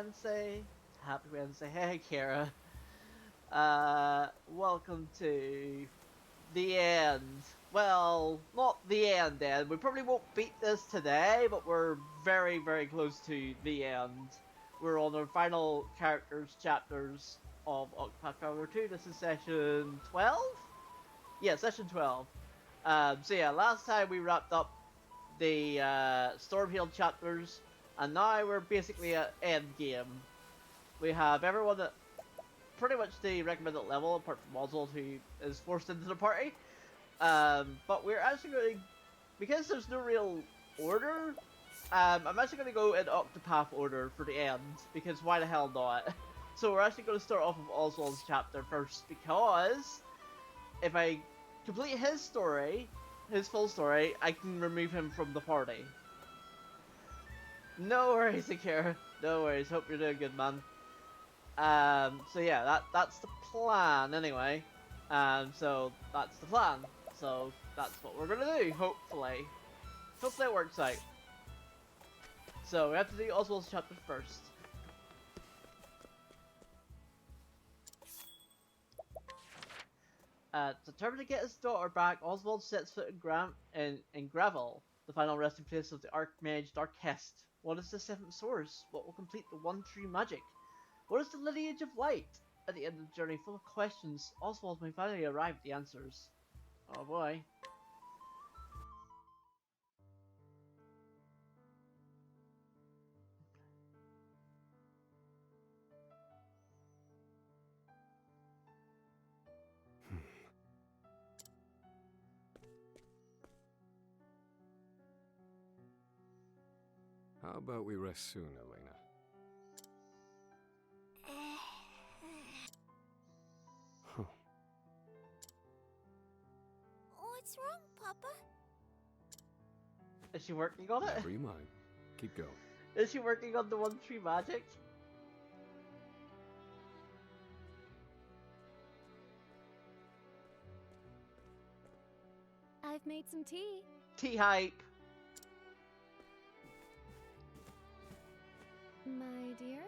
Wednesday. Happy Wednesday. Hey, Kara. Welcome to the end. Well, not the end. We probably won't beat this today, but we're very, very close to the end. We're on our final characters chapters of Octopath Traveler 2. This is session 12? Yeah, session 12. So yeah, last time we wrapped up the Stormfield chapters, and now we're basically at end game. We have everyone at pretty much the recommended level, apart from Oswald, who is forced into the party. But we're actually going to, because there's no real order, I'm actually going to go in Octopath order for the end, because why the hell not? So we're actually going to start off with Oswald's chapter first, because if I complete his story, his full story, I can remove him from the party. No worries, Akira. No worries. Hope you're doing good, man. So yeah, that's the plan anyway. So that's the plan. So that's what we're gonna do, hopefully. Hopefully it works out. So we have to do Oswald's chapter first. Determined to get his daughter back, Oswald sets foot in Gravel, the final resting place of the Archmage Darkest. What is the seventh source? What will complete the One Tree magic? What is the lineage of light? At the end of the journey, full of questions, Oswald may finally arrive at the answers. Oh boy. How about we rest soon, Elena? What's wrong, Papa? Is she working on it? Never you mind. Keep going. Is she working on the One Tree magic? I've made some tea. Tea hype. My dear?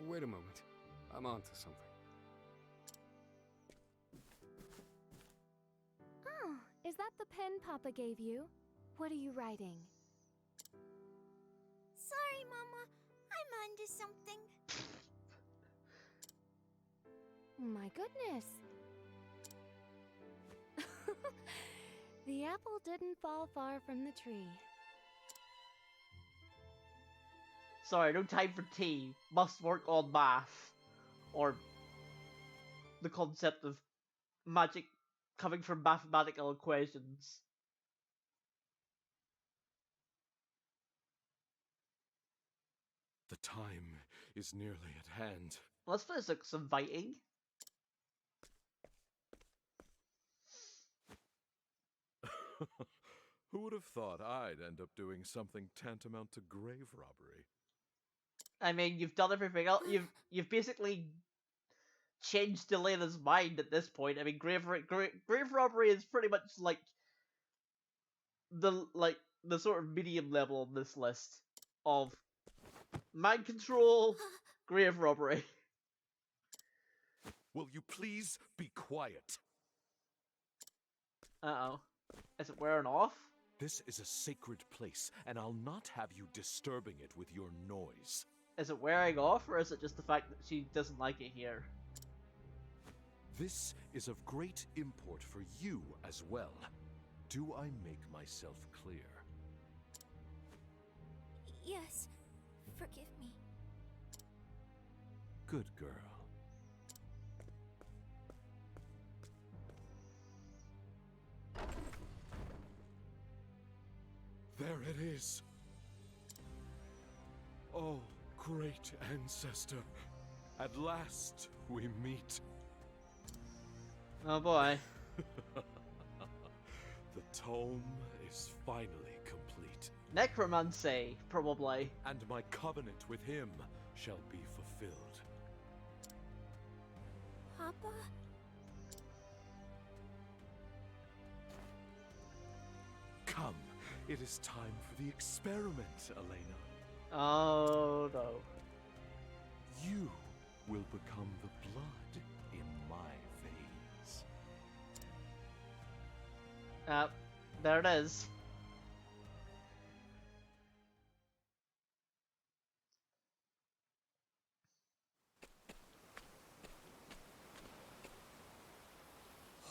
Wait a moment. I'm onto something. Oh, is that the pen Papa gave you? What are you writing? Sorry, Mama. I'm onto something. My goodness. The apple didn't fall far from the tree. Sorry, no time for tea. Must work on math. Or the concept of magic coming from mathematical equations. The time is nearly at hand. Well, this looks inviting. Who would have thought I'd end up doing something tantamount to grave robbery? I mean, you've done everything else. You've basically changed Elena's mind at this point. I mean, grave robbery is pretty much like the sort of medium level on this list of mind control, grave robbery. Will you please be quiet? Uh-oh. Is it wearing off? This is a sacred place, and I'll not have you disturbing it with your noise. Is it wearing off, or is it just the fact that she doesn't like it here? This is of great import for you as well. Do I make myself clear? Yes, forgive me. Good girl. There it is. Oh, great ancestor. At last we meet. Oh boy. The tome is finally complete. Necromancy, probably. And my covenant with him shall be fulfilled. Papa? Come, it is time for the experiment, Elena. Oh no. You will become the blood in my veins. There it is.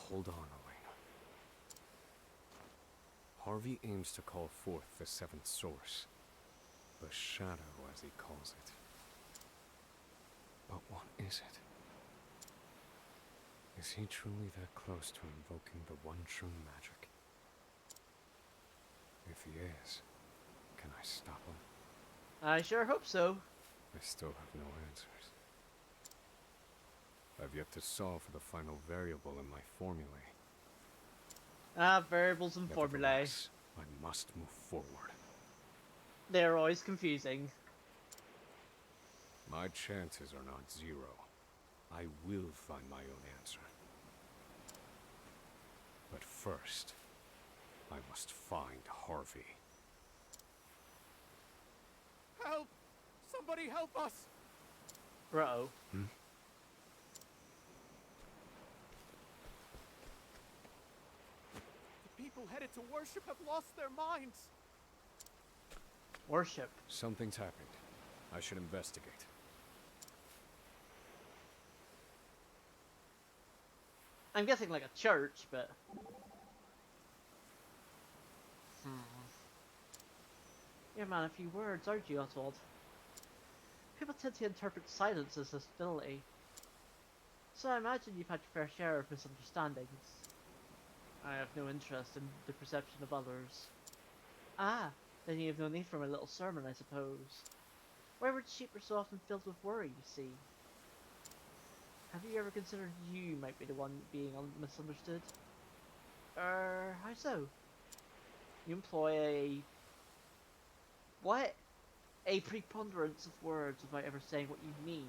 Hold on, Elena. Harvey aims to call forth the seventh source. The shadow, as he calls it. But what is it? Is he truly that close to invoking the one true magic? If he is, can I stop him? I sure hope so. I still have no answers. I've yet to solve the final variable in my formulae. Variables and formulae. Nevertheless, I must move forward. They're always confusing. My chances are not zero. I will find my own answer. But first, I must find Harvey. Help! Somebody help us! Bro. The people headed to worship have lost their minds. Worship. Something's happened. I should investigate. I'm guessing like a church, but... You're a man of few words, aren't you, Oswald? People tend to interpret silence as hostility. So I imagine you've had your fair share of misunderstandings. I have no interest in the perception of others. Ah, then you have no need for my little sermon, I suppose. Wayward sheep are so often filled with worry, you see. Have you ever considered you might be the one being misunderstood? How so? You employ a... What? A preponderance of words without ever saying what you mean.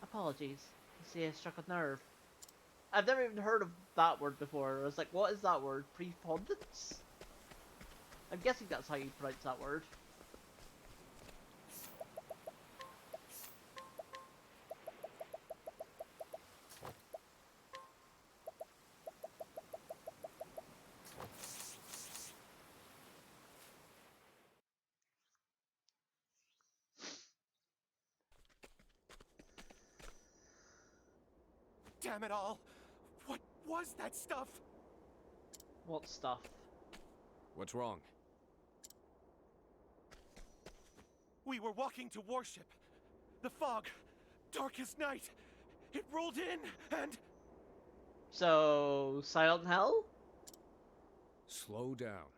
Apologies. You see, I struck a nerve. I've never even heard of that word before. I was like, what is that word? Preponderance? I'm guessing that's how you pronounce that word. Damn it all! What was that stuff? What stuff? What's wrong? We were walking to worship. The fog, dark as night. It rolled in and... So, Silent Hell? Slow down.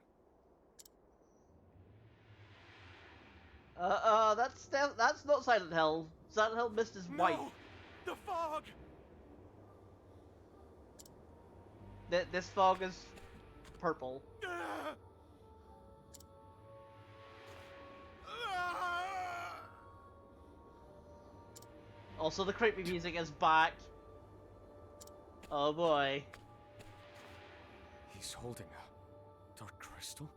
That's not Silent Hill. Silent Hill mist is white. No! The fog! This fog is purple. Ah! Ah! Also, the creepy music is back. Oh boy. He's holding a dark crystal?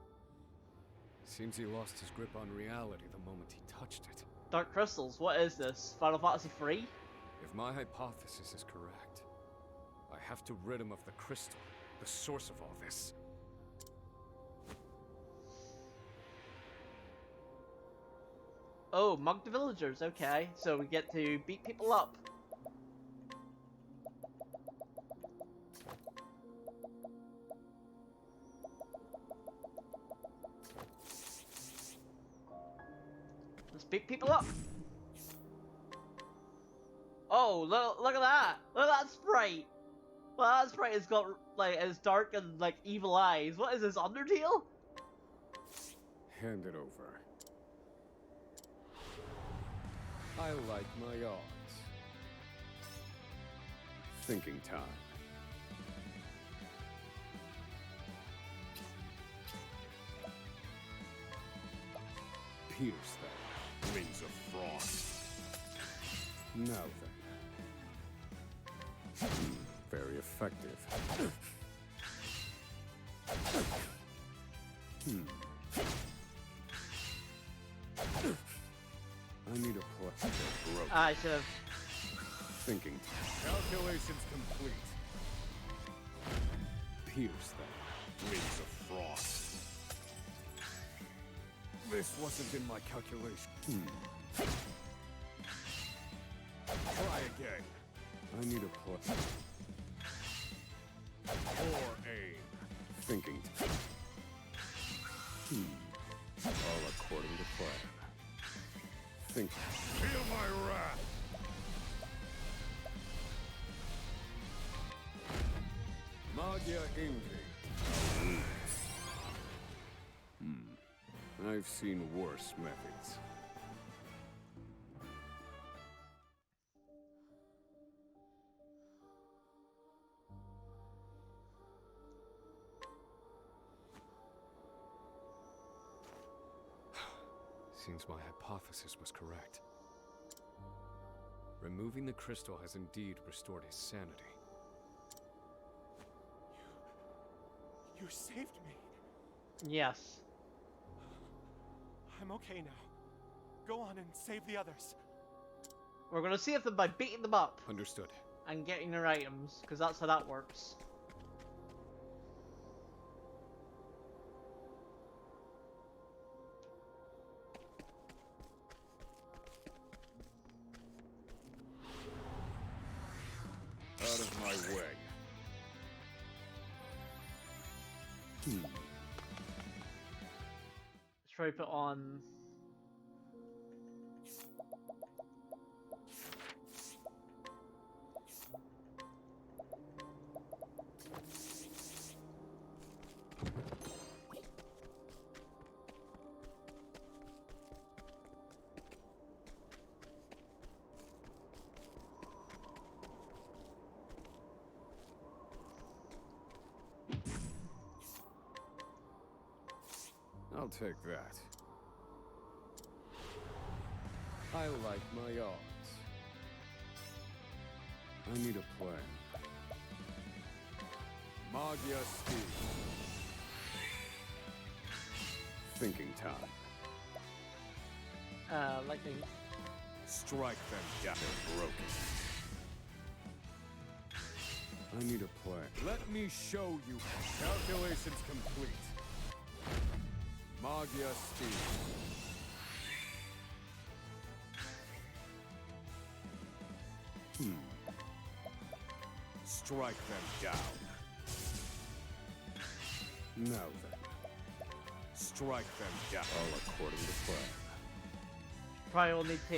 Seems he lost his grip on reality the moment he touched it. Dark crystals, what is this? Final Fantasy 3? If my hypothesis is correct, I have to rid him of the crystal, the source of all this. Oh, mug the villagers, okay. So we get to beat people up. Let's beat people up. Oh, look at that! Look at that sprite! Well, that sprite has got, like, as dark and, like, evil eyes. What is this, Undertale? Hand it over. I like my odds. Thinking time. Pierce them, wings of frost. Now then. Very effective. I should have. Thinking. Calculations complete. Pierce them. Wings of frost. This wasn't in my calculation. Try again. I need a plus. Or aim. Thinking. All according to plan. Think. Feel my wrath. Magia Envy. I've seen worse methods. Seems my hypothesis was correct. Removing the crystal has indeed restored his sanity. You saved me. Yes. I'm okay now. Go on and save the others. We're gonna save them by beating them up Understood. and getting their items, because that's how that works. Out of my way. Let's try to put on. I'll take that. I like my odds. I need a plan. Magia Steel. Thinking time. Lightning. Strike them down. They're broken. I need a plan. Let me show you. Calculations complete. Magia Steel. Strike them down. Now then. Strike them down. All according to plan. Probably will need to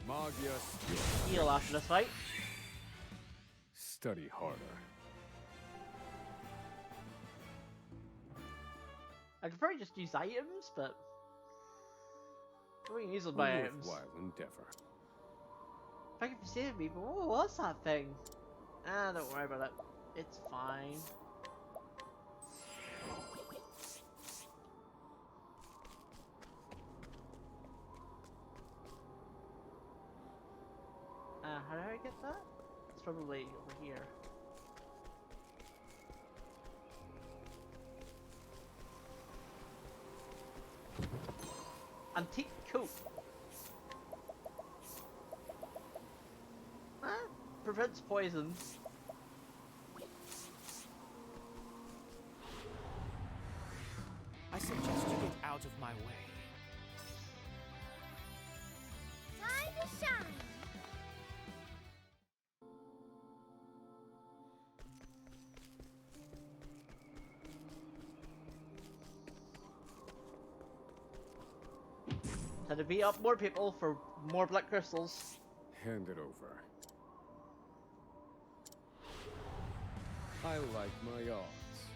Magia Steel. heal after this fight. Study harder. I could probably just use items, but we can use them by items. Worthwhile endeavor. Thank you for saving me, but what was that thing? Ah, don't worry about it. It's fine. How do I get that? It's probably over here. Antique coat. Prevents poison. I suggest you get out of my way. Time to shine. Had to beat up more people for more black crystals. Hand it over. I like my odds.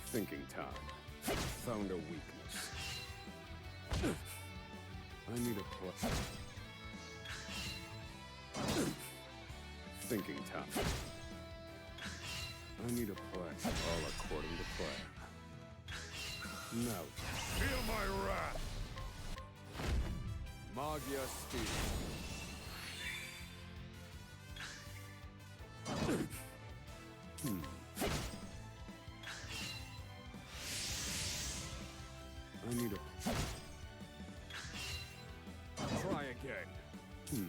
Thinking time. Found a weakness. I need a plus. Thinking time. I need a plan. All according to plan. Now, feel my wrath! Magia Steel. I need a... again.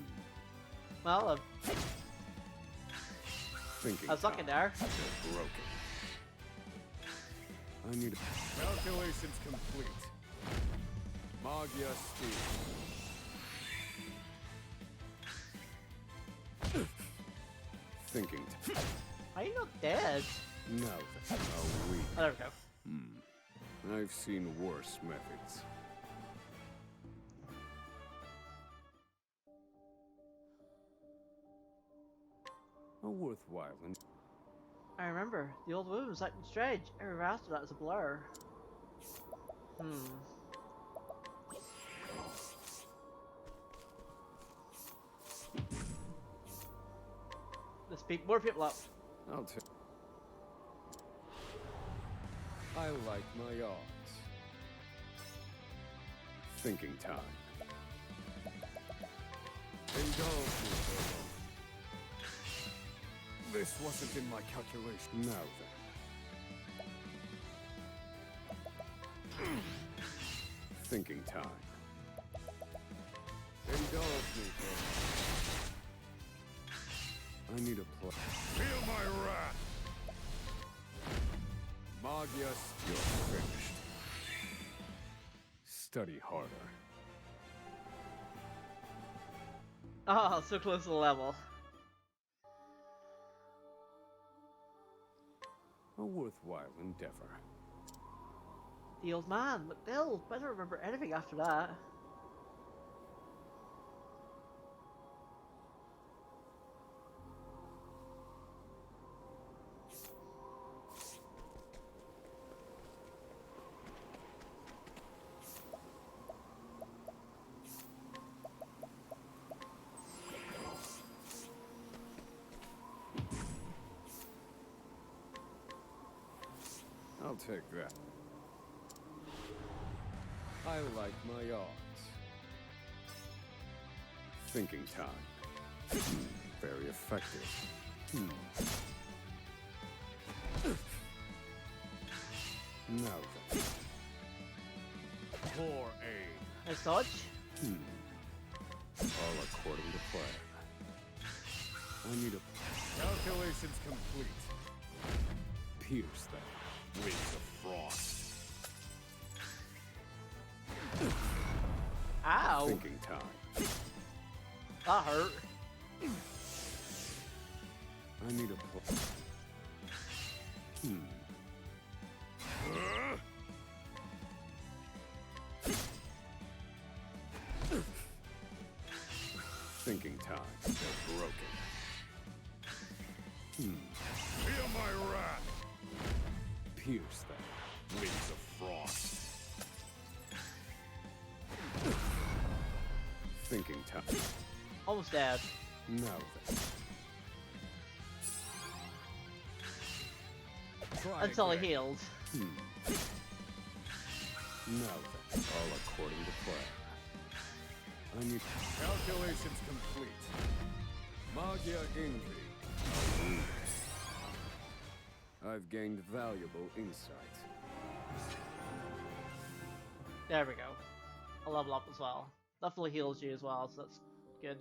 Well, Thinking I was looking there. They're broken. I need Calculations complete. Magia steel. thinking. Are you not dead? Now that's how weak. Oh, there we go. I've seen worse methods. A worthwhile and I remember. The old woman was acting strange. Everywhere after that is a blur. Let's pick more people up. I'll take. I like my odds. Thinking time. Indulge me, Virgo. This wasn't in my calculation. Now then. Thinking time. Indulge me, Virgo. I need a play. Feel my wrath! Magia steel. You're finished. Study harder. Oh, so close to the level. A worthwhile endeavor. The old man, McBill. I don't remember anything after that. I'll take that. I like my odds. Thinking time. Very effective. Now then. Poor aim. Nice dodge. All according to plan. I need a Calculations complete. pierce that. Wings of frost. Ow. Thinking time. That hurt. I need a play. Thinking time. They're broken. Feel my wrath. Pierce that. Wings of frost. Thinking time. Almost dead. Now then. Try Until he again. healed. Now then. All according to plan. I need Calculations complete. Magia envy. I've gained valuable insight. There we go. I'll level up as well. Definitely heals you as well, so that's good.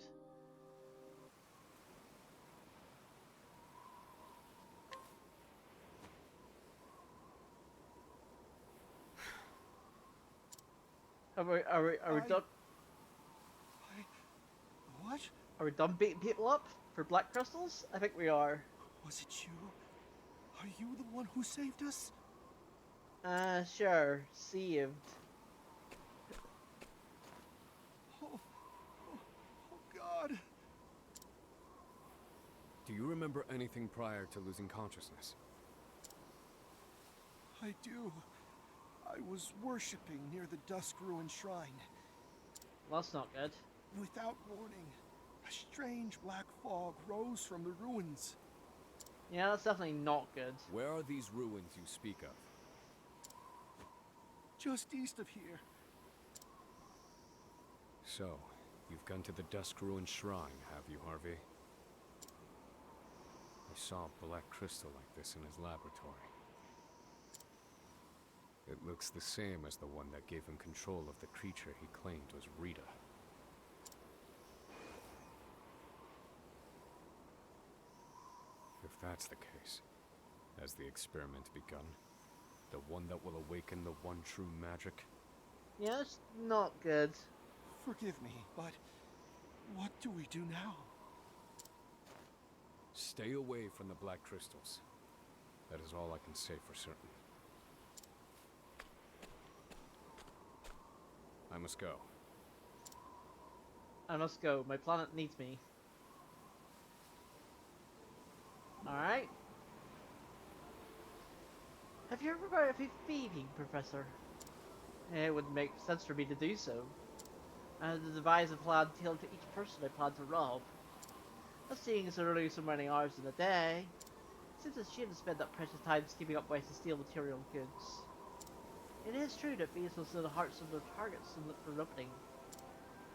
Are we done? What? Are we done beating people up for black crystals? I think we are. Was it you? Are you the one who saved us? Sure. Saved. Oh God. Do you remember anything prior to losing consciousness? I do. I was worshipping near the Dusk Ruin Shrine. Well, that's not good. Without warning, a strange black fog rose from the ruins. Yeah, that's definitely not good. Where are these ruins you speak of? Just east of here. So, you've gone to the Dusk Ruin Shrine, have you, Harvey? I saw a black crystal like this in his laboratory. It looks the same as the one that gave him control of the creature he claimed was Rita. if that's the case, has the experiment begun? The one that will awaken the one true magic? Yeah, it's not good. Forgive me, but what do we do now? Stay away from the black crystals. That is all I can say for certain. I must go. I must go. My planet needs me. Alright. Have you ever heard of a thieving, Professor? It would make sense for me to do so. And to devise a plan tailored to each person I plan to rob. But seeing as there are only so many hours in a day, it seems a shame to spend that precious time scheming up ways to steal material goods. It is true that thieves will steal the hearts of their targets and look for an opening.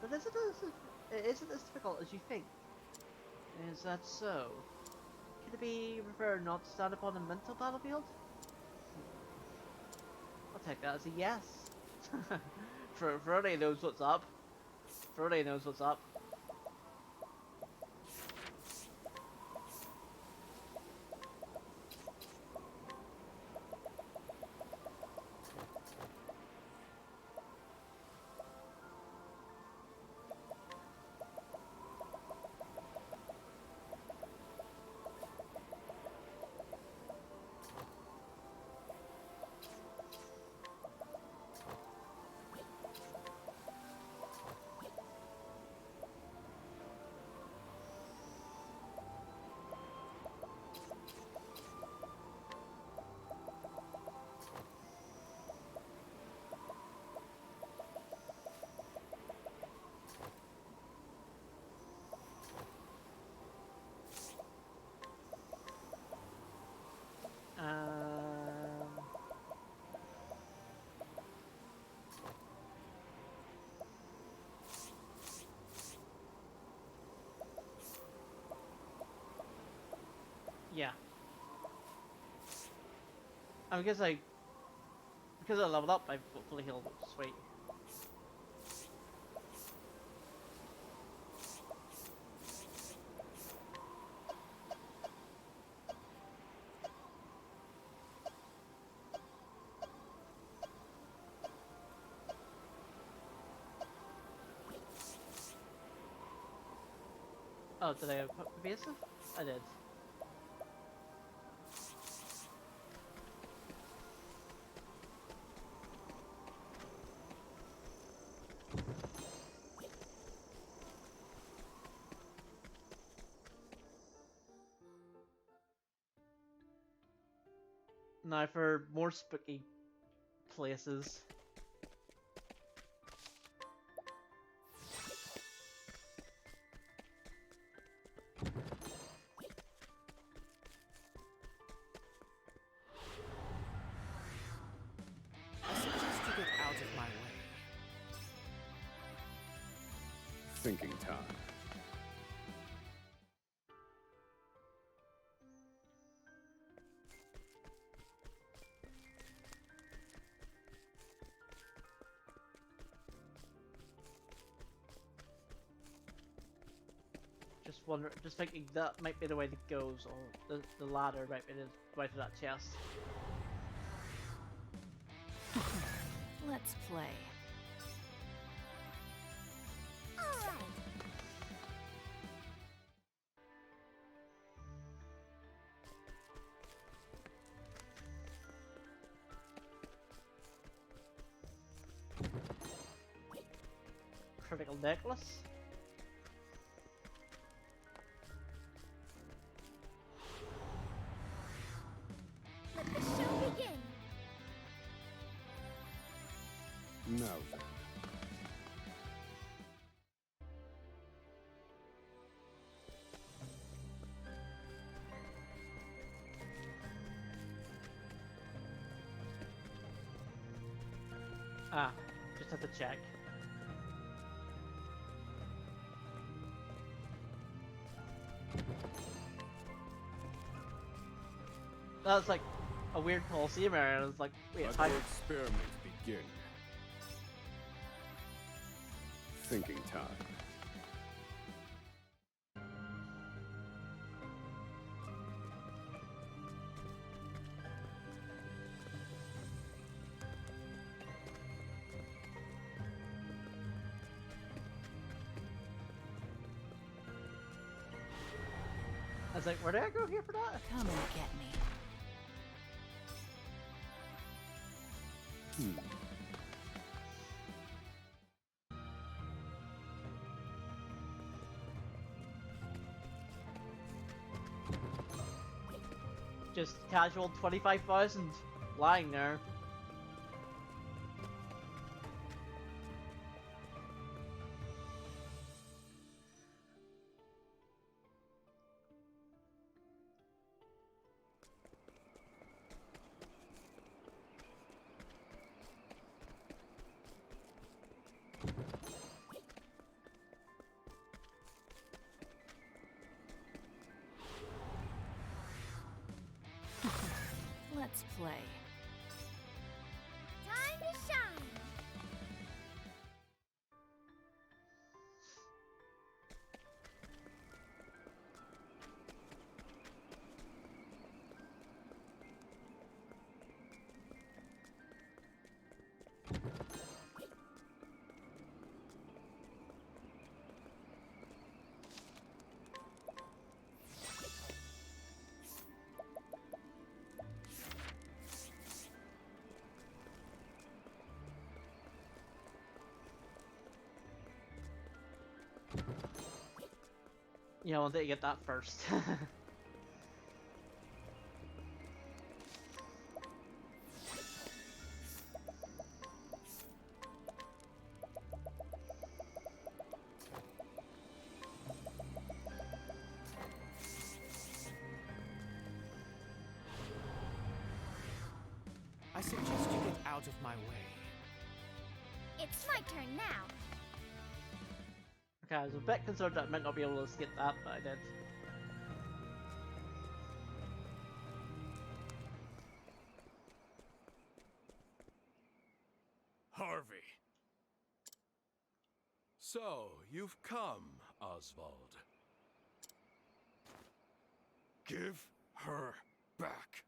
But isn't as difficult as you think? Is that so? Could it be preferred not to stand upon a mental battlefield? I'll take that as a yes. Frodo knows what's up. Frodo knows what's up. Yeah. I guess because I leveled up, I've fully healed. Sweet. Oh, did I put pervasive? I did. Now for more spooky places. I suggest you get out of my way. Thinking time. Just thinking that might be the way that goes, or the ladder might be the way to that chest. Let's play. Critical necklace. Let the show begin. Now then. Ah, just have to check. That was like a weird Coliseum area, and I was like, wait, Let how? the experiment begin. Thinking time. was like, where did I go here for that? Come and get me. Just casual 25,000 lying there. Let's play. Time to shine! Yeah, I wanted to get that first. I suggest you get out of my way. It's my turn now. Okay, I was a bit concerned that I might not be able to skip that, but I did. Harvey. So, you've come, Oswald. Give her back.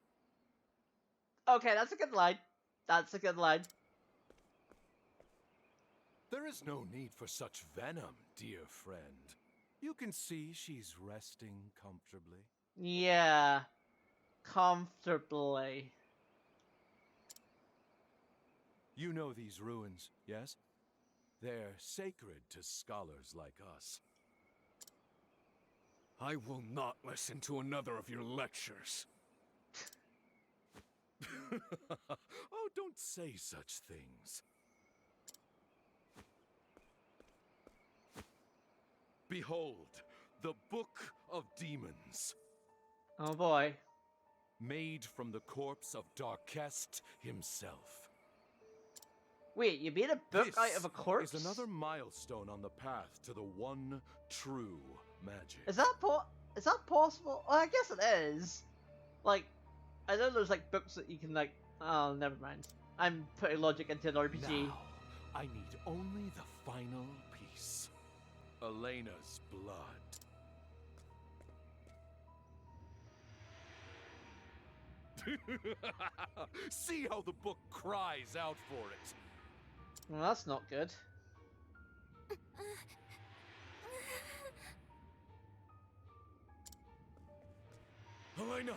Okay, that's a good line. That's a good line. There is no need for such venom, dear friend. You can see she's resting comfortably. Yeah. Comfortably. You know these ruins, yes? They're sacred to scholars like us. I will not listen to another of your lectures. Oh, don't say such things. Behold, the Book of Demons, Oh boy. made from the corpse of Darkest himself. Wait, you made a book out of a corpse? Is another milestone on the path to the one true magic. Is that possible? Well, I guess it is. Like, I know there's like books that you can like. Oh, never mind. I'm putting logic into an RPG. Now, I need only the final piece. Elena's blood. See how the book cries out for it. Well, that's not good. Elena!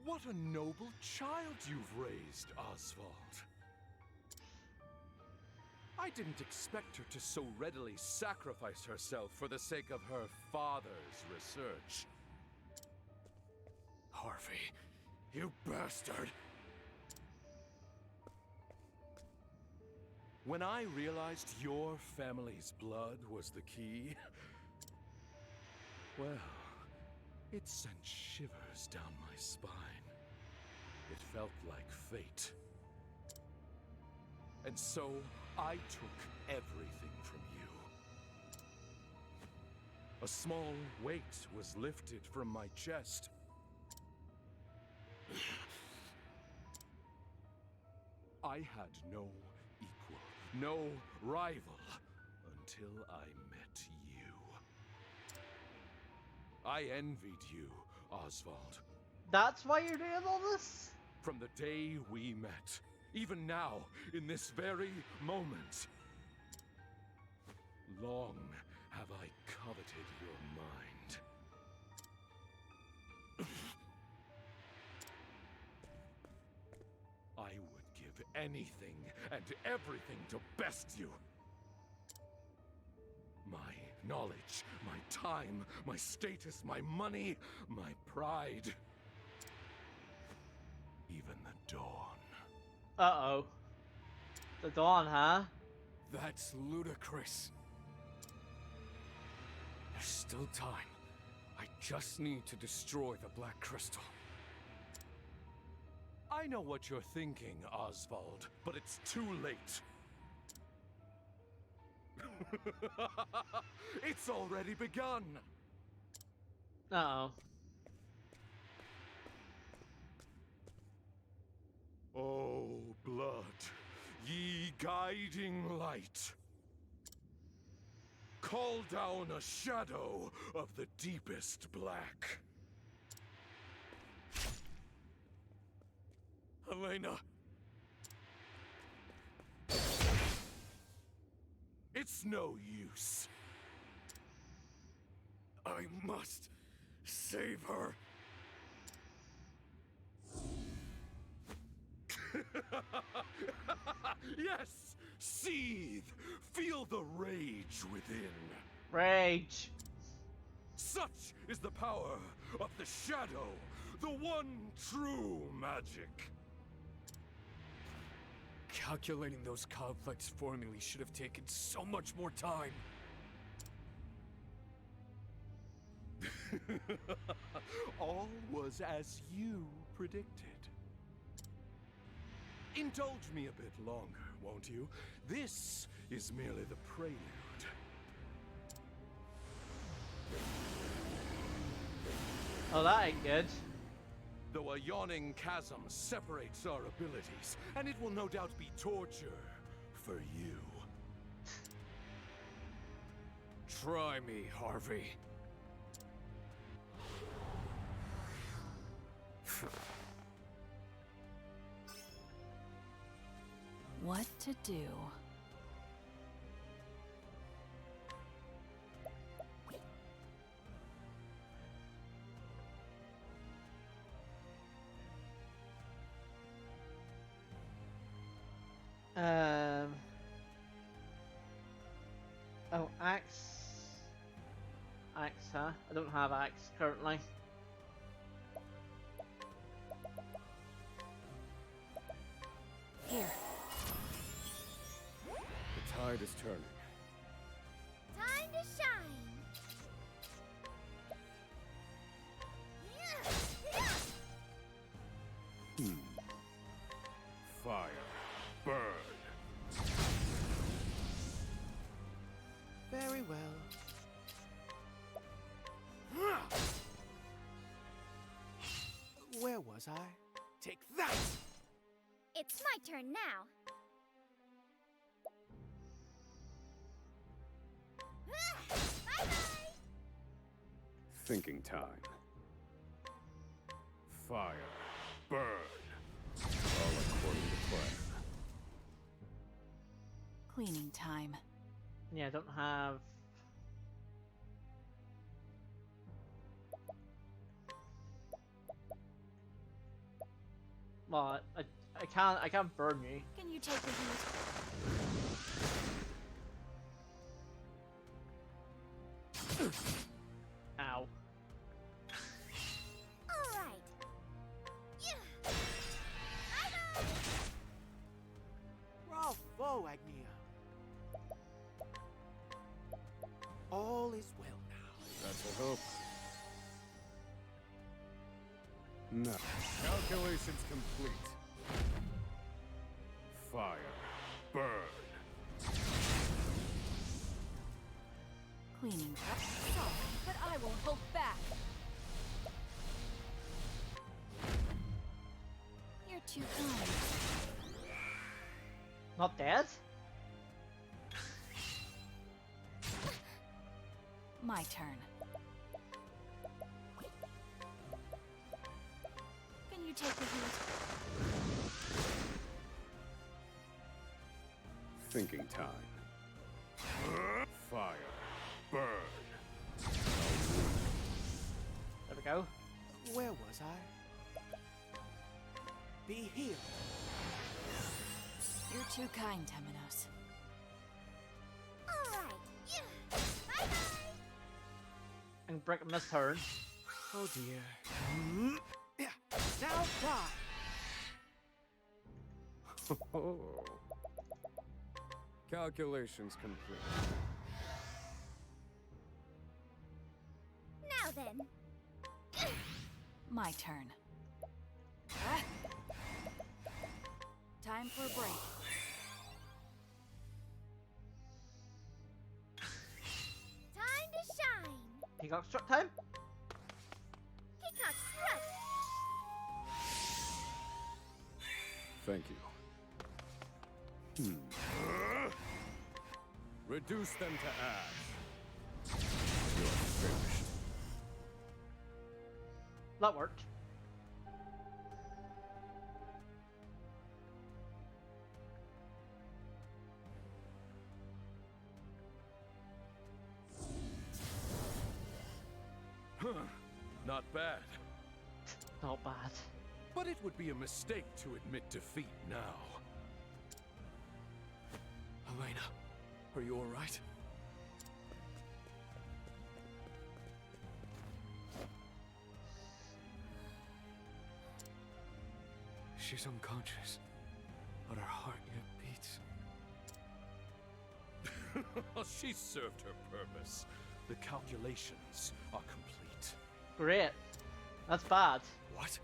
What a noble child you've raised, Oswald. I didn't expect her to so readily sacrifice herself for the sake of her father's research. Harvey, you bastard! When I realized your family's blood was the key, well, it sent shivers down my spine. It felt like fate. And so, I took everything from you. A small weight was lifted from my chest. I had no equal, no rival, until I met you. I envied you, Oswald. That's why you're doing all this? From the day we met, even now, in this very moment. Long have I coveted your mind. I would give anything and everything to best you. My knowledge, my time, my status, my money, my pride. Even the dawn. Uh-oh. The dawn, huh? That's ludicrous. There's still time. I just need to destroy the Black Crystal. I know what you're thinking, Oswald, but it's too late. It's already begun. Uh-oh. Oh, blood, ye guiding light. Call down a shadow of the deepest black. Elena! It's no use. I must save her. Yes! Seethe! Feel the rage within. Rage. Such is the power of the shadow, the one true magic. Calculating those complex formulae should have taken so much more time. All was as you predicted. Indulge me a bit longer, won't you? This is merely the prelude. Oh, that ain't good. Though a yawning chasm separates our abilities, and it will no doubt be torture for you. Try me, Harvey. What to do? Oh, axe. Axe, huh? I don't have axe currently. Here. The tide is turning. Time to shine. Fire. Burn. Very well. Where was I? Take that! It's my turn now. Bye-bye! Thinking time. Fire. Burn. All according to plan. Cleaning time. Yeah, I don't have. Well, I can't burn you. Can you take the heat? Ow. All right. Yeah. Bye-bye! Bravo, Agnia. All is well now. That's a hope. No. Calculations complete. Fire. Burn. Cleaning up. Sorry, but I won't hold back. You're too kind. Not dead? My turn. Can you take the heat? Thinking time. Fire. Burn. go. Where was I? Be healed. You're too kind, Temenos. All right. Yeah. Bye-bye. And Brick missed turn. Oh dear. Yeah. Now die. Oh. Calculations complete. Now then. My turn. Ah. Time for a break. Time to shine. Peacock strut time. Peacock strut. Thank you. Reduce them to ash. You're finished. That worked. Not bad. Not bad. But it would be a mistake to admit defeat now. Elena, are you all right? She's unconscious, but her heart yet beats. She served her purpose. The calculations are complete. Great. That's bad. What?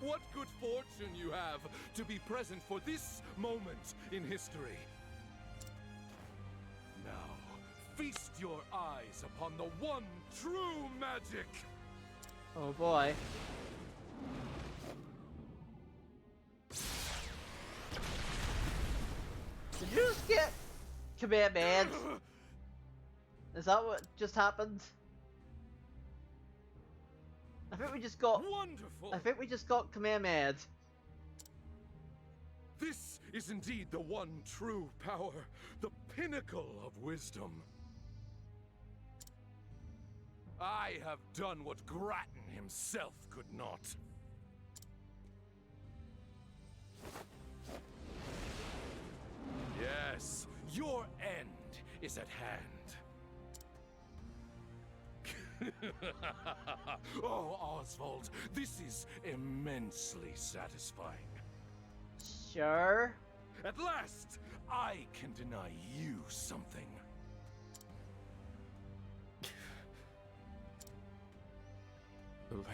What good fortune you have to be present for this moment in history. Now, feast your eyes upon the one true magic. Oh boy. Did you just get Kamehameha? Is that what just happened? I think we just got. Wonderful. I think we just got Kamehameha. This is indeed the one true power, the pinnacle of wisdom. I have done what Grattan himself could not. Yes, your end is at hand. Oh, Oswald, this is immensely satisfying. Sure. At last, I can deny you something. Elena.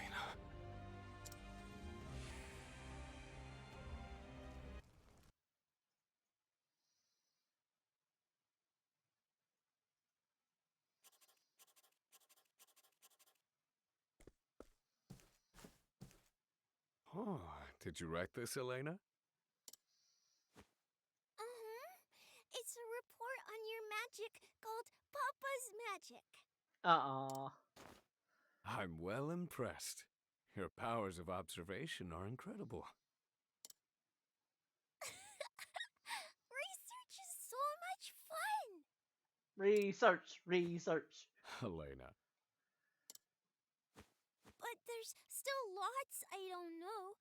Oh, did you write this, Elena? It's a report on your magic called Papa's Magic. Uh-uh. I'm well impressed. Your powers of observation are incredible. Research is so much fun. Research. Elena. But there's still lots I don't know.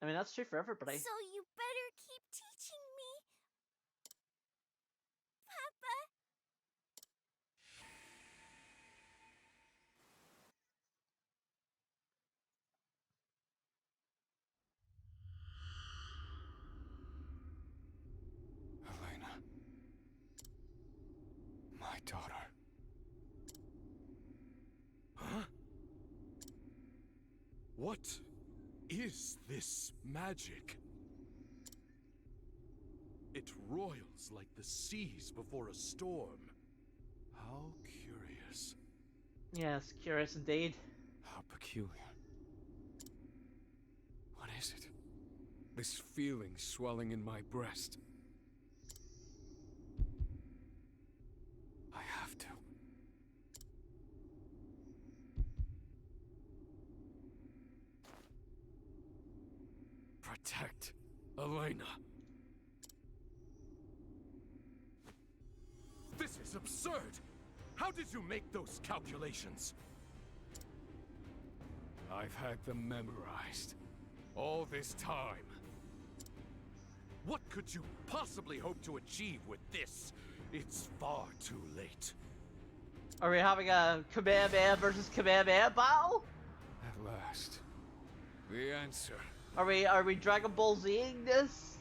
I mean, that's true for everybody. So you better keep teaching me. Papa. Elena. My daughter. Huh? What is this magic? It roils like the seas before a storm. How curious. Yes, curious indeed. How peculiar. What is it? This feeling swelling in my breast. I have to. Protect Elena. That's absurd! How did you make those calculations? I've had them memorized. All this time. What could you possibly hope to achieve with this? It's far too late. Are we having a Kamehameha versus Kamehameha battle? At last. The answer. Are we Dragon Ball Z-ing this?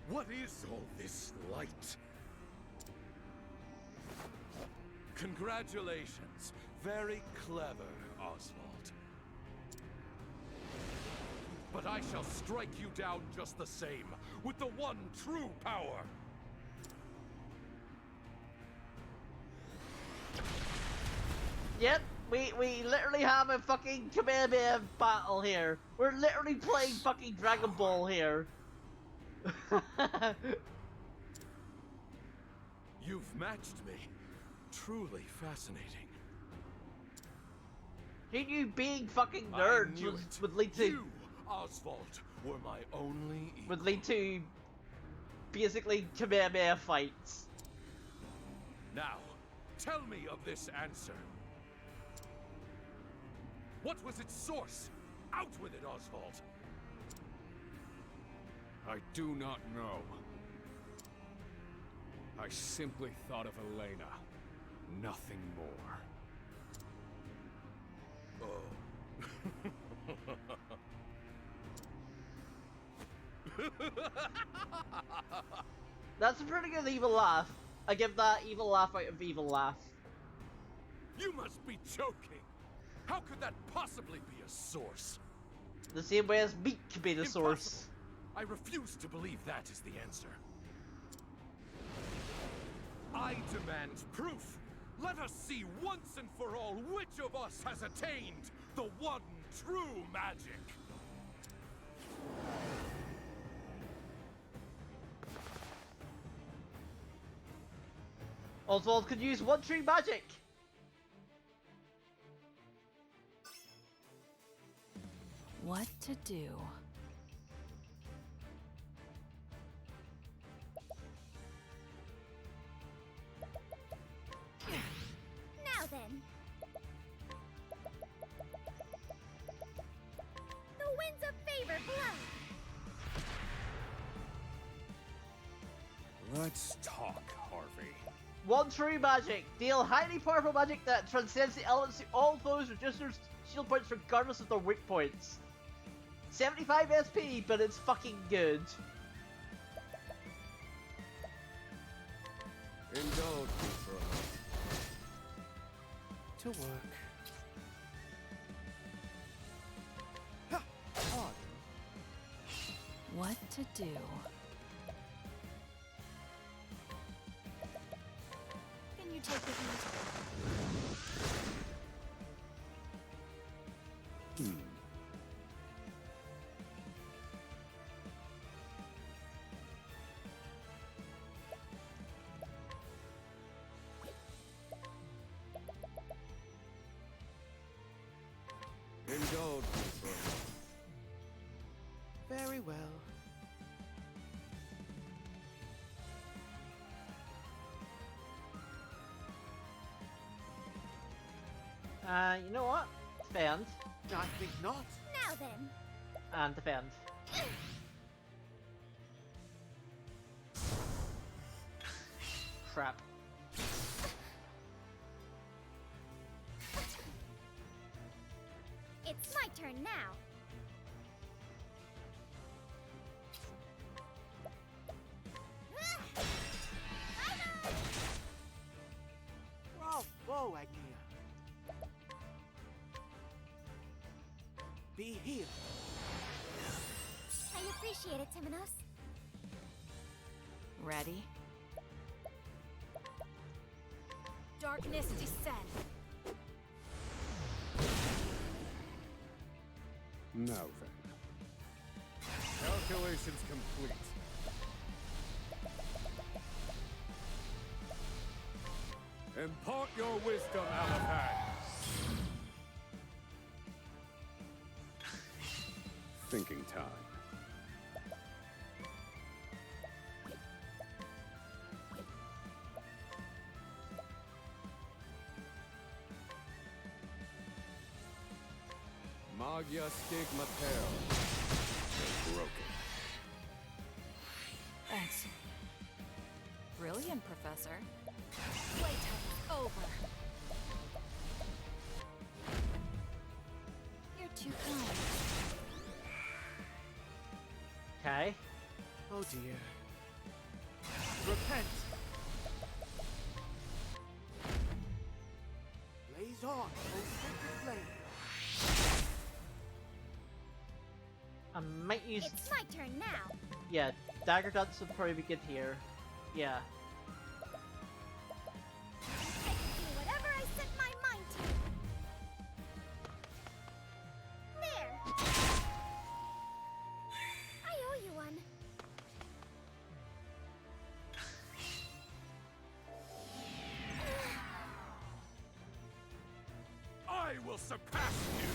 What is all this light? Congratulations. Very clever, Oswald. But I shall strike you down just the same, with the one true power. Yep, we literally have a fucking Kamehameha battle here. We're literally playing fucking Dragon Ball here. You've matched me. Truly fascinating. Who knew being fucking I nerds knew it. would lead to You, Oswald, were my only equal. would lead to basically Kamehameha fights. Now, tell me of this answer. What was its source? Out with it, Oswald. I do not know. I simply thought of Elena. Nothing more. That's a pretty good evil laugh. I give that evil laugh out of evil laugh. You must be joking. How could that possibly be a source? The same way as meat could be the Impossible. source. I refuse to believe that is the answer. I demand proof. Let us see once and for all which of us has attained the one true magic. Oswald could use one true magic. What to do? Now then. The winds of favor blow. Let's talk, Harvey. One true magic. Deal highly powerful magic that transcends the elements to all foes, reduce their shield points regardless of their weak points. 75 SP, but it's fucking good. Indulge me for a moment. To work. What to do? Can you take the heat? Indulge me for a moment. Very well. You know what? Defend. I think not. Now then. And defend. Crap. It's my turn now. Bye-bye. Bravo, Agnia. Be healed. I appreciate it, Timonos. Ready? Darkness descend. Now then. Calculations complete. Impart your wisdom, Alapad. Thinking time. Magia Stigmatel. They're broken. Thanks. Brilliant, Professor. Playtime's over. You're too kind. Okay. Oh dear. Repent! Blaze on, O sacred flame! I might use. It's my turn now. Yeah, dagger dance would probably be good here. Yeah. I can do whatever I set my mind to. There. I owe you one. I will surpass you!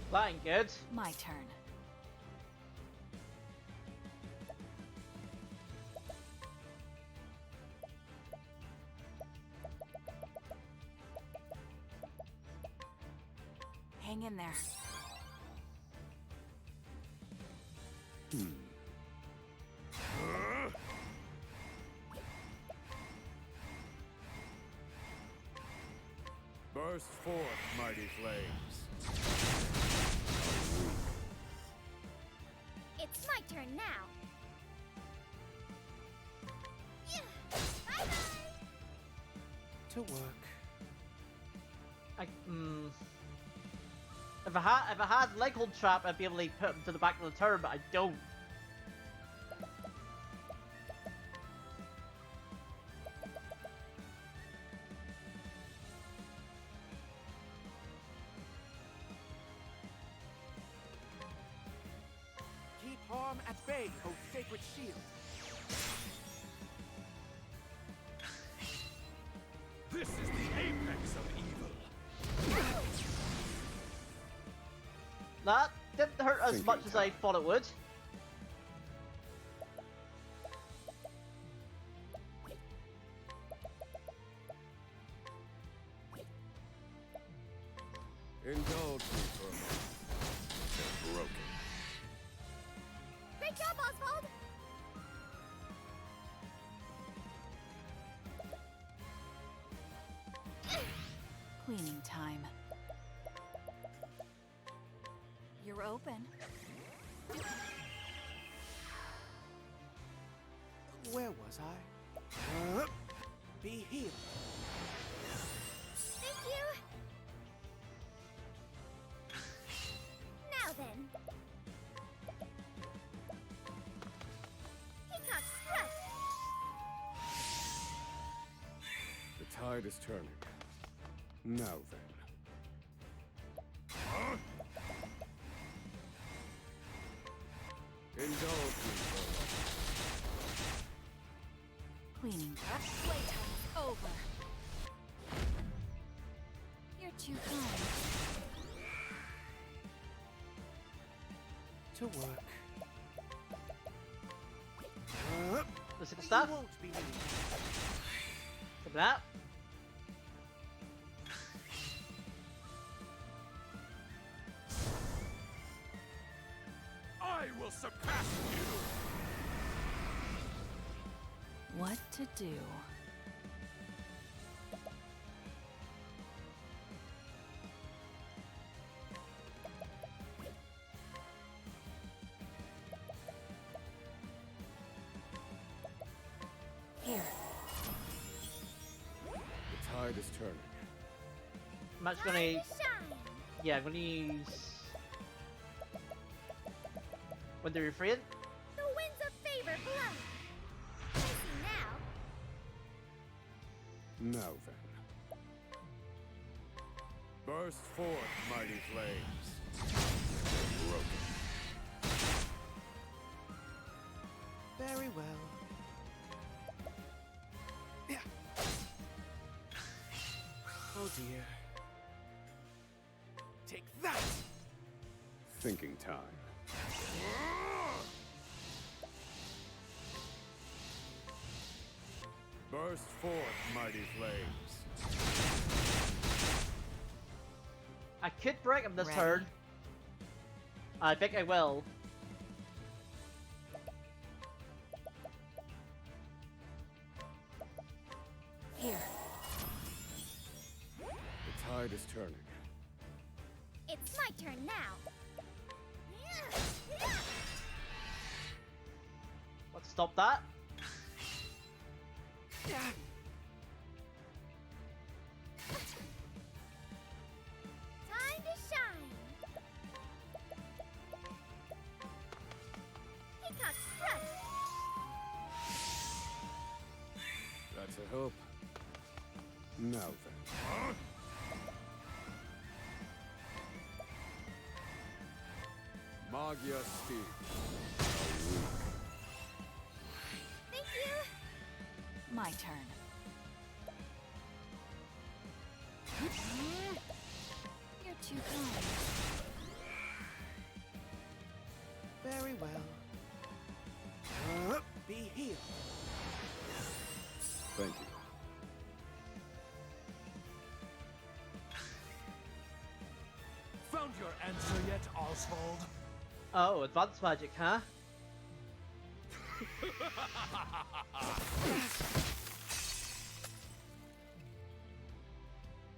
That ain't good. My turn. Hang in there. Burst forth, mighty flames. It's my turn now. Yeah. Bye-bye. To work. If I had leg hold trap, I'd be able to put him to the back of the turn, but I don't. Keep harm at bay, O sacred shield. This is the apex of evil. That didn't hurt as much as I thought it would. Indulge me for a moment. They're broken. Great job, Oswald. Cleaning time. You're open. Where was I? Be healed. Thank you. Now then. Peacock strut. The tide is turning. Now then. Indulge me for a moment. Cleaning time. Playtime's over. You're too kind. To work. Listen to You stuff. won't be needed. Look at that. I will surpass you! What to do? Here. The tide is turning. I'm actually Time gonna. to shine. Yeah, I'm gonna use. When they're refrain. The winds of favor blow. I see now. Now then. Burst forth, mighty flames. Broken. Very well. Yeah. Oh dear. Take that! Thinking time. Burst forth, mighty flames. I could break him this Ready? turn. I think I will. Here. The tide is turning. It's my turn now. Let's stop that. Time to shine. Peacock strut. That's a hope. Now then. Magia Steve. Thank you. My turn. You're too kind. Very well. Be healed. Thank you. Found your answer yet, Oswald? Oh, advanced magic, huh?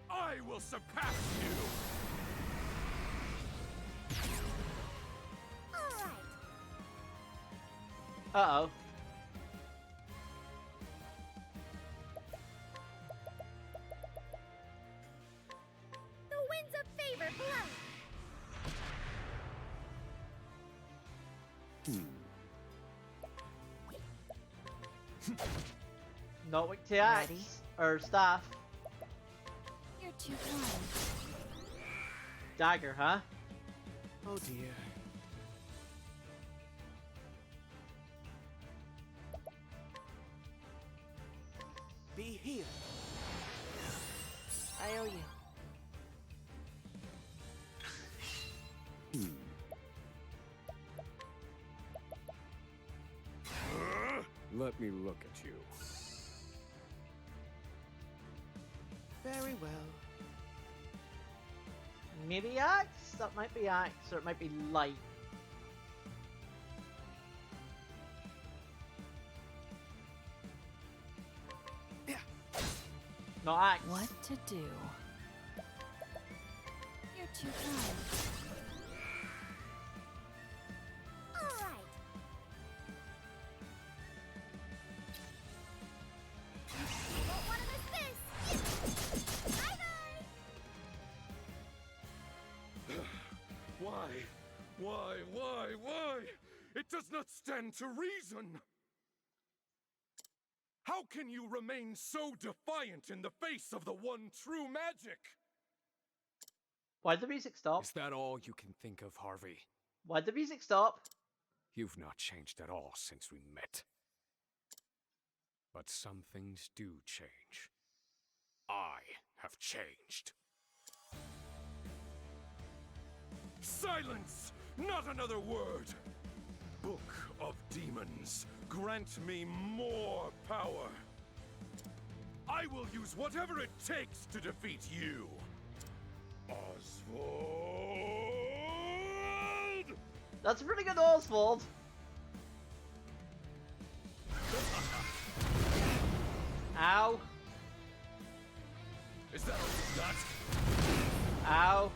I will surpass you! All right. Uh-oh. The winds of favor blow. Not weak to axe. Ready? Or staff. You're too kind. Dagger, huh? Oh dear. Be healed. I owe you. Let me look at you. Very well. Maybe axe? That might be axe, or it might be light. Not axe. What to do? You're too kind. All right. Won't want to miss this. Bye-bye. Why? It does not stand to reason! How can you remain so defiant in the face of the one true magic? Why'd the music stop? Is that all you can think of, Harvey? Why'd the music stop? You've not changed at all since we met. But some things do change. I have changed. Silence! Not another word! Book of Demons, grant me more power. I will use whatever it takes to defeat you. Oswald! That's a pretty good Oswald. Ow. Is that all you got? Ow.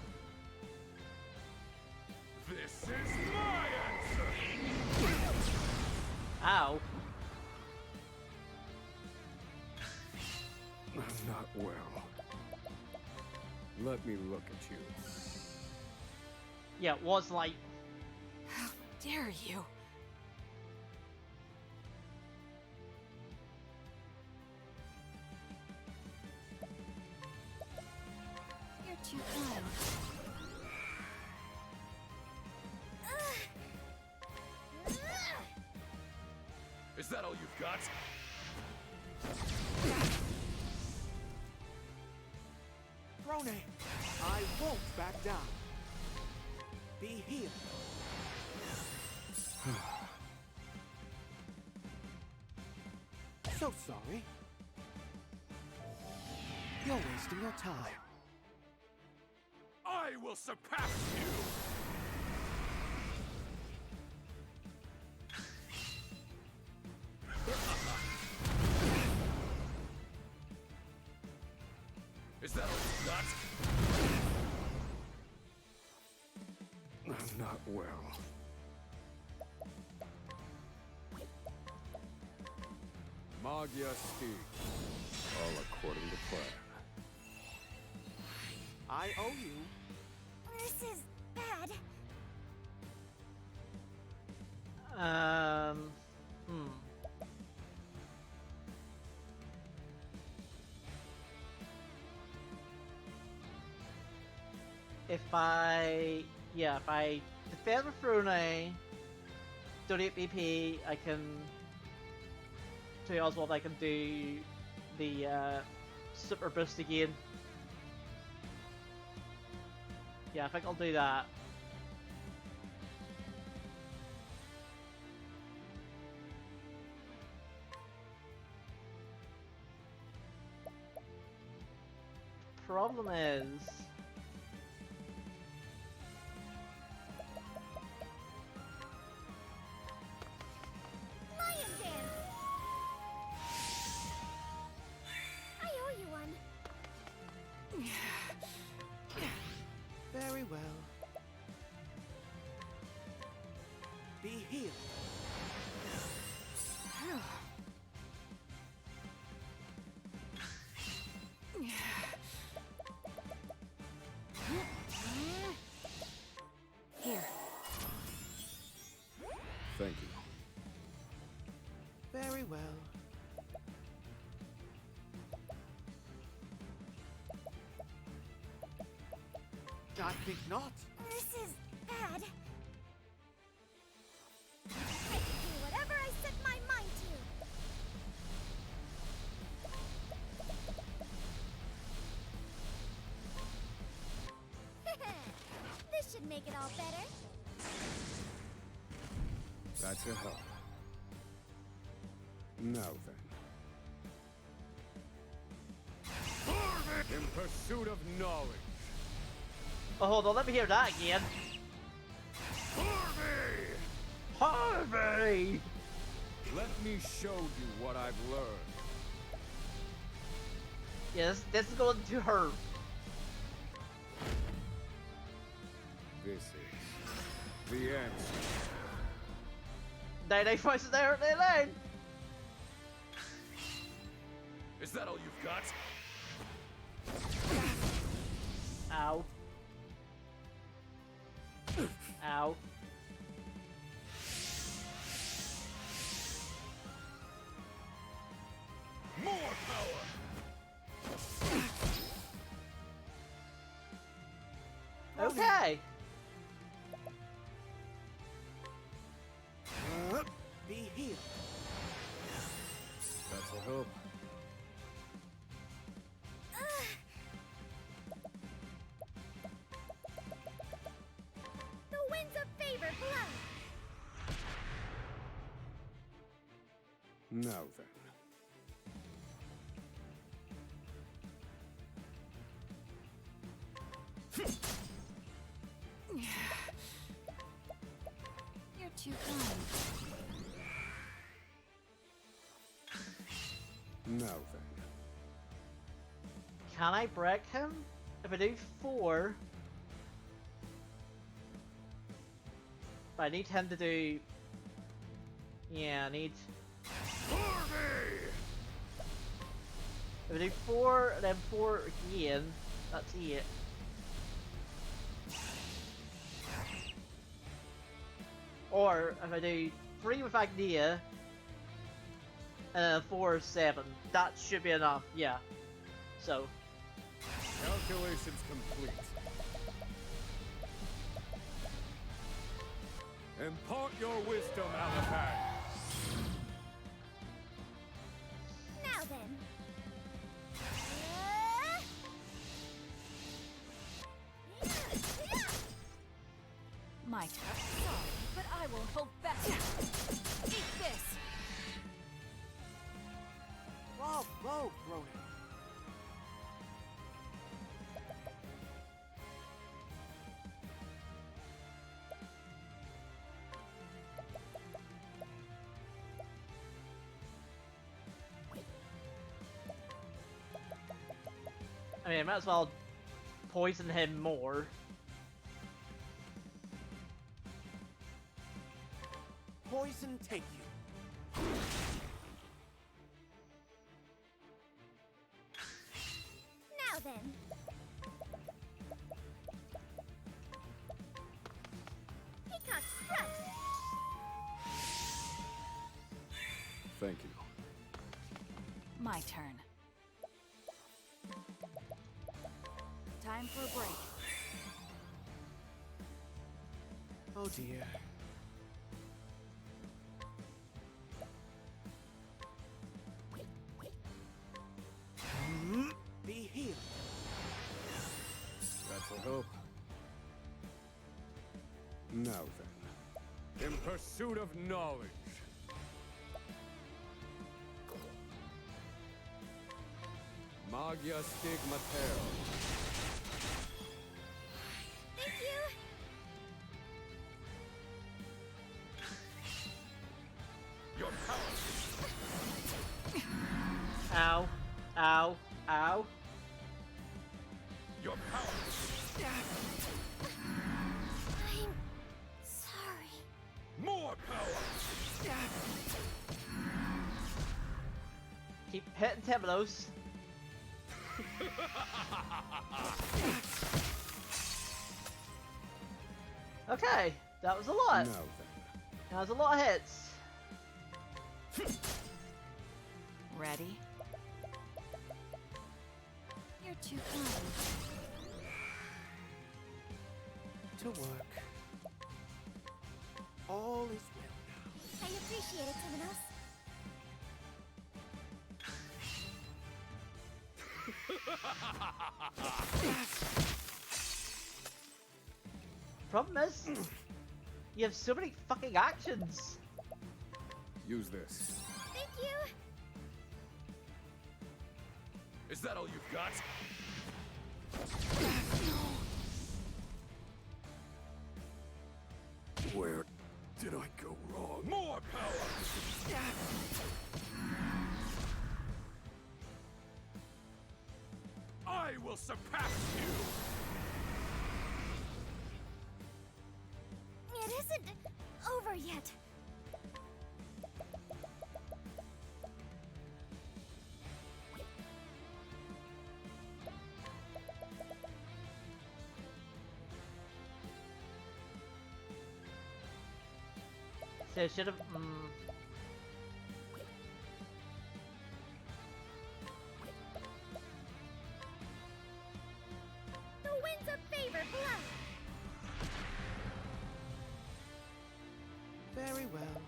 This is my answer! Ow. I'm not well. Let me look at you. Yeah, it was light. How dare you? You're too kind. Is that all you've got? Rone, I won't back down. Be healed. So sorry. You're wasting your time. I I will surpass you! Is that all you got? Not well. Magya speak. All according to plan. I owe you. This is bad. Hmm. If I defend with Rune, donate BP, I can to Oswald. I can do the super boost again. Yeah, I think I'll do that. Problem is, Lion dance! I owe you one. Very well. Be healed. Here. Thank you. Very well. I think not. This is bad. I can do whatever I set my mind to. This should make it all better. That's a help. Now then. In pursuit of knowledge. oh hold on, let me hear that again. Harvey! Let me show you what I've learned. Yes, this is going to her. This is the answer. They voices there, they lane. Is that all you've got? Ow. Ow. More power! Okay. Be healed. That's a help. The winds of favor blow. Now then. You're too kind. Now then. Can I break him? If I do 4... But I need him to do... Yeah, I need... If I do 4 and then 4 again, that's it. Or if I do 3 with Agnia, and then 4 is 7. That should be enough, yeah. So, Calculations complete. Impart your wisdom, Alapad. Now then. My turn. Sorry, but I will hold back. Eat this. Bravo, Ronan. I mean, I might as well poison him more. Poison take you. Now then. Peacock strut. Thank you. My turn. Time for a break. Oh dear. Be healed. That's a hope. Now then, in pursuit of knowledge. Magia Stigmatero. Thank you. Your power. Ow. Ow. Ow. Your power. I'm sorry. More power. Keep hitting Timolos. Okay, that was a lot. Now then. That was a lot of hits. Ready? You're too kind. To work. All is well now. I appreciate it, Timonos. Problem is, you have so many fucking actions. Use this. Thank you. Is that all you've got? Where did I go wrong? More power. I will surpass you. It isn't over yet. So I should have. The winds of favor blow. Very well.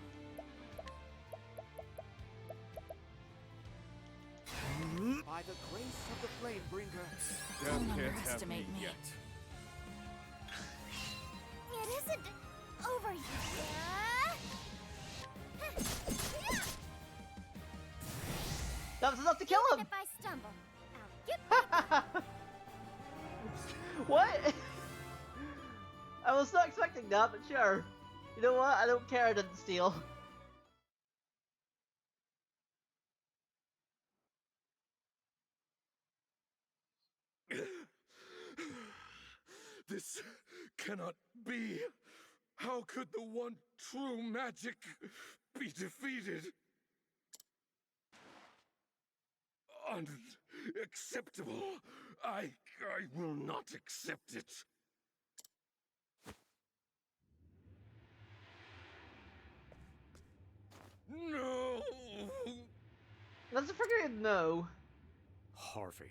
By the grace of the Flamebringer. Death Don't can't have me underestimate me. yet. It isn't over yet. That was enough to kill Even him. if I stumble, I'll get back. What? I was not expecting that, but sure. You know what? I don't care. I didn't steal. This cannot be. How could the one true magic be defeated? Unacceptable. I will not accept it. No. That's a freaking no. Harvey.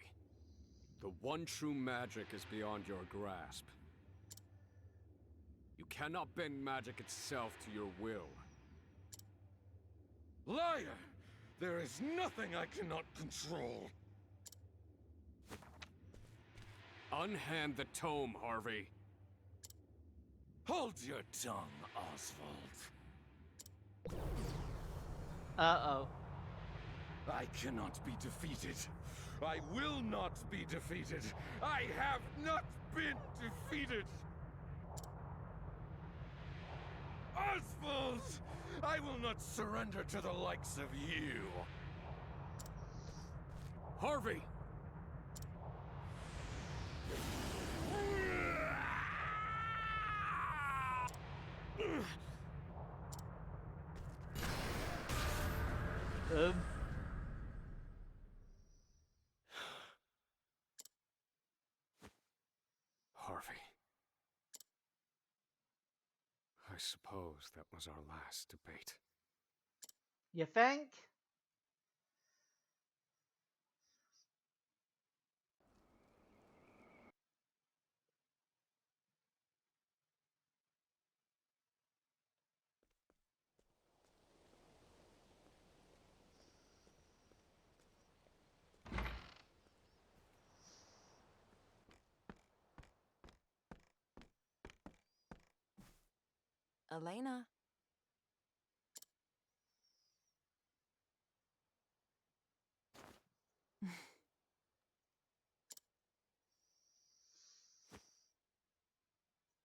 The one true magic is beyond your grasp. You cannot bend magic itself to your will. Liar! There is nothing I cannot control. Unhand the tome, Harvey. Hold your tongue, Oswald. Uh-oh. I cannot be defeated. I will not be defeated. I have not been defeated. Oswald! I will not surrender to the likes of you. Harvey! Boom. Harvey. I suppose that was our last debate. You think? Elena.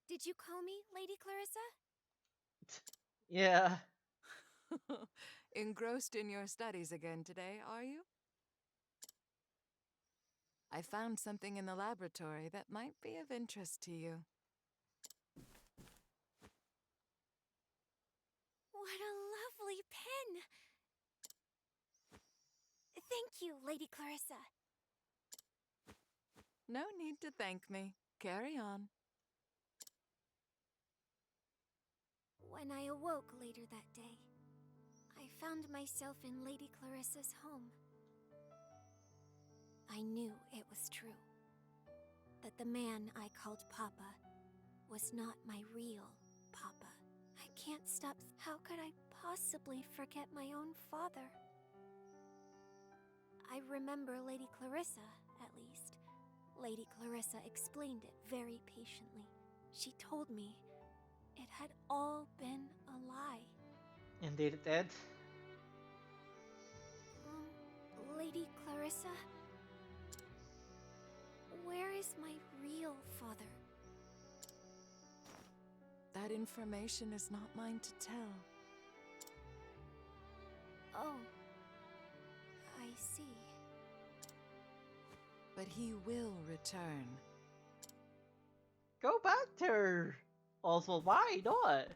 Did you call me, Lady Clarissa? Yeah. Engrossed in your studies again today, are you? I found something in the laboratory that might be of interest to you. What a lovely pen! Thank you, Lady Clarissa. No need to thank me. Carry on. When I awoke later that day, I found myself in Lady Clarissa's home. I knew it was true. That the man I called Papa was not my real Papa. I can't stop. How could I possibly forget my own father? I remember Lady Clarissa, at least. Lady Clarissa explained it very patiently. She told me it had all been a lie. Indeed it did. Lady Clarissa? Where is my real father? That information is not mine to tell. Oh, I see. But he will return. Go back to her. Also, why not?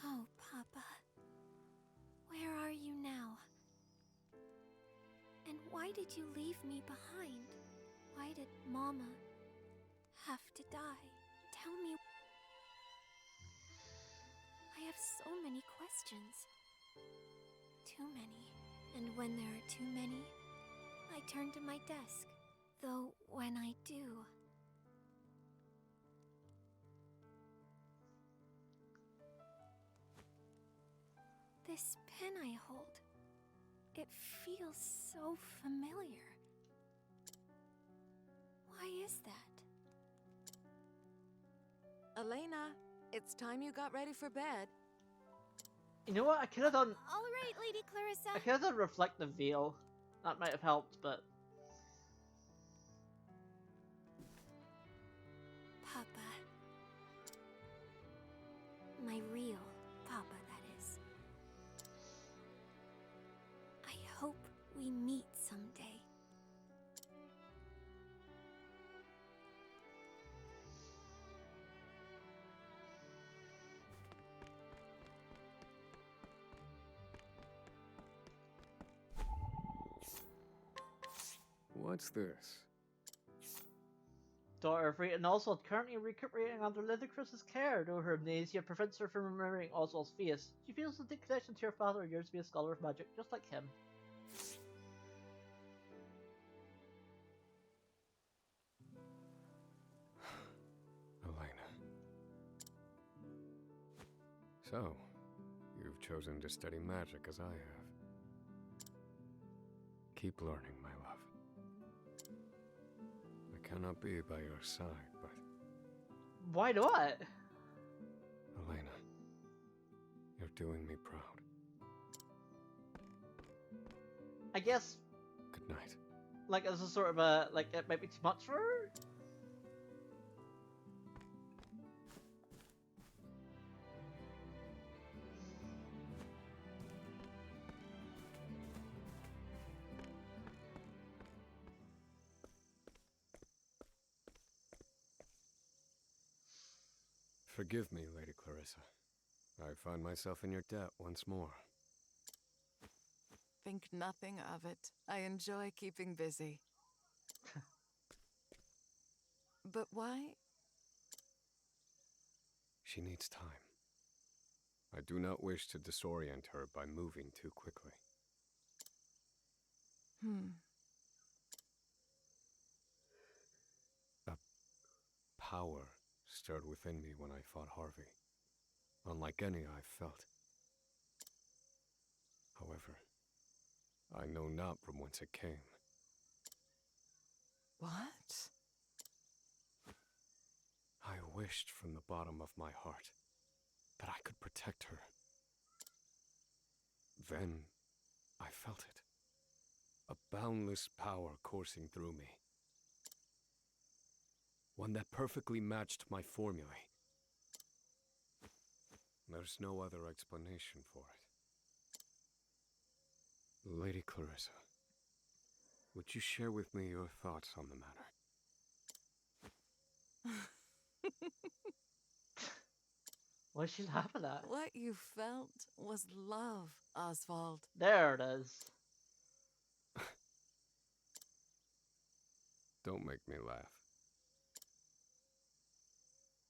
Oh, Papa. Where are you now? And why did you leave me behind? Why did Mama have to die? Tell me. I have so many questions. Too many. And when there are too many, I turn to my desk. Though when I do, this pen I hold, it feels so familiar. Why is that? Elena, it's time you got ready for bed. You know what? I could have done. All right, Lady Clarissa. I could have done reflective veil. That might have helped, but Papa. My real Papa, that is. I hope we meet someday. What's this? daughter of Rita and Oswald currently recuperating under Ludacris's care, though her amnesia prevents her from remembering Oswald's face. She feels a deep connection to her father and yearns to be a scholar of magic, just like him. Elena. So, you've chosen to study magic as I have. Keep learning, my love. I cannot be by your side, but... Why not? Elena, you're doing me proud. I guess, Good night. like, as a sort of a, like, it might be too much for her? Forgive me, Lady Clarissa. I find myself in your debt once more. Think nothing of it. I enjoy keeping busy. But why? She needs time. I do not wish to disorient her by moving too quickly. A power stirred within me when I fought Harvey, unlike any I've felt. However, I know not from whence it came. What? I wished from the bottom of my heart that I could protect her. Then I felt it. A boundless power coursing through me. One that perfectly matched my formulae. There's no other explanation for it. Lady Clarissa, would you share with me your thoughts on the matter? What's she laughing at? What you felt was love, Oswald. There it is. Don't make me laugh.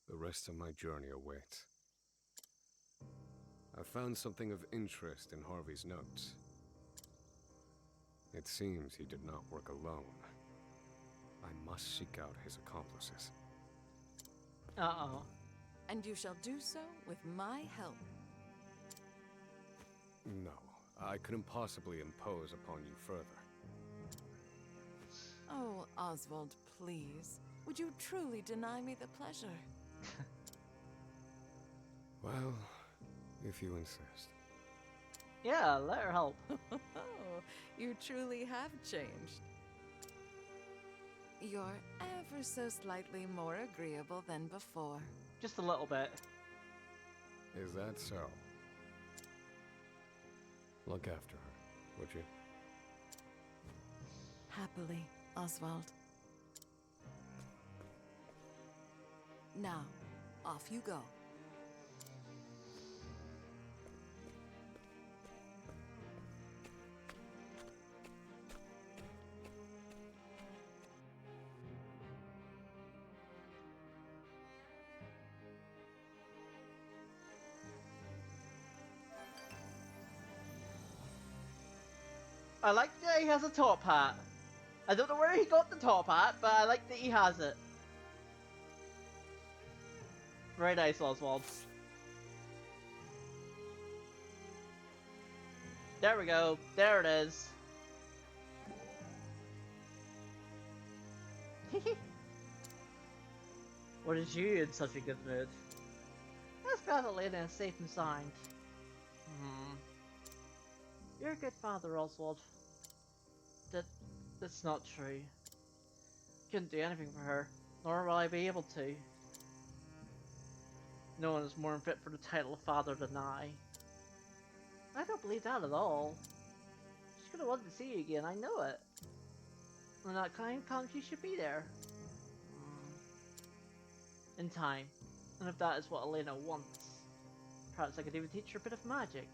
The rest of my journey awaits. I found something of interest in Harvey's notes. It seems he did not work alone. I must seek out his accomplices. Uh-oh. And you shall do so with my help. No, I couldn't possibly impose upon you further. Oh, Oswald, please. Would you truly deny me the pleasure? Well, if you insist. Yeah, let her help. You truly have changed. You're ever so slightly more agreeable than before. Just a little bit. Is that so? Look after her, would you? Happily, Oswald. Now, off you go. I like that he has a top hat. I don't know where he got the top hat, but I like that he has it. Very nice, Oswald. There we go. There it is. What is you in such a good mood? Let's glad Elena is safe and sound. You're a good father, Oswald. That's not true. Couldn't do anything for her, nor will I be able to. No one is more unfit for the title of father than I. I don't believe that at all. She's gonna want to see you again, I know it. And that kind she should be there. In time. And if that is what Elena wants, perhaps I could even teach her a bit of magic.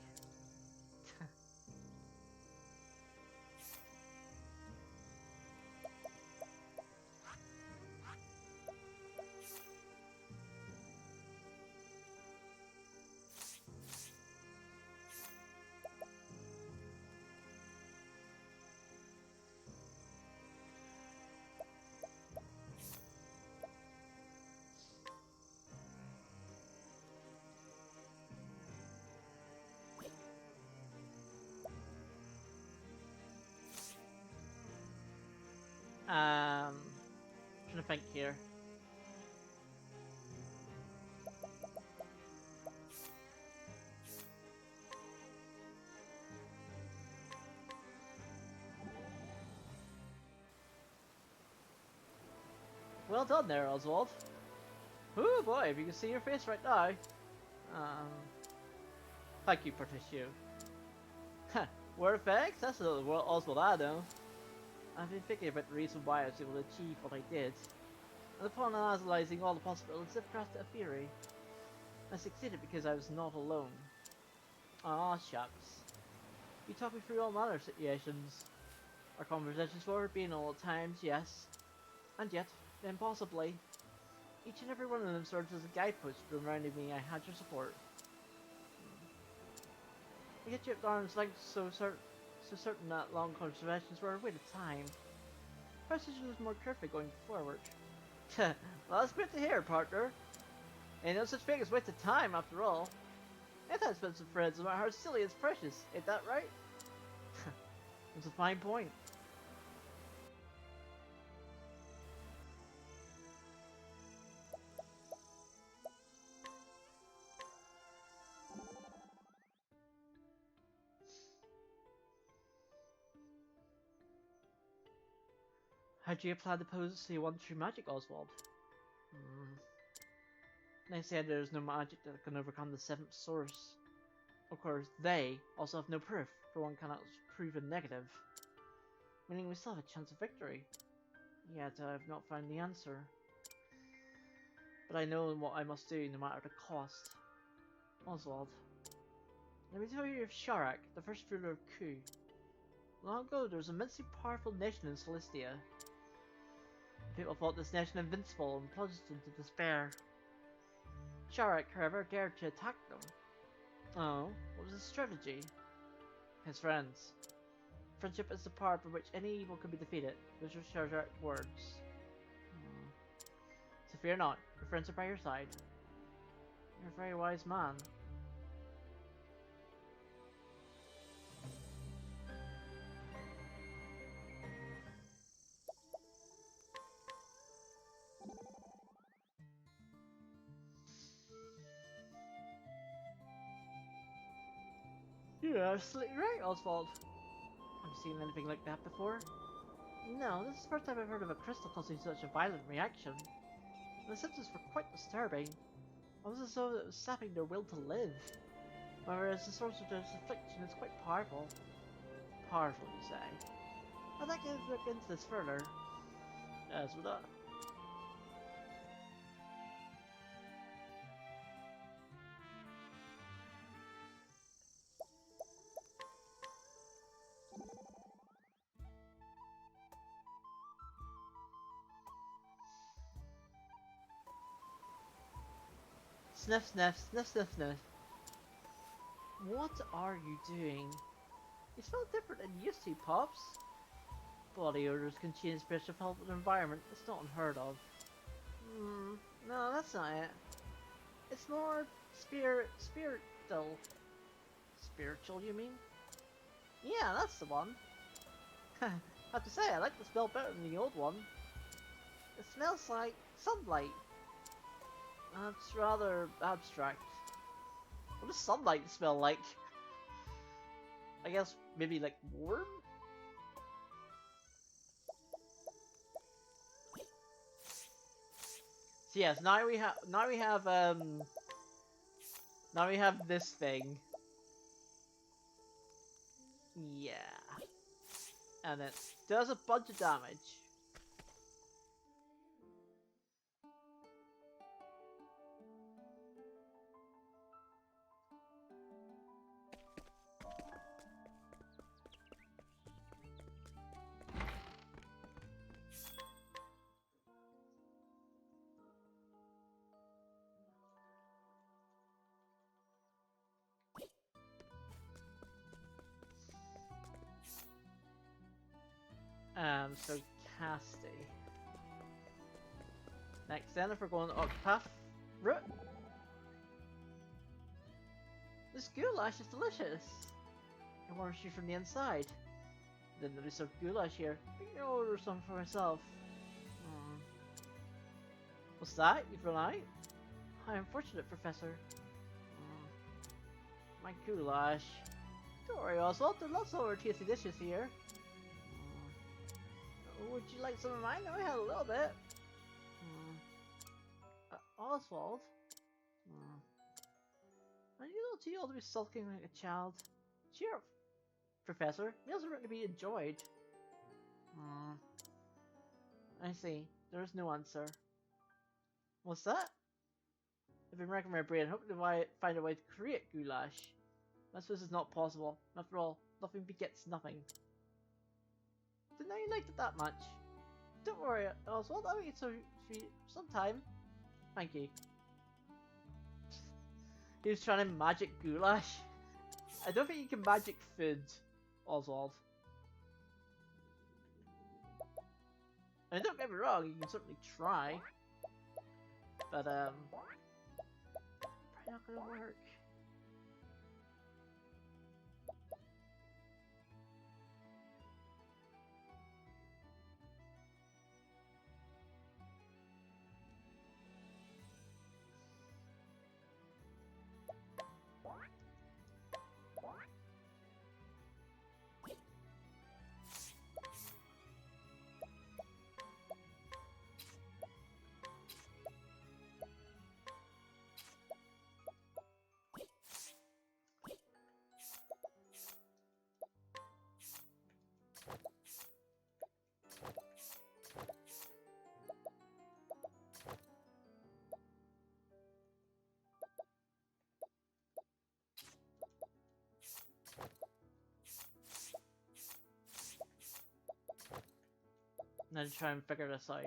Trying to think here. Well done there, Oswald. Oh boy, if you can see your face right now. Thank you, Patricio. Word thanks? That's another Oswald I know. I've been thinking about the reason why I was able to achieve what I did. And upon analysing all the possibilities, I've crafted a theory. I succeeded because I was not alone. Ah, shucks. You talk me through all manner of situations. Our conversations were being all at times, yes. And yet, impossibly. Each and every one of them serves as a guidepost reminding me I had your support. I get you up arm's length so certain that long conversations were a waste of time. Perhaps I should listen more carefully going forward. Well, that's great to hear, partner. Ain't no such thing as waste of time, after all. If I spent some friends, no matter how silly it's precious, ain't that right? That's a fine point. How do you apply the potency one true magic, Oswald? They say there's no magic that can overcome the seventh source. Of course, they also have no proof, for one cannot prove a negative. Meaning we still have a chance of victory. Yet I have not found the answer. But I know what I must do, no matter the cost. Oswald, let me tell you of Sharak, the first ruler of Ku. Long ago, there was an immensely powerful nation in Celestia. People thought this nation invincible and plunged into despair. Sharak, however, dared to attack them. Oh, what was his strategy? His friends. Friendship is the power by which any evil can be defeated. Those are Sharak's words. So fear not, your friends are by your side. You're a very wise man. You're absolutely right, Oswald. Have you seen anything like that before? No, this is the first time I've heard of a crystal causing such a violent reaction. The symptoms were quite disturbing. Almost as though it was sapping their will to live. Whereas the source of this affliction is quite powerful. Powerful, you say? I'd like to look into this further. Yes, with that. Sniff, sniff, sniff, sniff, sniff. What are you doing? You smell different than you used to, Pops. Body odors can change the pressure of the environment. It's not unheard of. No, that's not it. It's more spiritual. Spiritual, you mean? Yeah, that's the one. I have to say, I like the smell better than the old one. It smells like sunlight. That's rather abstract. What does sunlight smell like? I guess maybe like warm? So yes, now we have this thing. Yeah. And it does a bunch of damage. So casty. Next then, if we're going to Octopath route. This goulash is delicious. It warms you from the inside. Didn't notice some goulash here. I can order some for myself. What's that? You've run out? How unfortunate, Professor. My goulash. Don't worry, Oswald. There's lots of other tasty dishes here. Would you like some of mine? I had a little bit. Oswald? Are you a little too old to be sulking like a child? Cheer up, Professor. Meals are meant to be enjoyed. I see. There is no answer. What's that? I've been racking my brain, hoping to find a way to create goulash. I suppose it's not possible. After all, nothing begets nothing. Didn't know you liked it that much. Don't worry, Oswald, I'll make it so sweet sometime. Thank you. He was trying to magic goulash. I don't think you can magic food, Oswald. And don't get me wrong, you can certainly try. But, probably not gonna work. And then try and figure this out.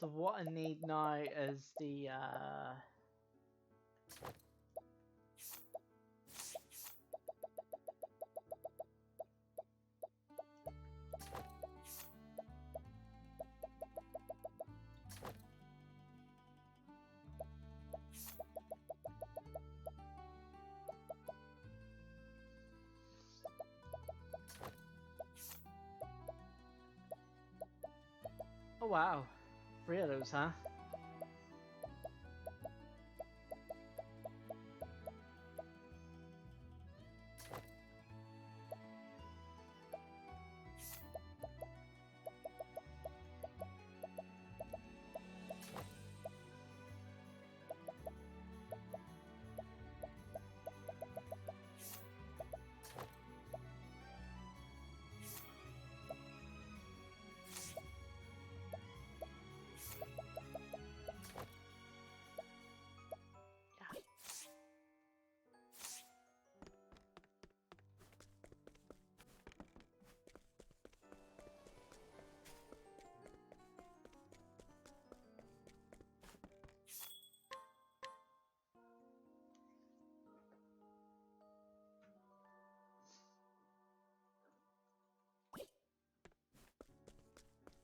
So what I need now is the oh wow, 3 of those, huh?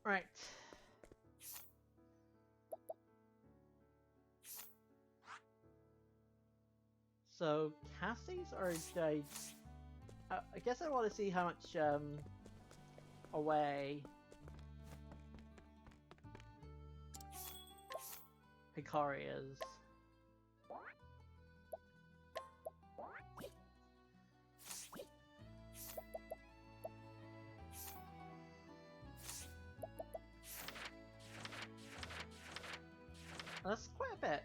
Right. So, Cassie's or did I guess I want to see how much away Hikari is. That's quite a bit.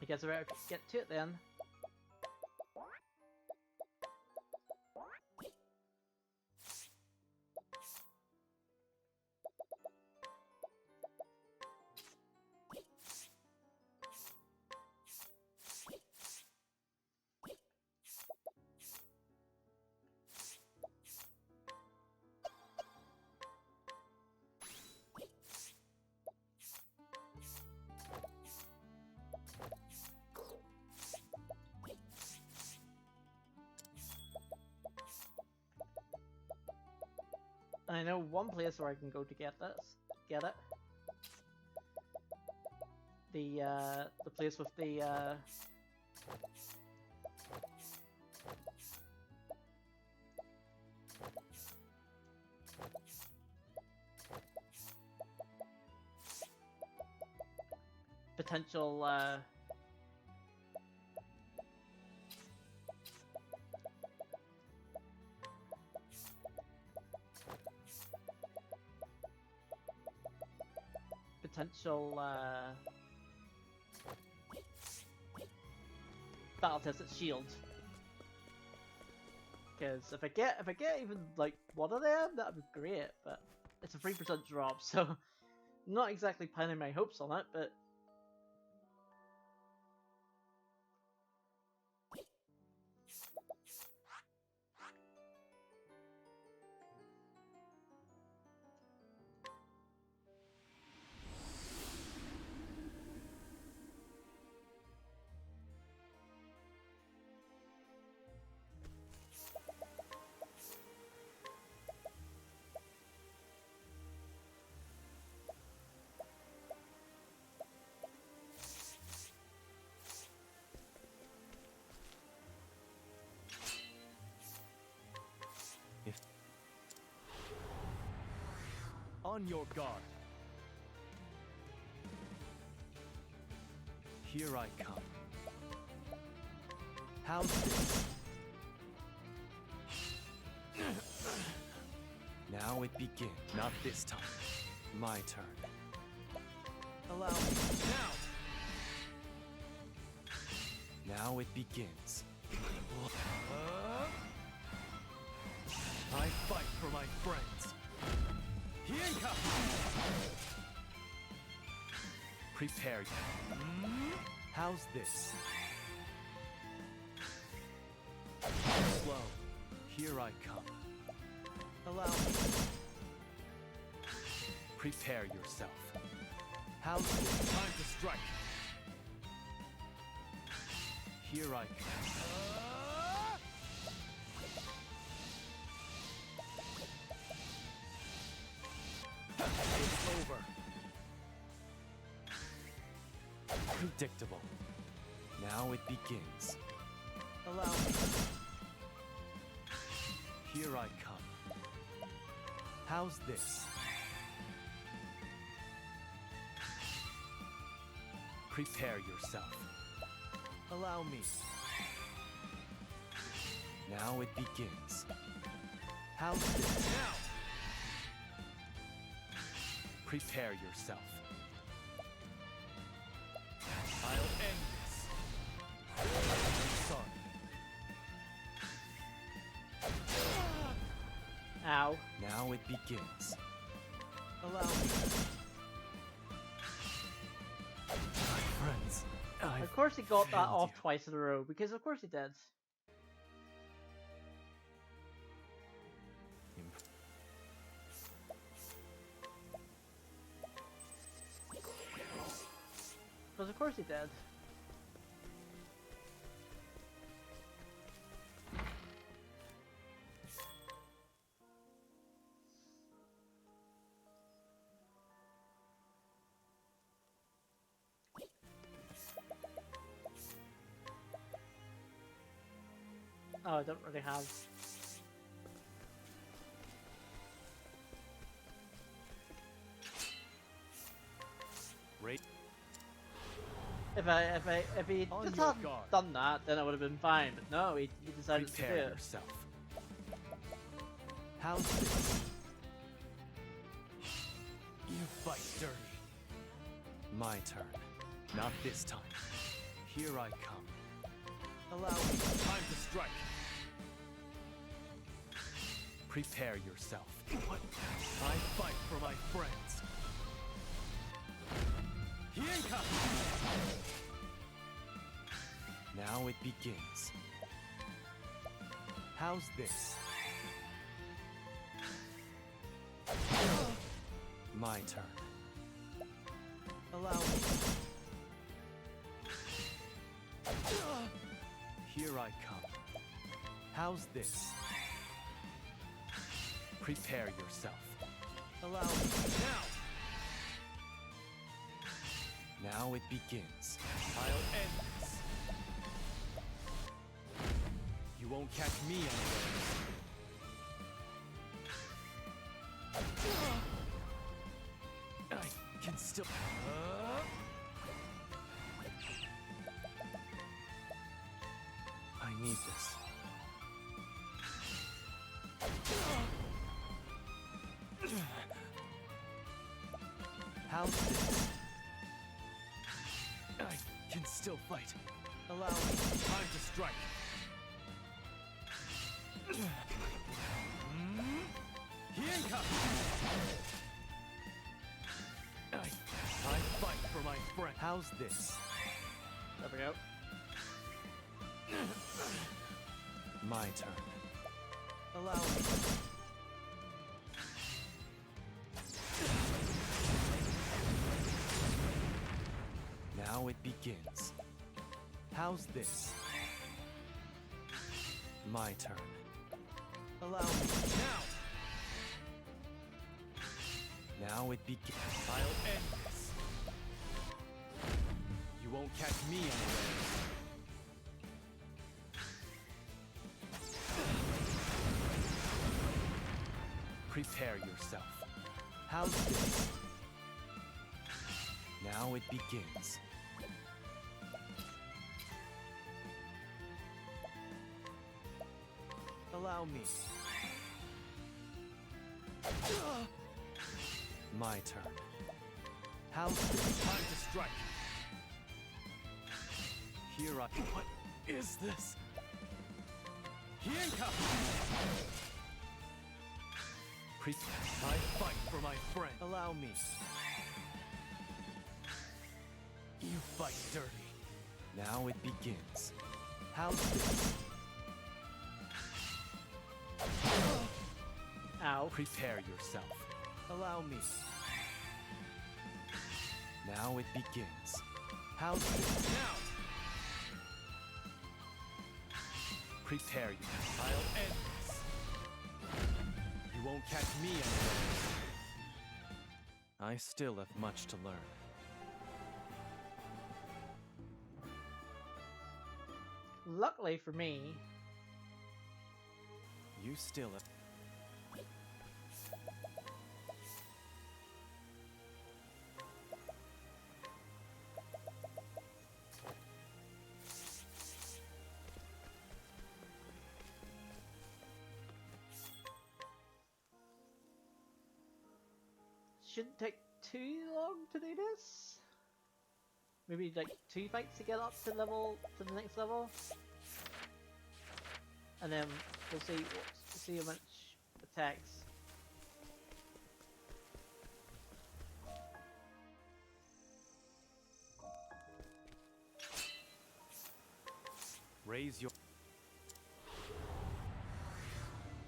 guess I better get to it then. I know one place where I can go to get this. Get it. The place with the potential battle tested shield. Because if I get even like one of them, that'd be great. But it's a 3% drop, so not exactly pinning my hopes on it. But On your guard. Here I come. How's this? Now it begins. Not this time. My turn. Allow me. Now it begins. I fight for my friends. Prepare you. How's this? Slow. Here I come. Allow me. Prepare yourself. How's this? Time to strike. Here I come. It's over. Predictable. Now it begins. Allow me. Here I come. How's this? Prepare yourself. Allow me. Now it begins. How's this? Now! Prepare yourself. I'll end this. I'm sorry. ow. Now it begins. Allow me. My friends, Of course he got that failed off you. twice in a row, because of course he did. Because of course he did. Oh, I don't really have. Right. If he On just your hadn't guard. done that, then it would have been fine. But no, he decided to do Prepare it. yourself. How's this? You fight dirty. My turn. Not this time. Here I come. Allow me. Time to strike. Prepare yourself. What? I fight for my friends. Hienka! Now it begins. How's this? My turn. Allow me. Here I come. How's this? Prepare yourself. Allow me. Now! Now it begins. I'll end this. You won't catch me anywhere. I can still... I need this. How's this? I can still fight. Allow me. Time to strike. Hienka! I fight for my friend. How's this? There we go. My turn. Allow me. Now it begins. How's this? My turn. Allow me. Now it begins. I'll end this. You won't catch me anywhere. Prepare yourself. How's this? Now it begins. Allow me. My turn. How's this? Time to strike. Here I... What is this? Hienka! I fight for my friend. Allow me. You fight dirty. Now it begins. How's this? Ow. Prepare yourself. Allow me. Now it begins. How's this? Now! Prepare you. I'll end this. You won't catch me anywhere. I still have much to learn. Luckily for me, You still have... shouldn't take too long to do this. Maybe like 2 fights to get up to the next level, and then we'll see how much attacks. Raise your...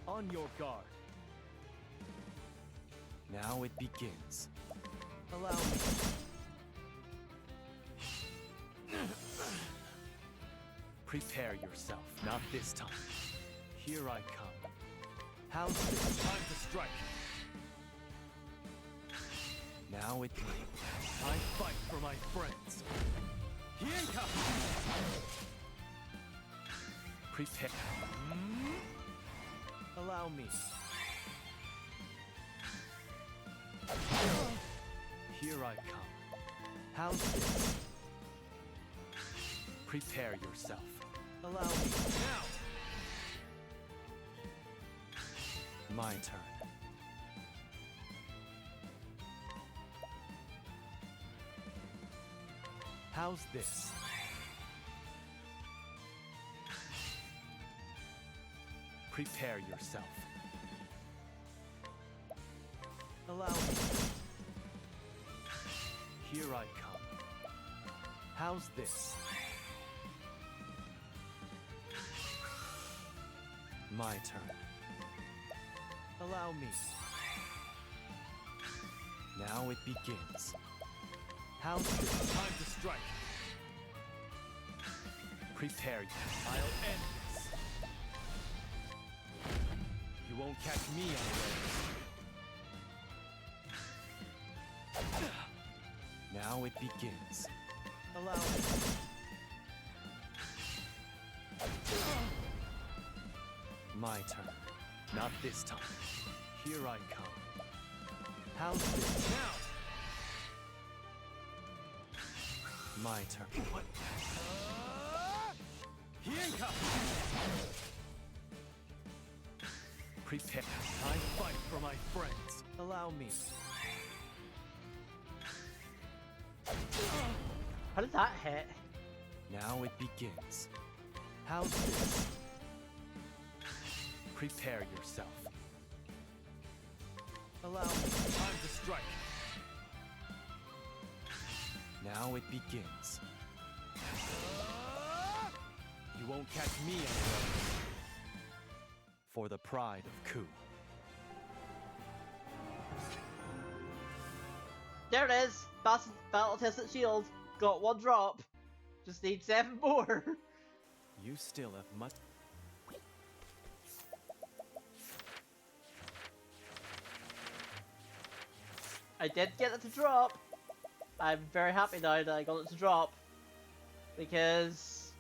On your guard. Now it begins. Allow me. Prepare yourself. Not this time. Here I come. How's this? Time to strike. Now it... I fight for my friends. Hienka! Prepare. Allow me. Here I come. How's this? Prepare yourself. Allow me. Now! My turn. How's this? Prepare yourself. Allow me. Here I come. How's this? My turn. Allow me. Now it begins. How's this? Time to strike. Prepare you. I'll end this. You won't catch me unawares. Now it begins. Allow me. My turn. Not this time. Here I come. How's this? Now! My turn. What? Here comes! Prepare. I fight for my friends. Allow me. How did that hit? Now it begins. How's this? Prepare yourself. Allow me. Time to strike. Now it begins. You won't catch me unawares. For the pride of Ku. There it is! Battle tested shield. Got 1 drop. Just need 7 more. You still have much. I did get it to drop. I'm very happy now that I got it to drop. Because,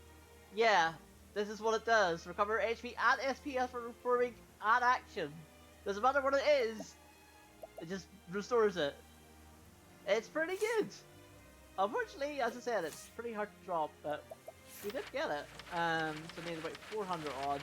yeah, this is what it does. Recover HP and SPS for performing an action. Doesn't matter what it is. It just restores it. It's pretty good. Unfortunately, as I said, it's pretty hard to drop, but we did get it. So we need about 400 odd.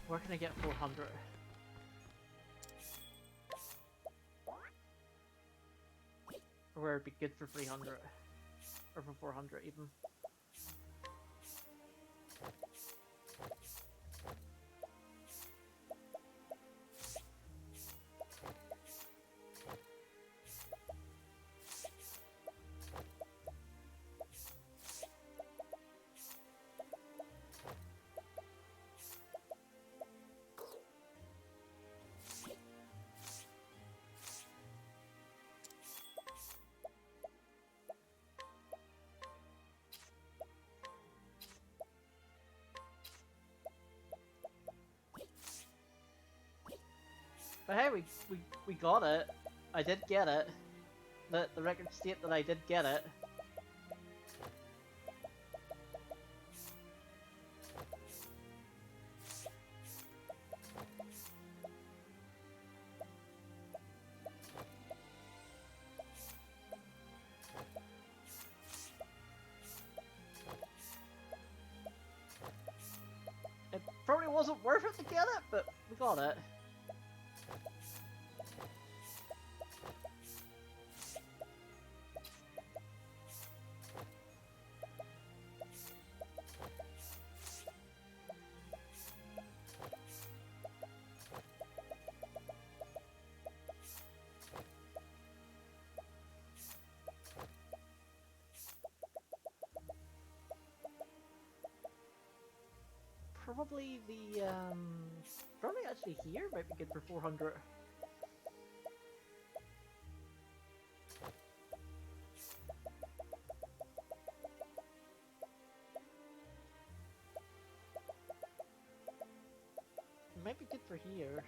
Where can I get 400? Or where it'd be good for 300? Or for 400 even? But hey, we got it. I did get it. Let the record state that I did get it. It probably wasn't worth it to get it, but we got it. Probably the, probably actually here might be good for 400. It might be good for here.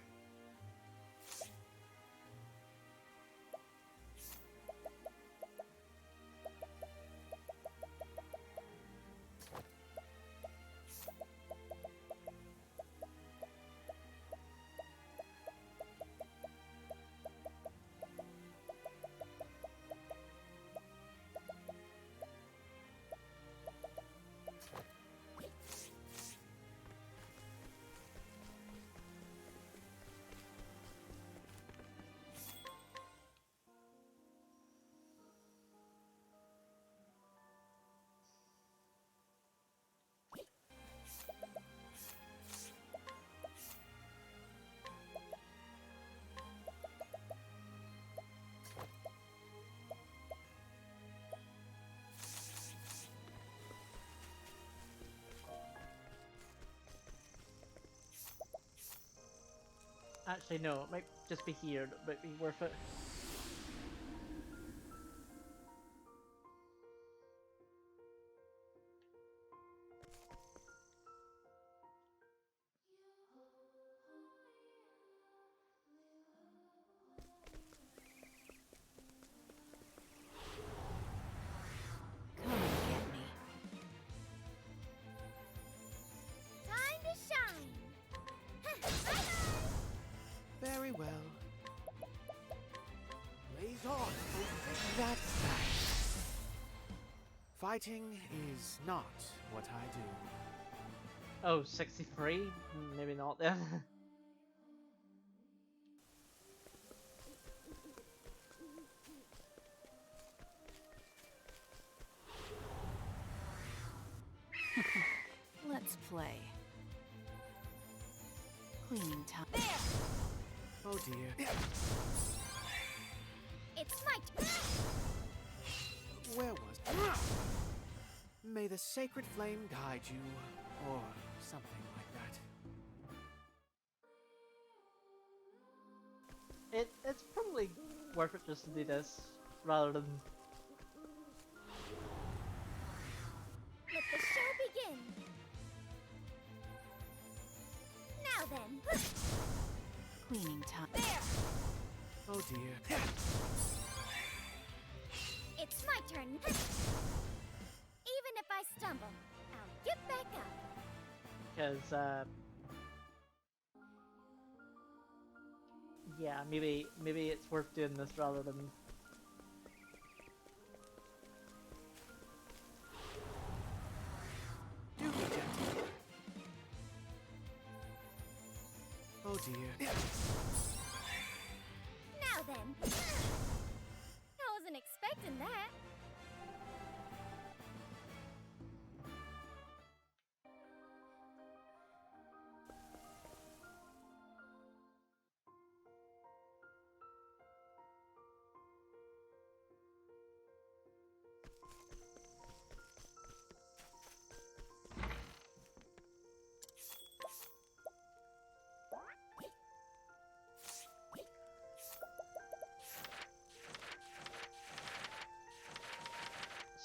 Actually, no, it might just be here. It might be worth it. Come and get me. Time to shine! Bye-bye! Very well. Blaze on. That's right. Fighting is not what I do. Oh, 63? Maybe not then. Let's play. Cleaning time. Oh dear. It's my turn! Where was... May the sacred flame guide you, or something like that. It's probably worth it just to do this, rather than... Let the show begin! Now then! Cleaning time. Oh dear. It's my turn! Even if I stumble, I'll get back up! Because, yeah, maybe it's worth doing this rather than... Do be gentle. Oh dear. Now then! I wasn't expecting that!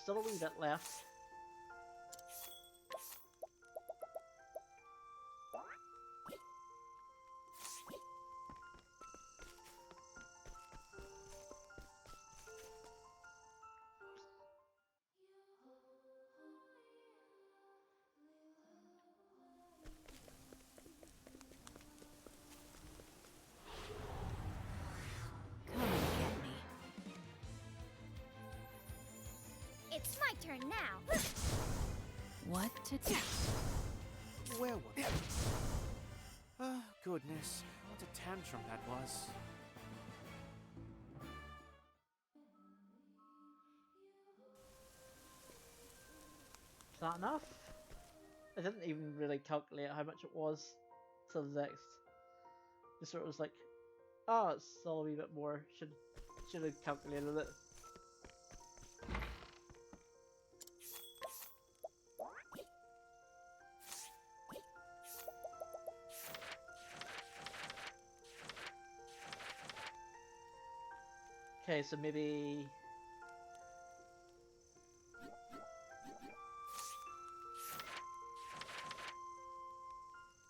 Still a wee bit left. Come and get me. It's my turn now! What to do? Where was... Oh, goodness. What a tantrum that was. Is that enough? I didn't even really calculate how much it was to the next. Just sort of was like, oh, it's still a wee bit more. Should have calculated it. Okay, so maybe...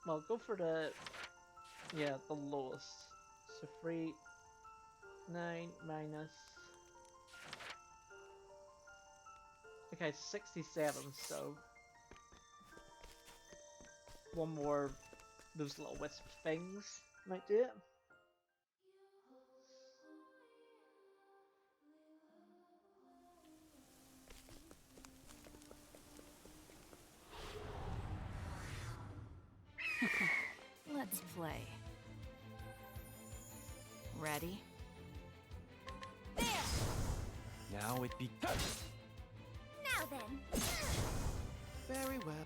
Well, go for the... Yeah, the lowest. So 3... 9 minus... Okay, 67, so... One more... Those little wisp things might do it. Let's play. Ready? Now it begins. Now then! Very well.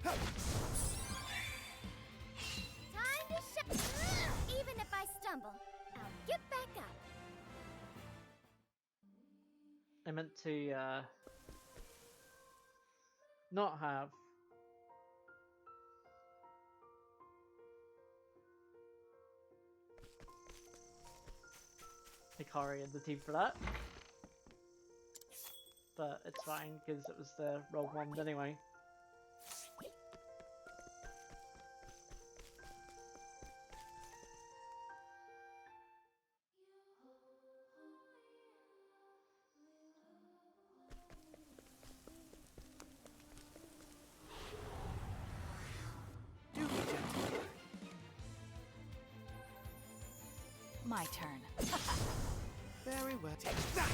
Time to shine! Even if I stumble, I'll get back up! I meant to, not have... Hikari and the team for that. But it's fine because it was the wrong one anyway. Do be gentle. My turn. Very well. Take that!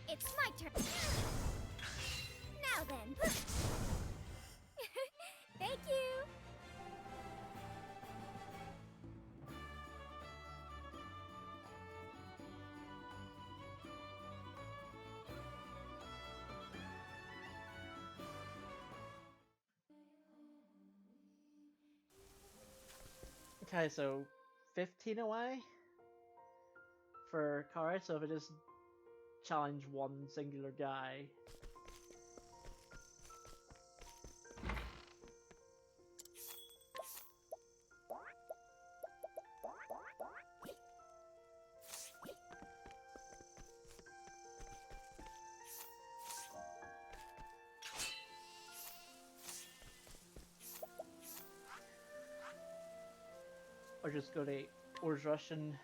It's my turn. Now then. Thank you. Okay, so 15 away for Kari, so if I just challenge one singular guy. Or just go to Ors Russian.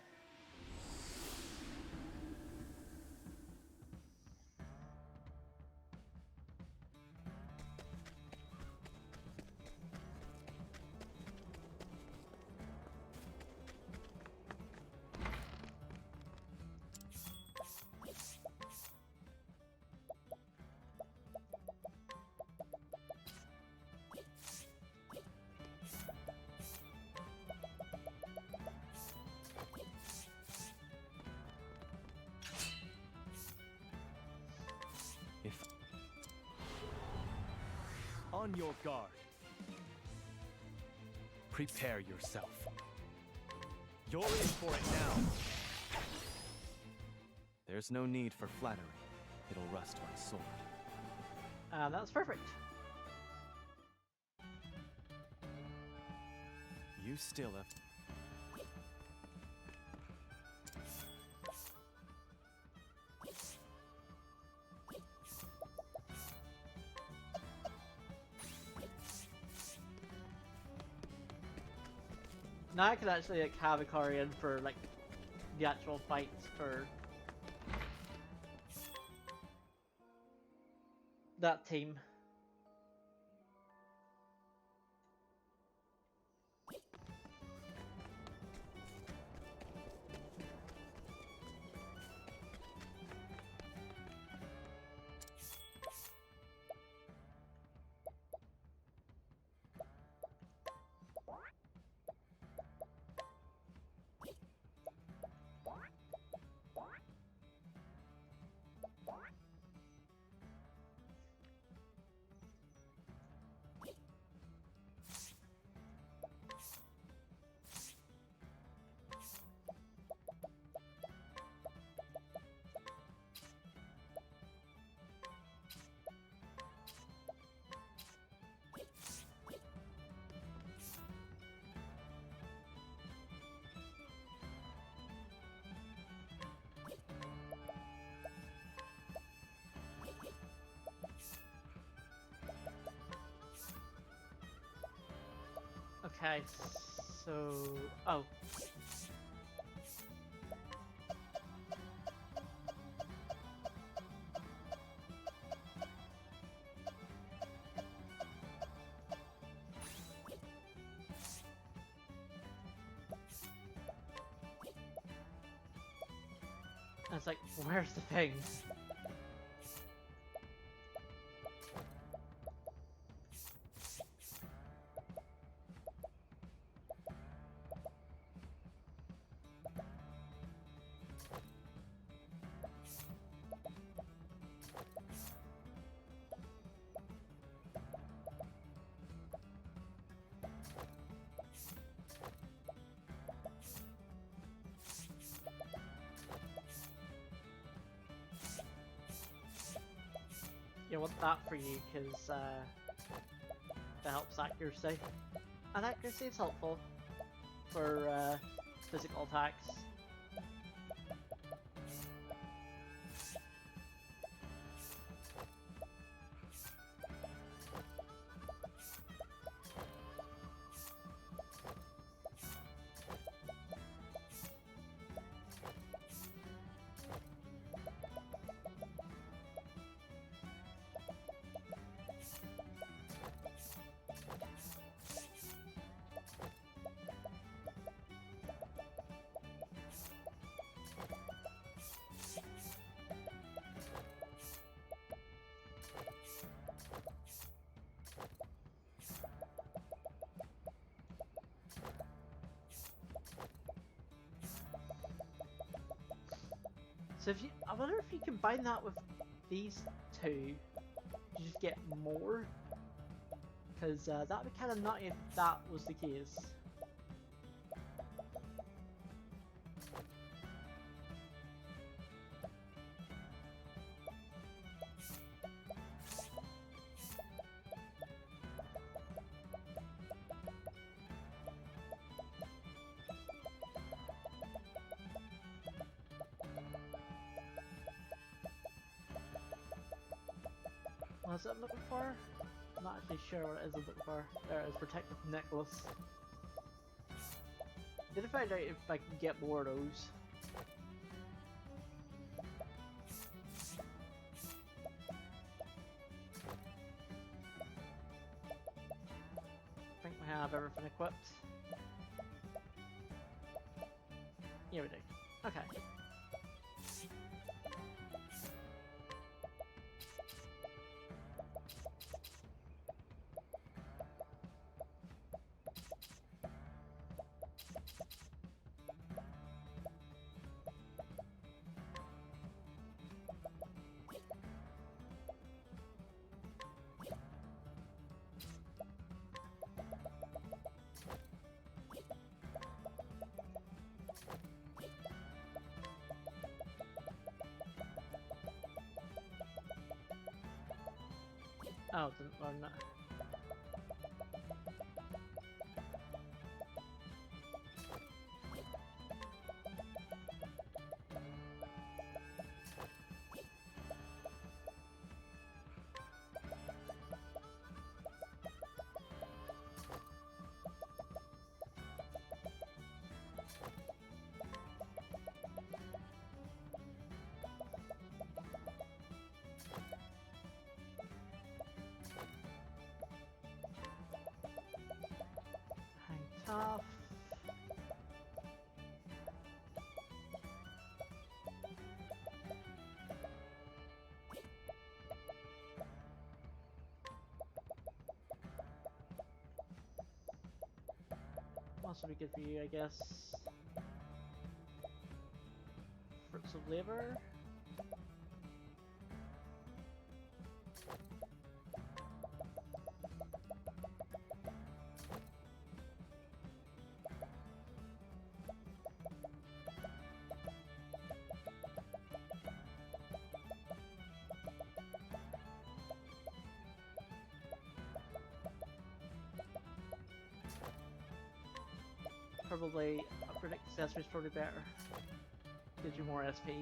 If on your guard, prepare yourself. You're in for it now. There's no need for flattery. It'll rust my sword. And that's perfect. You still have. Now I can actually like have a Kari in for like the actual fights for that team. Okay, so oh. I was like, where's the thing? You want that for you because that helps accuracy. And accuracy is helpful for physical attacks. So if you, I wonder if you combine that with these two, you just get more. Because that would be kind of nutty if that was the case. What is it I'm looking for? I'm not actually sure what it is I'm looking for. There it is, protective necklace. Need to find out if I can get more of those. I think we have everything equipped. Yeah, we do. Okay. Oh, didn't learn that. Hang tough. Also be good for you, I guess. Fruits of labor. Probably upgrading accessories probably better. Gives you more SP.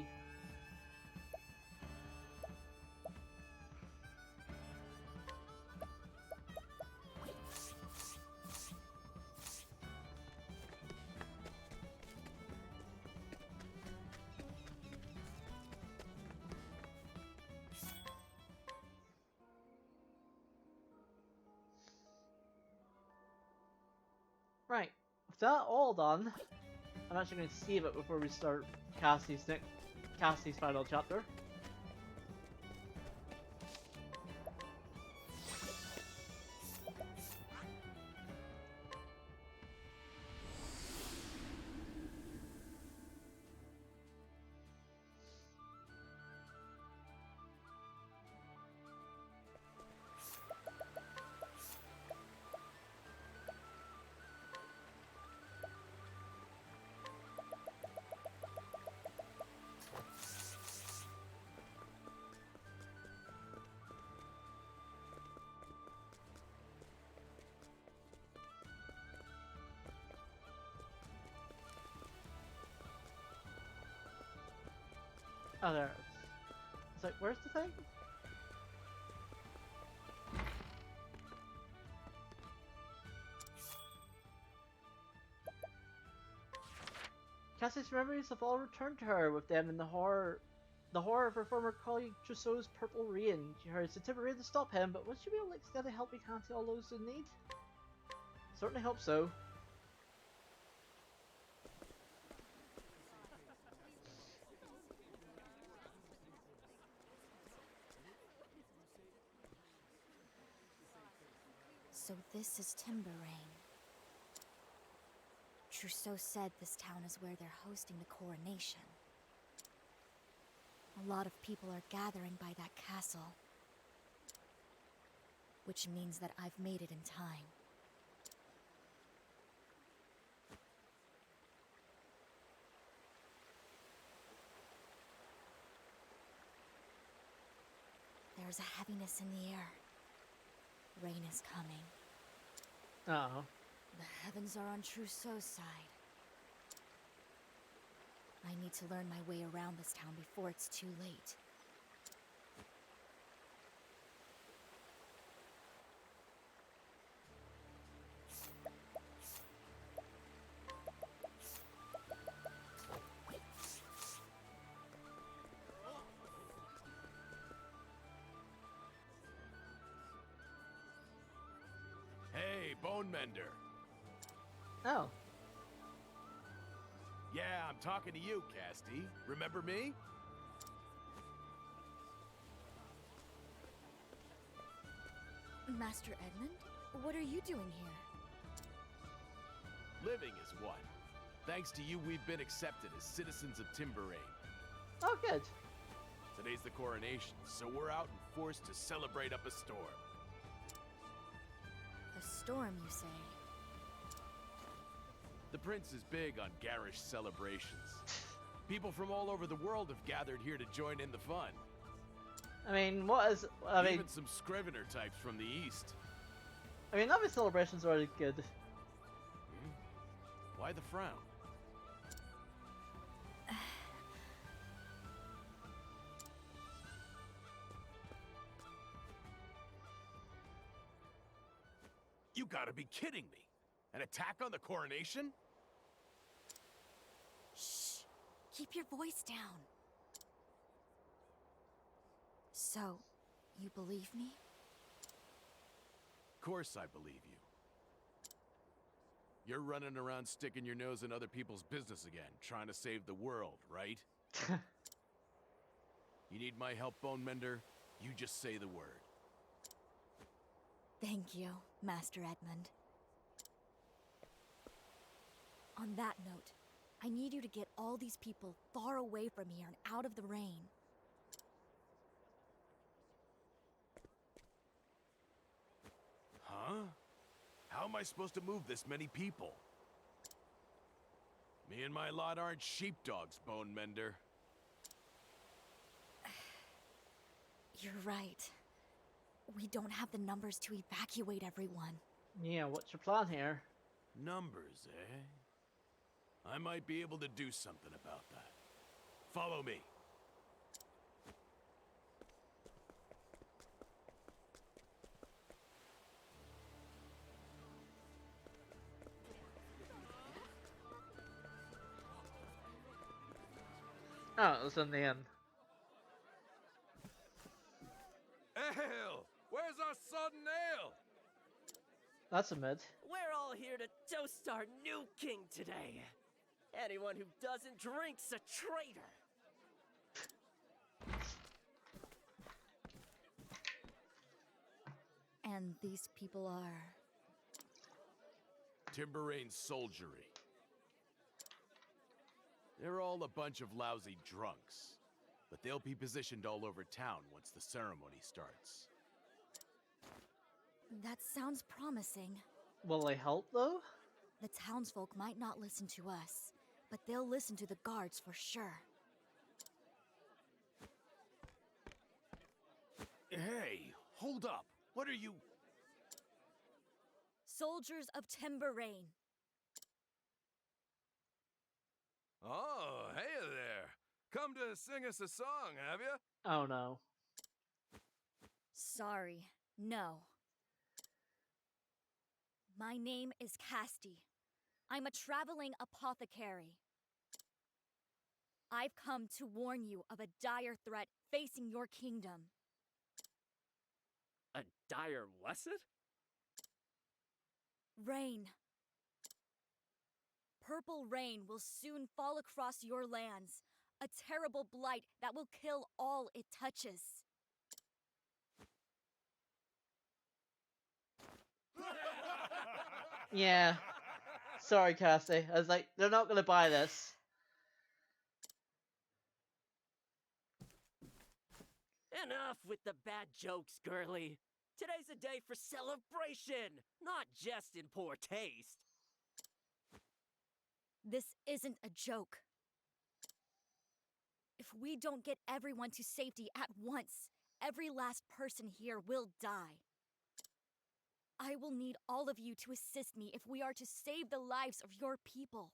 Right, with that all done, I'm actually going to save it before we start Cassie's final chapter. Oh, there it is. It's like, where's the thing? Cassie's memories have all returned to her, with them in the horror of her former colleague Trousseau's purple rain. She hurries to Tipperary to stop him, but will she be able to extend a helping hand to all those in need? Certainly hope so. So this is Timberain. Trousseau said this town is where they're hosting the coronation. A lot of people are gathering by that castle. Which means that I've made it in time. There's a heaviness in the air. Rain is coming. Oh. The heavens are on Trousseau's side. I need to learn my way around this town before it's too late. Hey, Bone Mender. Oh. Yeah, I'm talking to you, Casty. Remember me? Master Edmund, what are you doing here? Living is what? Thanks to you, we've been accepted as citizens of Timberain. Oh, good. Today's the coronation, so we're out and forced to celebrate up a storm. A storm, you say? The prince is big on garish celebrations. People from all over the world have gathered here to join in the fun. I mean, what is... I mean... Even some Scrivener types from the east. I mean, other celebrations are already good. Why the frown? You gotta be kidding me! An attack on the coronation? Shh! Keep your voice down. So, you believe me? Of course I believe you. You're running around sticking your nose in other people's business again, trying to save the world, right? You need my help, Bone Mender? You just say the word. Thank you, Master Edmund. On that note, I need you to get all these people far away from here and out of the rain. Huh? How am I supposed to move this many people? Me and my lot aren't sheepdogs, Bone Mender. You're right. We don't have the numbers to evacuate everyone. Yeah, what's your plan here? Numbers, eh? I might be able to do something about that. Follow me. Oh, it was in the end. Ale! Where's our sudden ale? That's a mid. We're all here to toast our new king today. Anyone who doesn't drink's a traitor. And these people are... Timberain soldiery. They're all a bunch of lousy drunks, but they'll be positioned all over town once the ceremony starts. That sounds promising. Will they help, though? The townsfolk might not listen to us, but they'll listen to the guards for sure. Hey, hold up. What are you... Soldiers of Timberain. Oh, hey there. Come to sing us a song, have you? Oh no. Sorry, no. My name is Casty. I'm a traveling apothecary. I've come to warn you of a dire threat facing your kingdom. A dire lesson? Rain. Purple rain will soon fall across your lands, a terrible blight that will kill all it touches. Yeah. Sorry, Cassie. I was like, they're not gonna buy this. Enough with the bad jokes, girly. Today's a day for celebration, not just in poor taste. This isn't a joke. If we don't get everyone to safety at once, every last person here will die. I will need all of you to assist me if we are to save the lives of your people.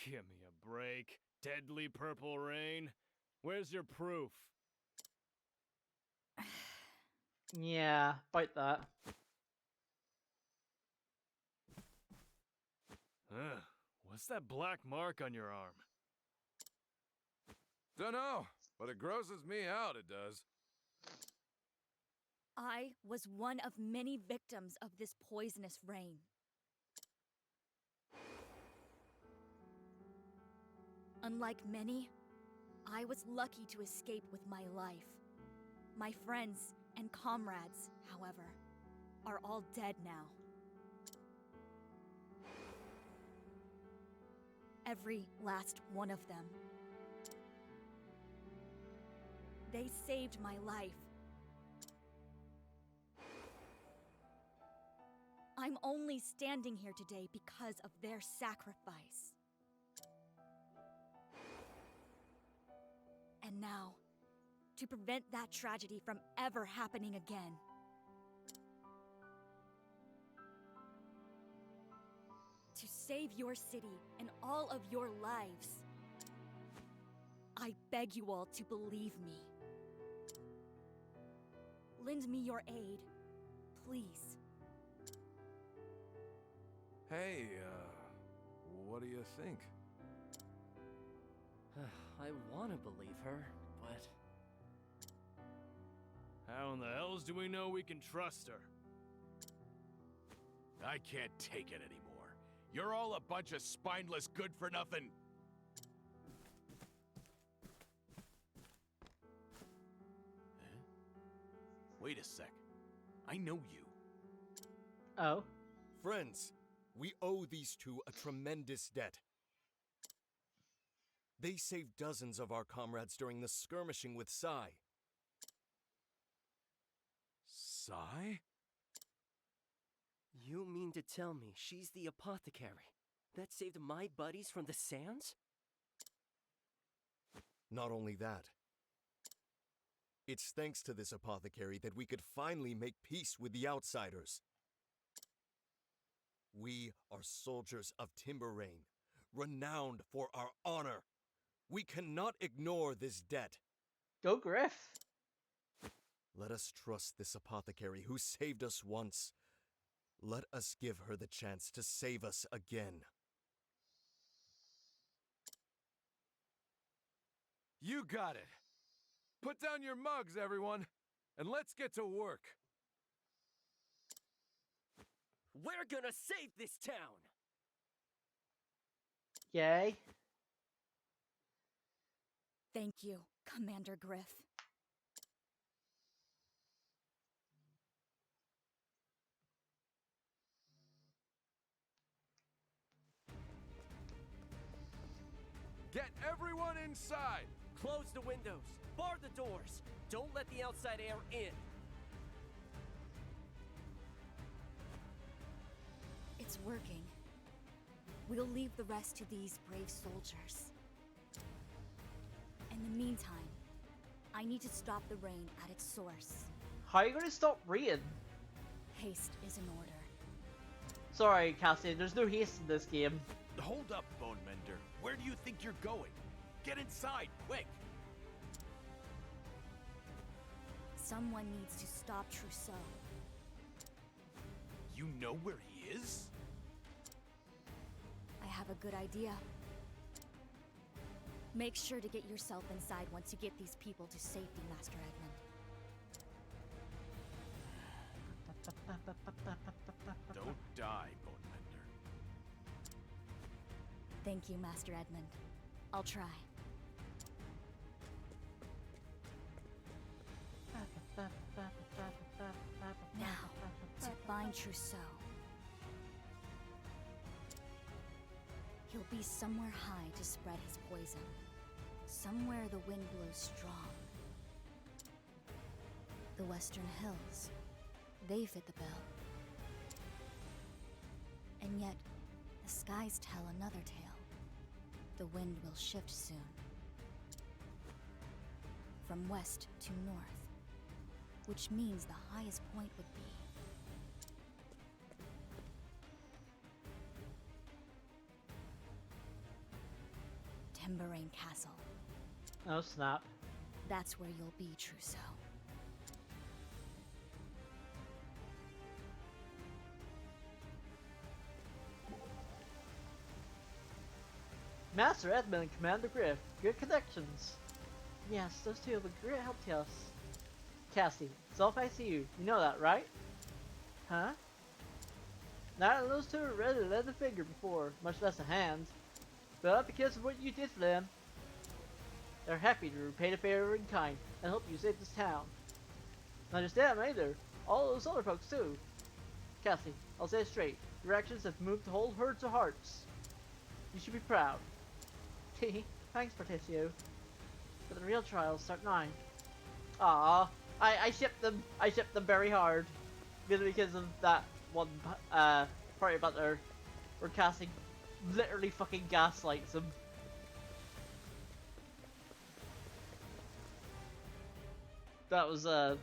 Give me a break. Deadly purple rain. Where's your proof? Yeah, about that. What's that black mark on your arm? Dunno, but it grosses me out, it does. I was one of many victims of this poisonous rain. Unlike many, I was lucky to escape with my life. My friends and comrades, however, are all dead now. Every last one of them. They saved my life. I'm only standing here today because of their sacrifice. And now, to prevent that tragedy from ever happening again, to save your city and all of your lives, I beg you all to believe me. Lend me your aid, please. Hey, what do you think? I want to believe her, but... How in the hells do we know we can trust her? I can't take it anymore. You're all a bunch of spineless good-for-nothing... Huh? Wait a sec. I know you. Oh. Friends, we owe these two a tremendous debt. They saved dozens of our comrades during the skirmishing with Sai. Sai? You mean to tell me she's the apothecary that saved my buddies from the sands? Not only that, it's thanks to this apothecary that we could finally make peace with the outsiders. We are soldiers of Timber Rain, renowned for our honor. We cannot ignore this debt. Go Griff. Let us trust this apothecary who saved us once. Let us give her the chance to save us again. You got it. Put down your mugs, everyone, and let's get to work. We're gonna save this town! Yay. Thank you, Commander Griff. Get everyone inside! Close the windows, bar the doors, don't let the outside air in. It's working. We'll leave the rest to these brave soldiers. In the meantime, I need to stop the rain at its source. How are you gonna stop rain? Haste is in order. Sorry, Cassian, there's no haste in this game. Hold up, Bone Mender. Where do you think you're going? Get inside, quick! Someone needs to stop Trousseau. You know where he is? I have a good idea. Make sure to get yourself inside once you get these people to safety, Master Edmund. Don't die, Bone Mender. Thank you, Master Edmund. I'll try. Now, to find Trousseau. He'll be somewhere high to spread his poison. Somewhere the wind blows strong, The Western Hills. They fit the bill. And yet, the skies tell another tale. The wind will shift soon. From west to north. Which means the highest point would be... Timberain Castle. Oh snap. That's where you'll be, Trousseau. Master Edmund and Commander Griff, good connections. Yes, those two have a great help to us. Cassie, self-ICU, you know that, right? Huh? Neither of those two are ready to lend a finger before, much less a hand. But not because of what you did for them. They're happy to repay the favor in kind and help you save this town. Not just them either, all those other folks too. Cassie, I'll say it straight, your actions have moved whole herds of hearts. You should be proud. Thanks, Particio. But the real trials start 9. Ah, I shipped them very hard. Because of that one party about where Cassie literally fucking gaslights him. That was a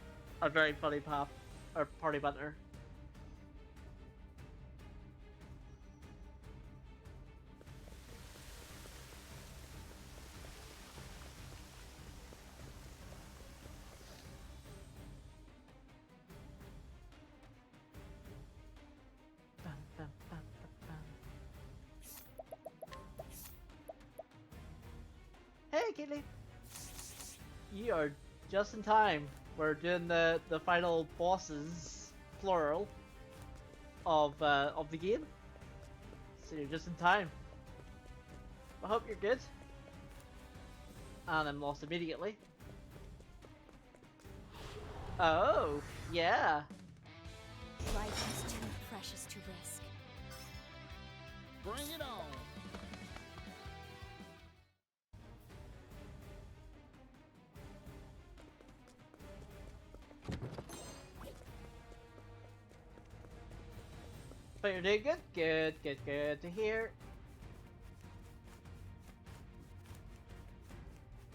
very funny party banter. Hey, Kaylee! You are just in time. We're doing the final bosses, plural, of the game. So you're just in time. I hope you're good. And I'm lost immediately. Oh, yeah. Life is too precious to risk. Bring it on. But you're doing good. Good to hear.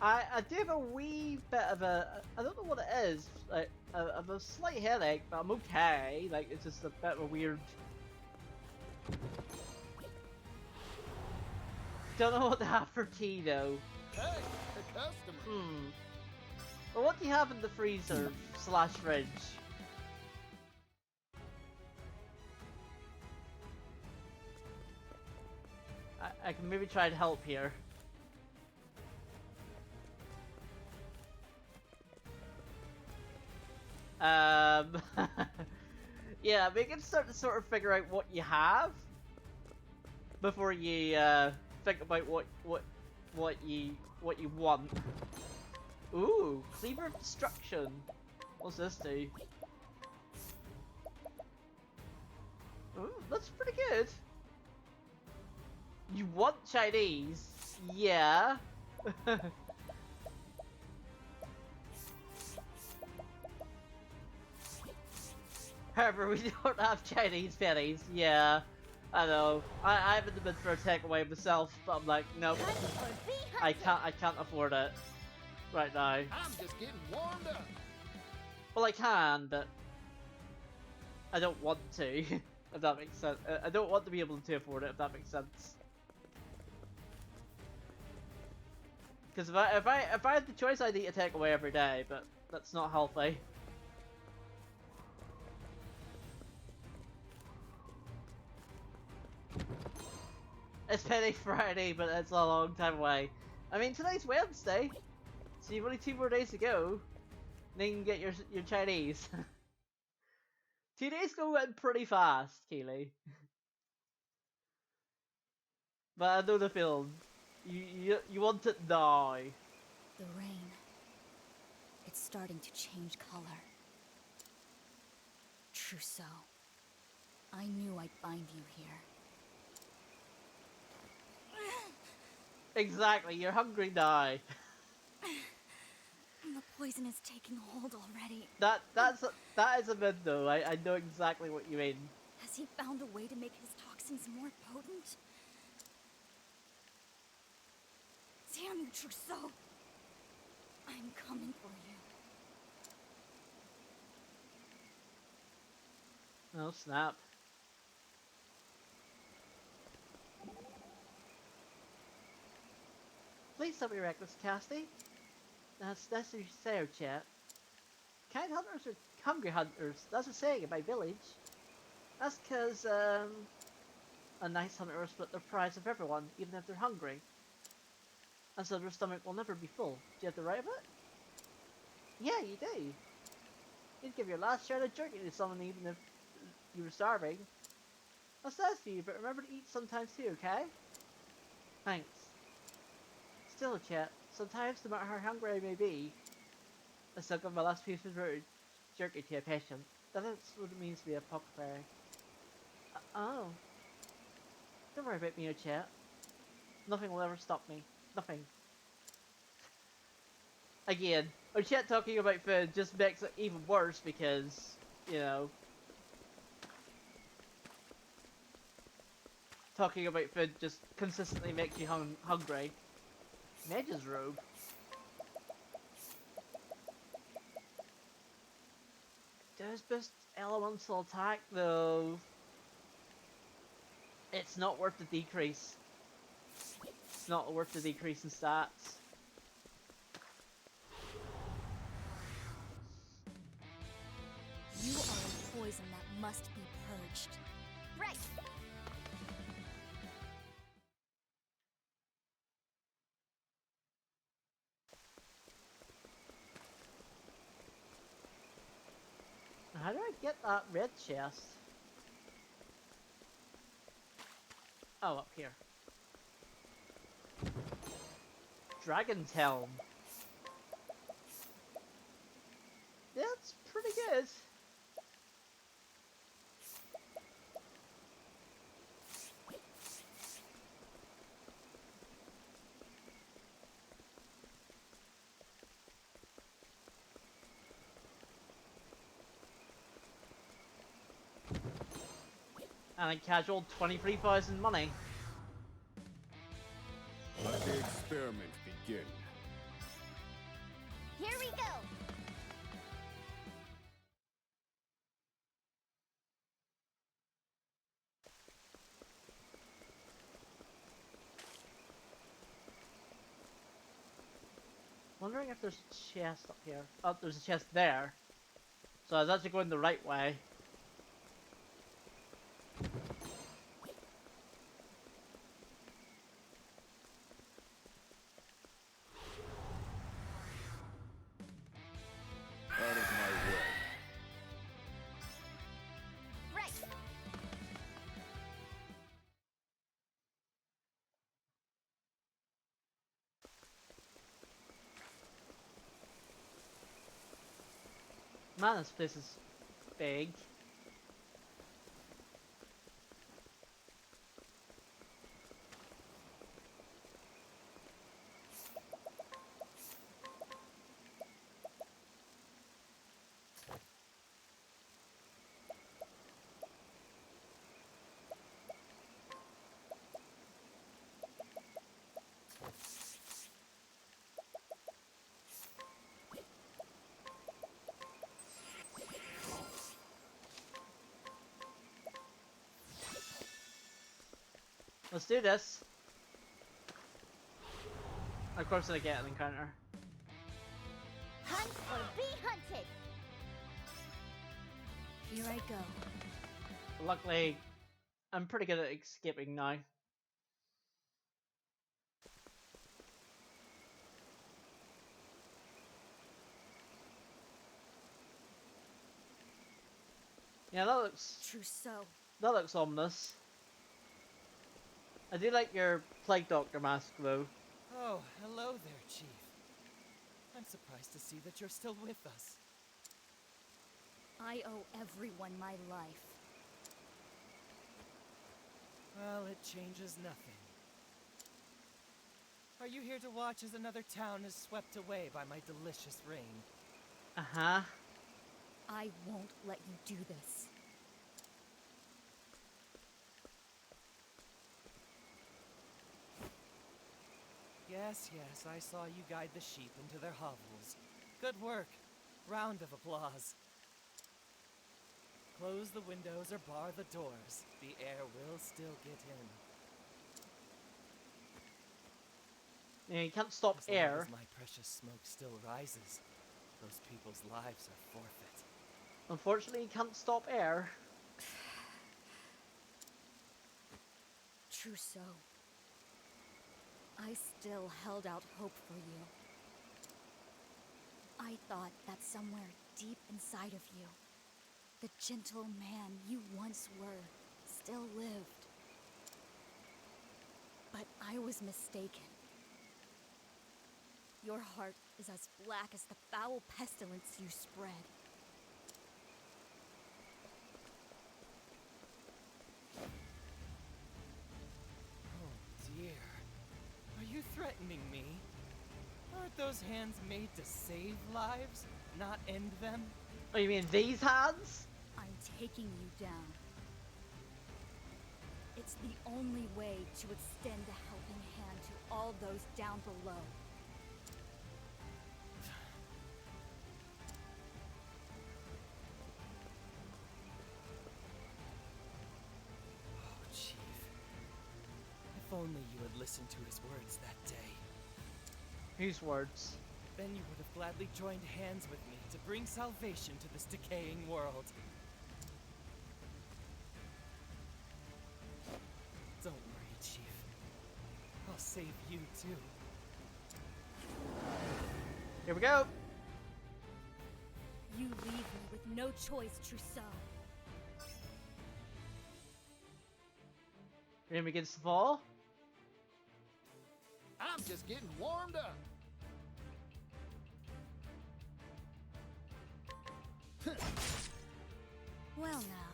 I do have a wee bit of I don't know what it is, like, of a slight headache, but I'm okay. Like, it's just a bit of a weird... Don't know what to have for tea, though. Hey, a customer. Well, what do you have in the freezer slash fridge? I can maybe try to help here. Yeah, we can start to sort of figure out what you have before you think about what you want. Ooh, Cleaver of Destruction. What's this do? Ooh, that's pretty good. You want Chinese? Yeah. However, we don't have Chinese pennies. Yeah, I know. I'm in the mid for a takeaway myself, but I'm like, nope. I can't afford it right now. I'm just getting warmed up. Well, I can, but I don't want to. If that makes sense. I don't want to be able to afford it. If that makes sense. Because if I had the choice, I'd eat a takeaway every day, but that's not healthy. It's Penny Friday, but it's a long time away. I mean, today's Wednesday, so you've only 2 more days to go. Then you can get your Chinese. 2 days go in pretty fast, Keely. But I know the feeling. You want it now. The rain. It's starting to change color. Trousseau. I knew I'd find you here. Exactly, you're hungry now. The poison is taking hold already. That is a myth, though. I know exactly what you mean. Has he found a way to make his toxins more potent? Damn you, Trousseau! I'm coming for you. Oh snap! Please don't be reckless, Casty. That's what you say, chat. Kind hunters are hungry hunters. That's a saying in my village. That's because a nice hunter will split their prize with everyone, even if they're hungry. And so their stomach will never be full. Do you have the right of it? Yeah, you do. You'd give your last share of jerky to someone even if you were starving. That's nice for you, but remember to eat sometimes too, okay? Thanks. Still, chat, sometimes, no matter how hungry I may be, I still give my last piece of jerky to a patient. That's what it means to be a apothecary. Oh. Don't worry about me, or chat. Nothing will ever stop me. Nothing. Again, our chat talking about food just makes it even worse because, you know, talking about food just consistently makes you hungry. Mage's robe. Does boost elemental attack though. It's not worth the decrease. It's not worth the decrease in stats. You are a poison that must be purged. Right! How do I get that red chest? Oh, up here. Dragon's Helm. That's pretty good. And a casual 23,000 money. Let the experiment begin. Here we go! Wondering if there's a chest up here. Oh, there's a chest there. So I was actually going the right way. Out of my way. Right! Man, this place is big. Let's do this. Of course I get an encounter. Hunt or be hunted! Here I go. Luckily, I'm pretty good at escaping now. Yeah, Trousseau. that looks ominous. I do like your Plague Doctor mask though. Oh, hello there, Chief. I'm surprised to see that you're still with us. I owe everyone my life. Well, it changes nothing. Are you here to watch as another town is swept away by my delicious rain? Uh-huh. I won't let you do this. Yes, I saw you guide the sheep into their hovels. Good work. Round of applause. Close the windows or bar the doors. The air will still get in. Yeah, you can't stop As long air. as my precious smoke still rises, those people's lives are forfeit. Unfortunately, you can't stop air. Trousseau. I still held out hope for you. I thought that somewhere deep inside of you, the gentle man you once were still lived. But I was mistaken. Your heart is as black as the foul pestilence you spread. Oh dear. Are you threatening me? Aren't those hands made to save lives, not end them? Oh, you mean these hands? I'm taking you down. It's the only way to extend a helping hand to all those down below. Oh, Chief. If only you had listened to his words that day. Whose words? Then you would have gladly joined hands with me to bring salvation to this decaying world. Don't worry, Chief. I'll save you, too. Here we go. You leave me with no choice, Trousseau. Rain begins to fall. I'm just getting warmed up. Well now.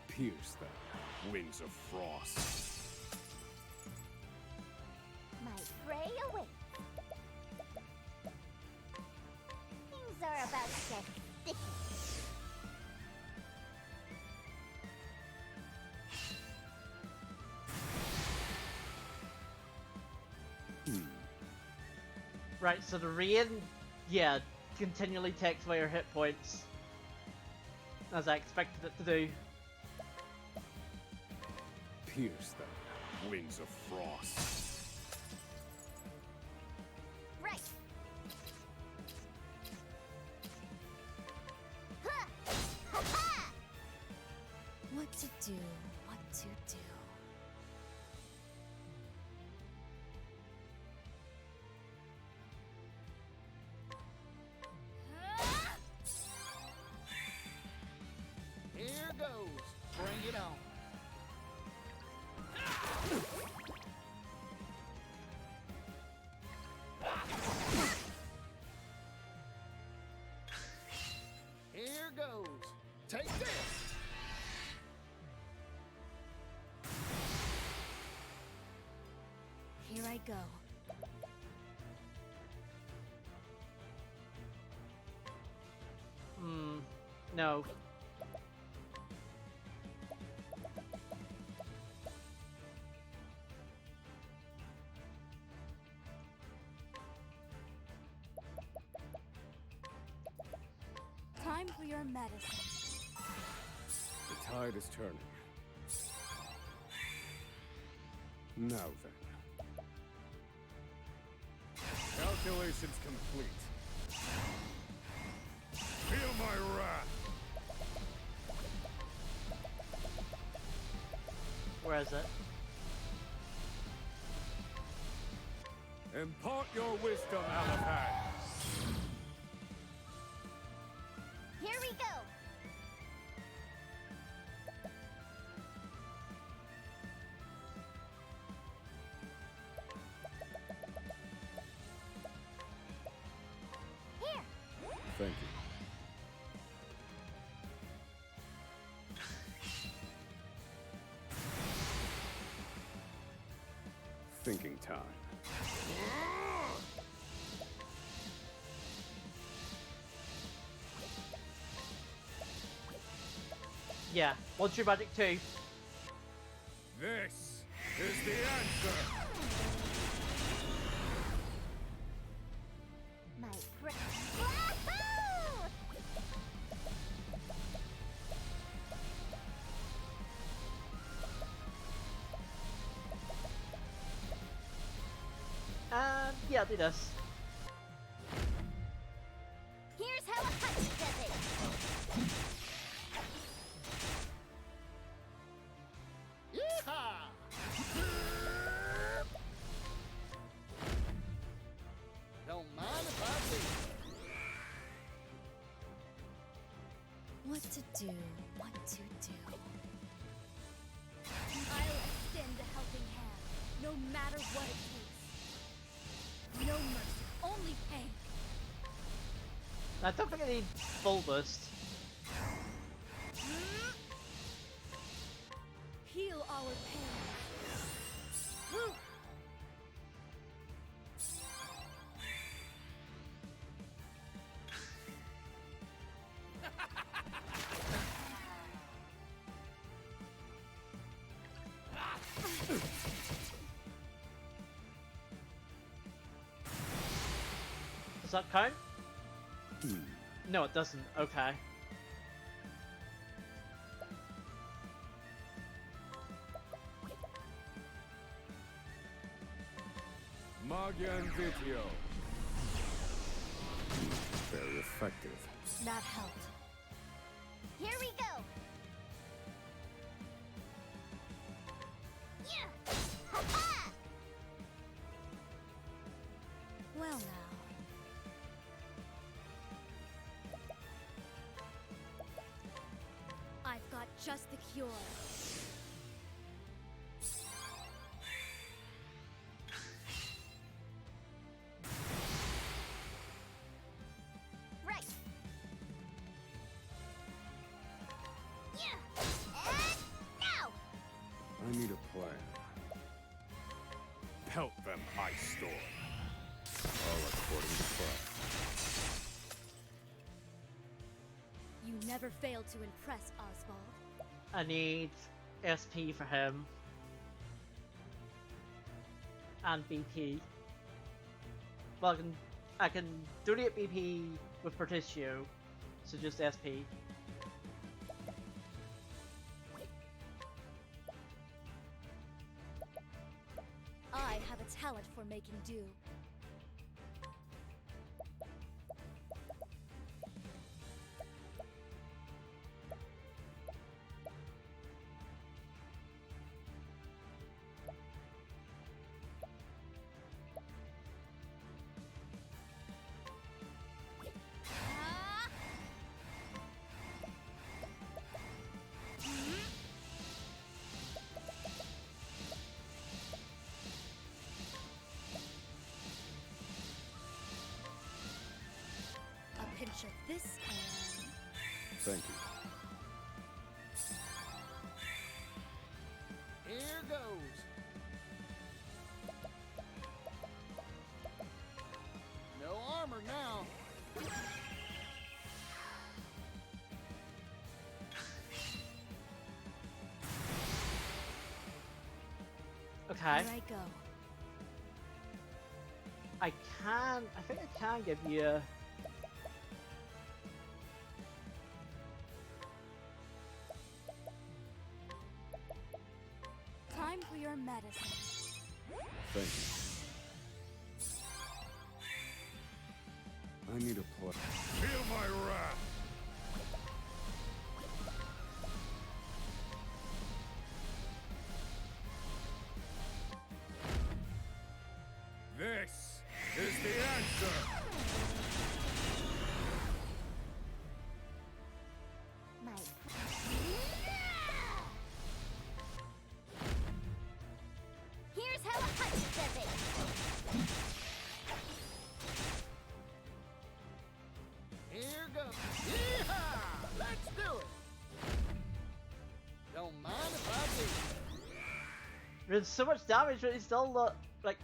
Pierce them, winds of frost. My prey awaits. Things are about to get sticky. Right, so the rain, yeah, continually takes away your hit points. As I expected it to do. Pierce them, winds of frost. Right. Ha! Ha ha! What to do, what to do. Here goes. Bring it on. Here goes. Take this. Here I go. No. Time for your medicine. The tide is turning. Now then. Calculations complete. Feel my wrath! Where is it? Impart your wisdom, Alapad. Here we go. Thank you. Thinking time. Yeah, what's your magic too? This is the answer! My Wahoo! Yeah, do this. Here's how a hunch does it. Yeehaw! Don't mind if I do. What to do, what to do. I'll extend a helping hand, no matter what it takes. No mercy, only pain. I don't think I need full boost. Heal our pain. Woo. Does that count? No, it doesn't. Okay. Magian Vitio. Very effective. That helped. Here we go. Yeah. Ha-ha! Well now. I've got just the cure. Right. Yeah. And now. I need a plan. Pelt them, Ice Storm. All according to plan. You never fail to impress, Oswald. I need SP for him. And BP. Well, I can donate BP with Particio, so just SP. I have a talent for making do. A pinch of this and... Thank you. Here goes. No armor now. Okay. Here I go. I think I can give you... Time for your medicine. Thank you. I need a plan. Feel my wrath! This is the answer! My Here's how a hunch does it. Here There's so much damage, but he's still not, like,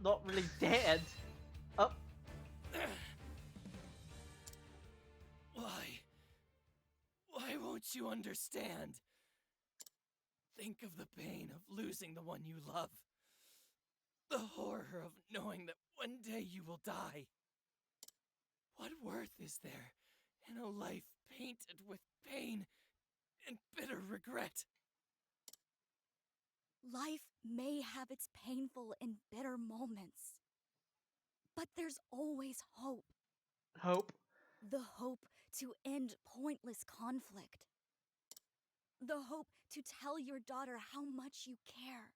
not really dead. Oh. Why won't you understand? Think of the pain of losing the one you love. The horror of knowing that one day you will die. What worth is there in a life painted with pain and bitter regret? Life may have its painful and bitter moments, but there's always hope. Hope? The hope to end pointless conflict. The hope to tell your daughter how much you care.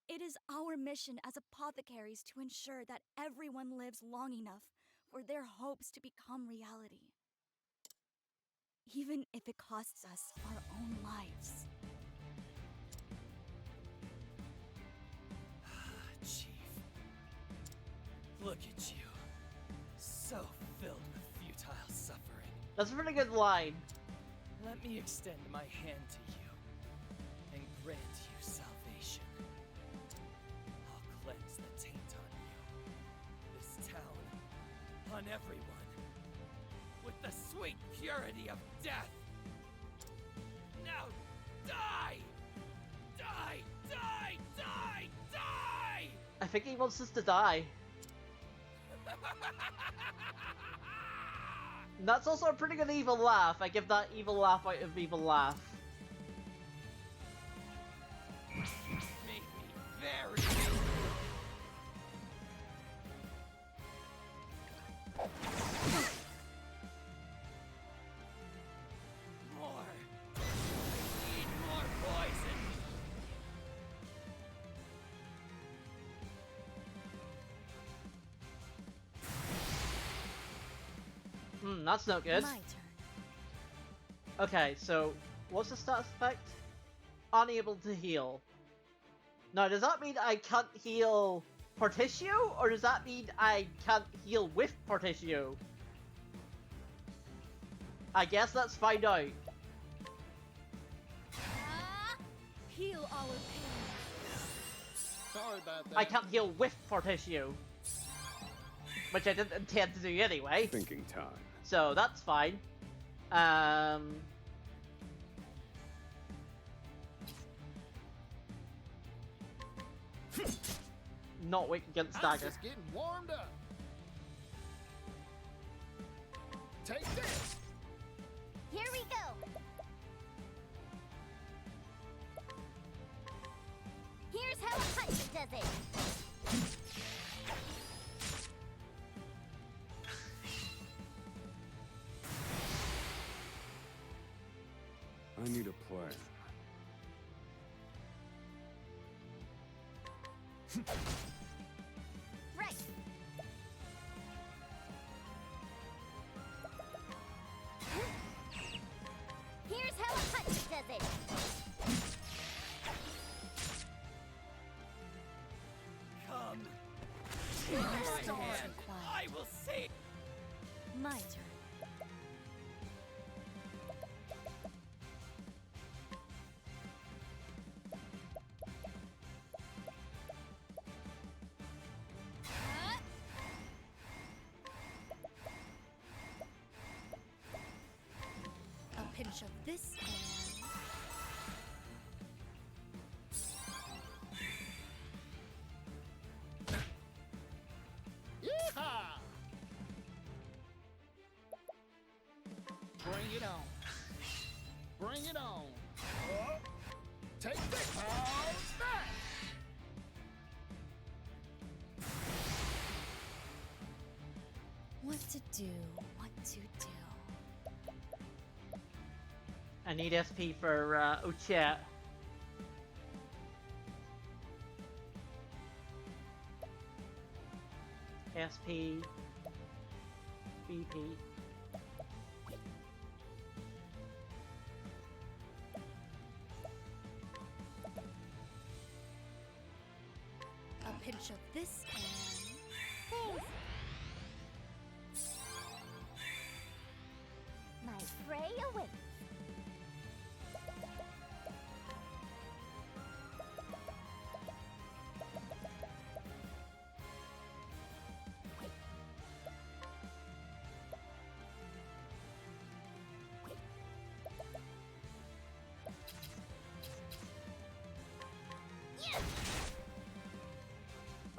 It is our mission as apothecaries to ensure that everyone lives long enough for their hopes to become reality. Even if it costs us our own lives. Chief, look at you. So filled with futile suffering. That's a pretty good line. Let me extend my hand to you and grant you salvation. I'll cleanse the taint on you, this town, on everyone, with the sweet purity of death. Now, die! Die! Die! Die! Die! I think he wants us to die. And that's also a pretty good evil laugh. I give that evil laugh out of evil laugh. Make me very more. I need more poison. That's not good. My turn. Okay, so what's the status effect? Unable to heal. Now, does that mean I can't heal Portitio, or does that mean I can't heal with Portitio? I guess let's find out. Heal our pain. Sorry about that. I can't heal with Portitio. Which I didn't intend to do anyway. Thinking time. So that's fine. Not weak against I'm dagger. just getting warmed up. Take this. Here we go. Here's how a punch does it. I need a plan. Right. Here's how a punch does it. Come. Your My stars hand. required. I will save. My turn. A pinch of this and... Yeehaw! Bring it on. Bring it on. Take this. How's that? What to do, what to do. I need SP for Uchet. SP. BP. A pinch of this and... Thanks. My prey awaits.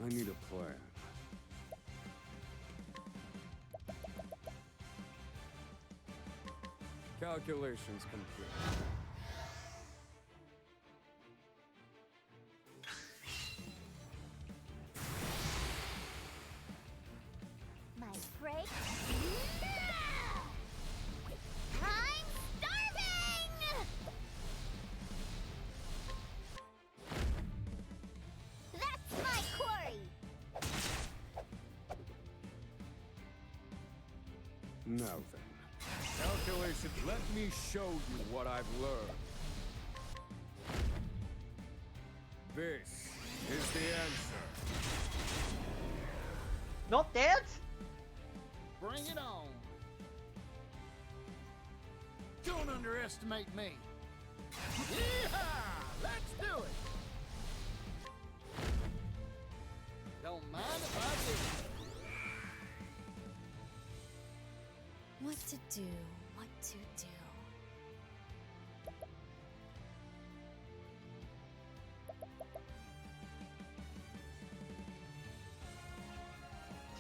I need a plan. Calculations complete. My break now! I'm starving! That's my quarry! Now then. Calculations, let me show you what I've learned. This is the answer. Not dead? Bring it on. Don't underestimate me. Yeehaw! Let's do it. Don't mind if I do. What to do, what to do.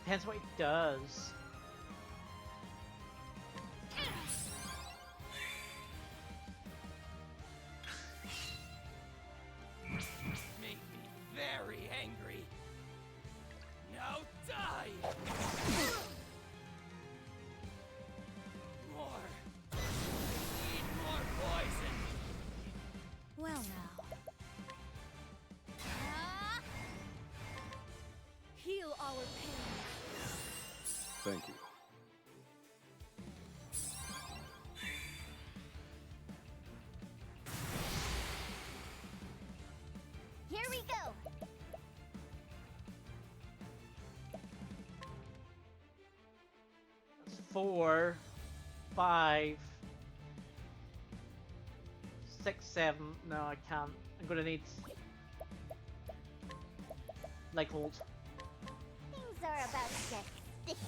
Depends what he does. Made me very angry. Now die! More. Need more poison. Well now. Heal our pain. Thank you. Here we go! That's 4, 5, 6, 7. No, I can't. I'm gonna need like hold. Things are about to get sticky.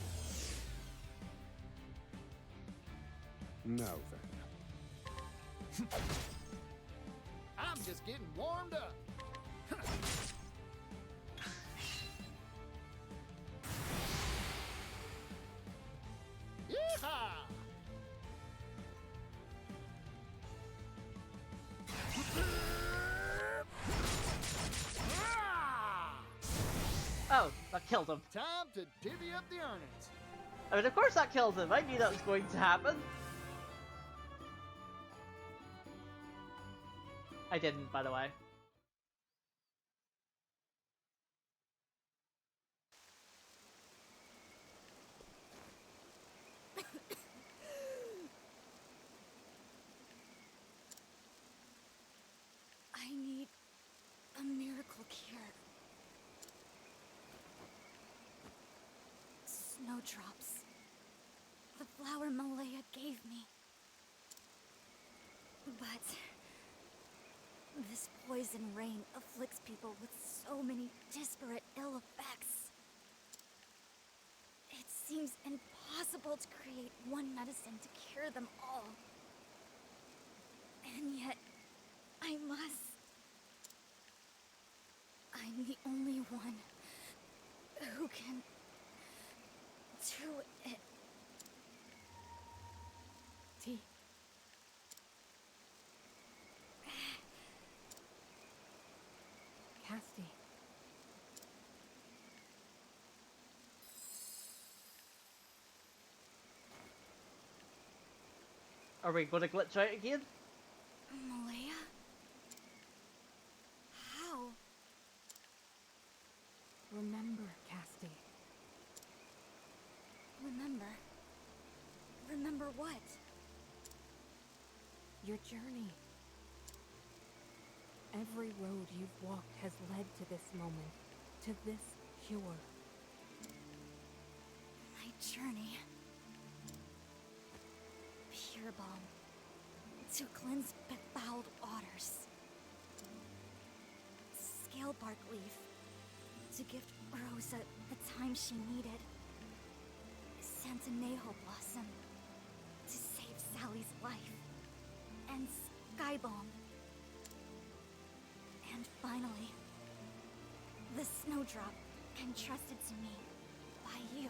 Now then. I'm just getting warmed up. Yeehaw! Oh, that killed him. Time to divvy up the earnings. I mean, of course that killed him. I knew that was going to happen. I didn't, by the way. I need a miracle cure. Snowdrops. The flower Malaya gave me. But this poison rain afflicts people with so many disparate ill effects. It seems impossible to create one medicine to cure them all. And yet, I must. I'm the only one who can do it. T. Casty. Are we gonna glitch out again? Malaya? How? Remember, Casty. Remember? Remember what? Your journey. Every road you've walked has led to this moment, to this cure. My journey. Pure balm. To cleanse befouled waters. Scale bark leaf. To gift Rosa the time she needed. Santanejo blossom. To save Sally's life. And sky balm. And finally, the snowdrop entrusted to me by you.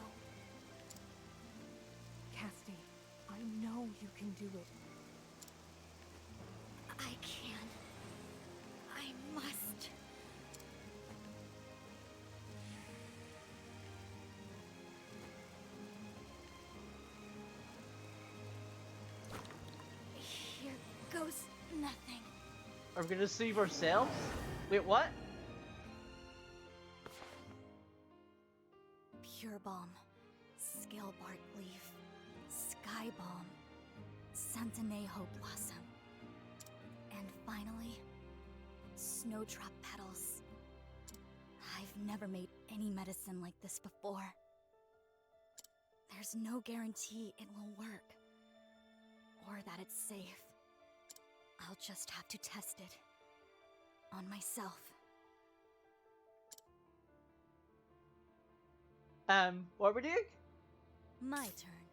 Casti, I know you can do it. I can. I must. Here goes nothing. Are we gonna save ourselves? Wait, what? Pure Balm, Scale Bark Leaf, Sky Balm, Santanejo Blossom, and finally, Snowdrop Petals. I've never made any medicine like this before. There's no guarantee it will work, or that it's safe. I'll just have to test it on myself. What are we doing? My turn.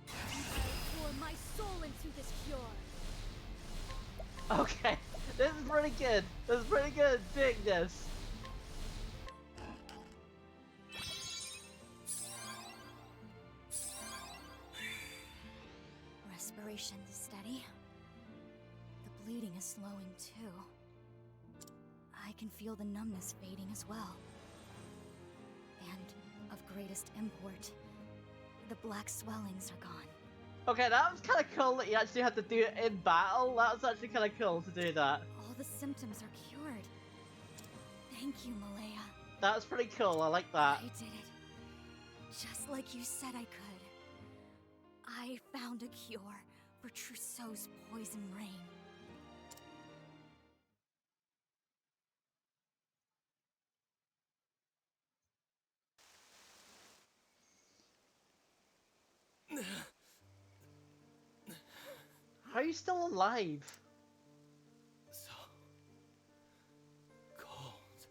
I'll pour my soul into this cure. Okay, this is pretty good. This is pretty good. Doing this. Respiration is steady. The bleeding is slowing too. I can feel the numbness fading as well. And of greatest import, the black swellings are gone. Okay, that was kind of cool that you actually had to do it in battle. That was actually kind of cool to do that. All the symptoms are cured. Thank you, Malaya. That was pretty cool. I like that. I did it. Just like you said I could. I found a cure for Trousseau's poison rain. How are you still alive? So cold.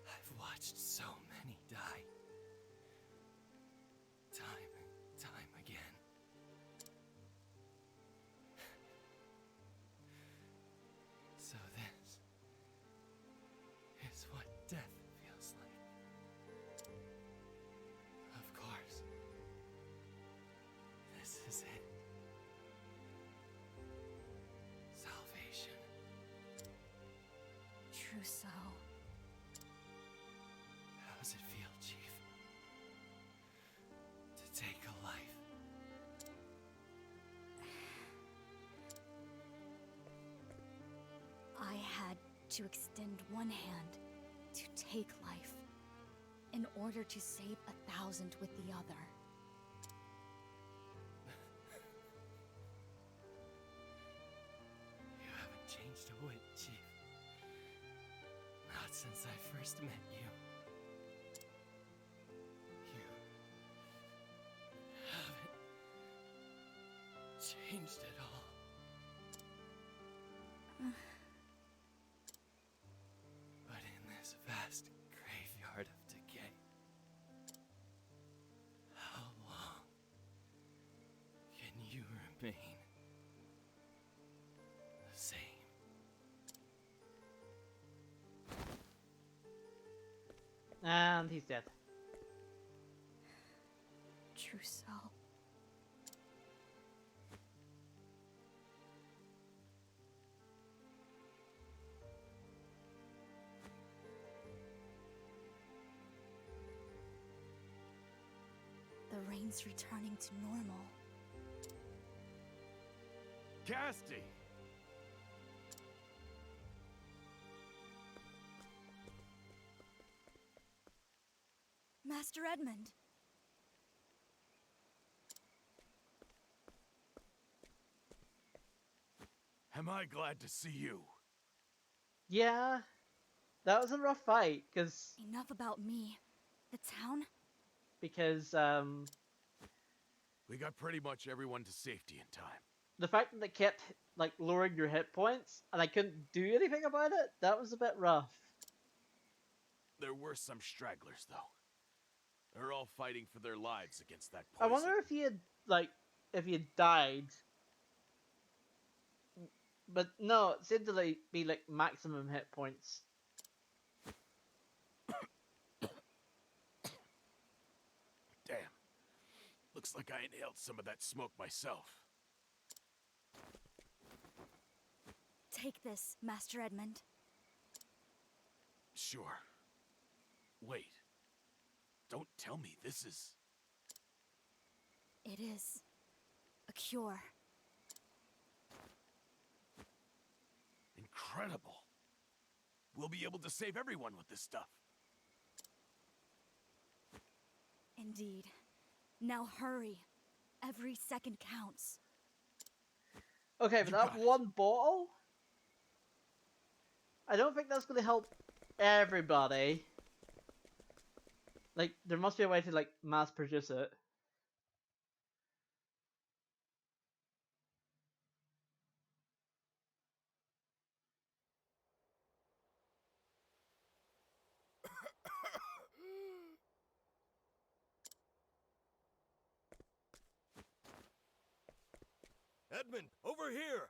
I've watched so many die. Time and time again. So this is what death feels like. Of course. This is it. Salvation. Trousseau. How does it feel, Chief? To take a life? I had to extend one hand to take life in order to save 1,000 with the other. You haven't changed a whit, Chief. Not since I first met you. You haven't changed at all. But in this vast graveyard of decay, how long can you remain the same? And he's dead. Trousseau. The rain's returning to normal. Casti! Master Edmund. Am I glad to see you? Yeah, that was a rough fight, Enough about me. The town? because We got pretty much everyone to safety in time. the fact that they kept like lowering your hit points and I couldn't do anything about it, that was a bit rough. There were some stragglers, though. They're all fighting for their lives against that I poison. wonder if he had like if you died. But no, it seemed to like be like maximum hit points. Damn. Looks like I inhaled some of that smoke myself. Take this, Master Edmund. Sure. Wait. Don't tell me this is... It is a cure. Incredible. We'll be able to save everyone with this stuff. Indeed. Now hurry. Every second counts. Okay, but that one bottle? I don't think that's going to help everybody. Like, there must be a way to, like, mass produce it. Edmund, over here!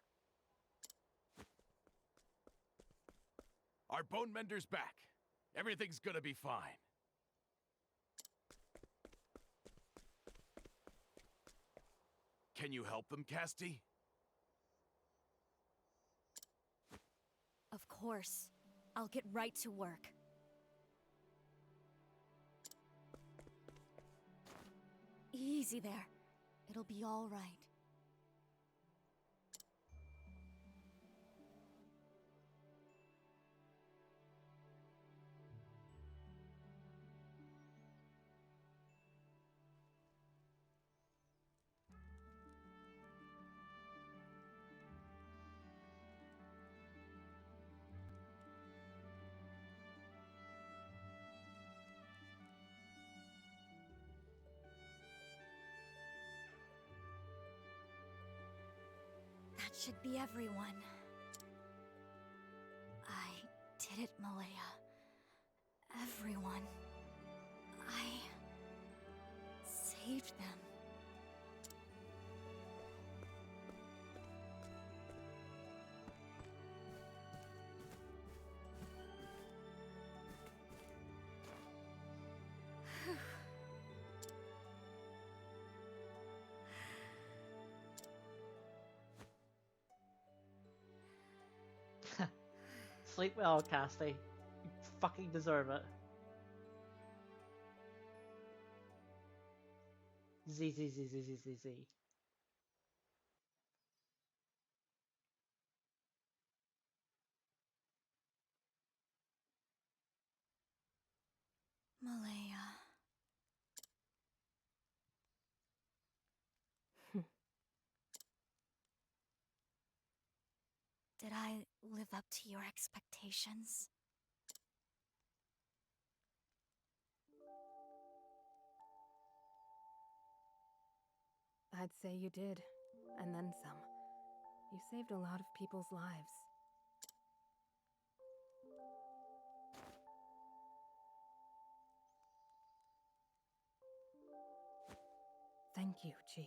Our bone mender's back. Everything's gonna be fine. Can you help them, Casti? Of course. I'll get right to work. Easy there. It'll be all right. That should be everyone. I did it, Malaya. Everyone. I saved them. Sleep well, Casti. You fucking deserve it. Z Z Z Z Z Z Z. Malaya. Did I live up to your expectations? I'd say you did, and then some. You saved a lot of people's lives. Thank you, Chief.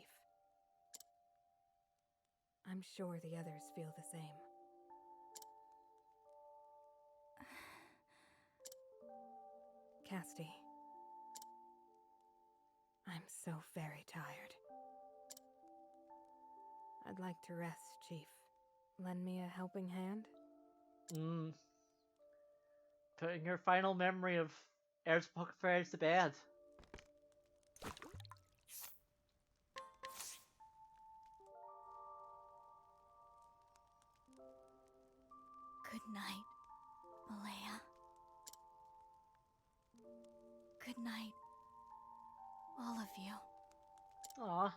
I'm sure the others feel the same. Casti. I'm so very tired. I'd like to rest, Chief. Lend me a helping hand? Putting your final memory of Heirs of Pocket Fairies to bed. Good night, Malaya. Good night, all of you. Aww.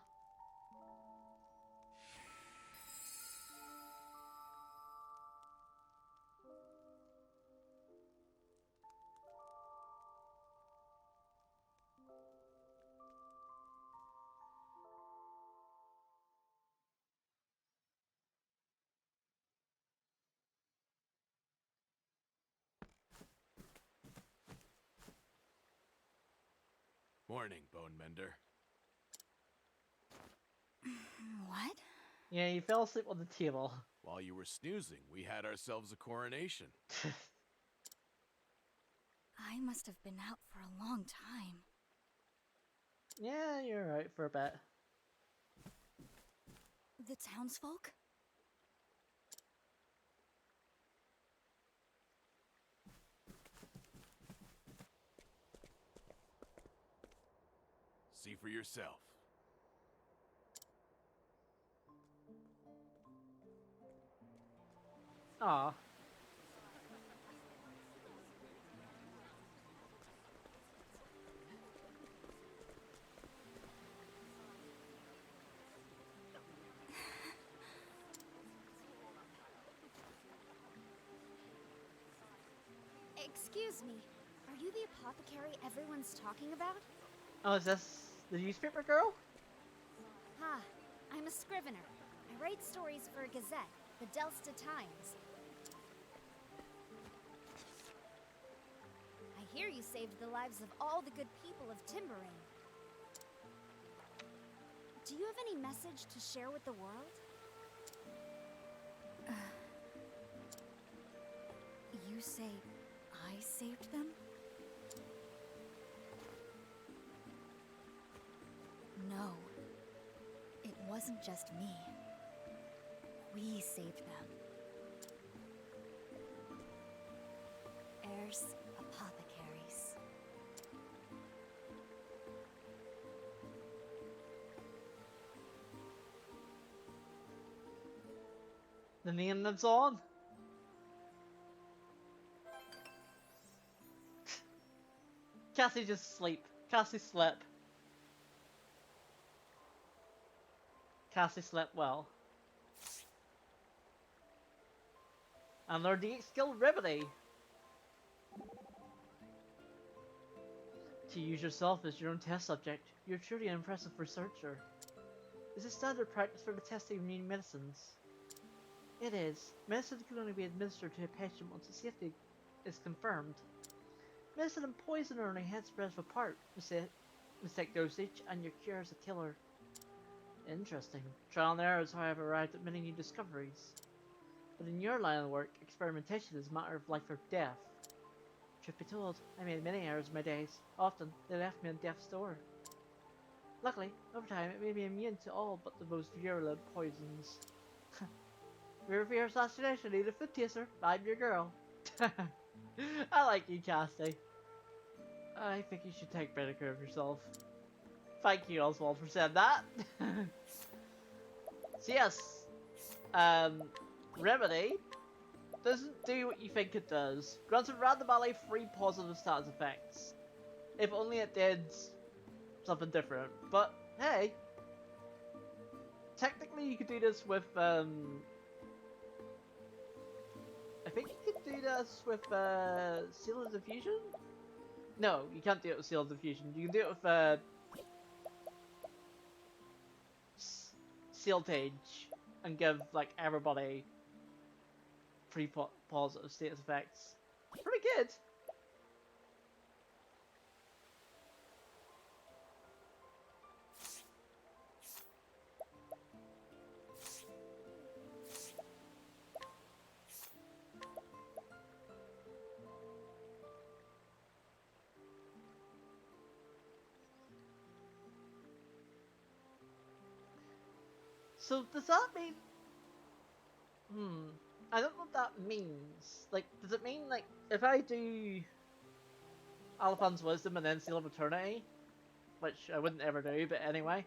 Morning, Bone Mender. What? Yeah, you fell asleep on the table. While you were snoozing, we had ourselves a coronation. I must have been out for a long time. Yeah, you're right for a bit. The townsfolk? See for yourself. Aw. Excuse me, are you the apothecary everyone's talking about? Oh, is this the newspaper girl? Ha, I'm a scrivener. I write stories for a gazette, the Delsta Times. I hear you saved the lives of all the good people of Timbering. Do you have any message to share with the world? You say I saved them? No. It wasn't just me. We saved them. Heirs apothecaries. The name lives on. Cassie just sleep. Cassie slept. Cassie slept well. And their DX skill Remedy. To use yourself as your own test subject, you're truly an impressive researcher. Is it standard practice for the testing of new medicines? It is. Medicine can only be administered to a patient once its safety is confirmed. Medicine and poison are only head spreads apart. Mistake dosage, and your cure is a killer. Interesting. Trial and error is how I've arrived at many new discoveries. But in your line of work, experimentation is a matter of life or death. Truth be told, I made many errors in my days. Often, they left me on death's door. Luckily, over time, it made me immune to all but the most virulent poisons. Fear for your assassination, need a food taster. I'm your girl. I like you, Chastity. I think you should take better care of yourself. Thank you, Oswald, for saying that. So yes, Remedy doesn't do what you think it does. Granted randomly 3 positive status effects. If only it did something different. But hey, technically you could do this with I think you could do this with Seal of Diffusion? No, you can't do it with Seal of Diffusion. You can do it with Seal Tage and give like everybody 3 positive status effects. Pretty good. So does that mean? I don't know what that means. Like, does it mean like if I do Alaphan's Wisdom and then Seal of Eternity, which I wouldn't ever do, but anyway,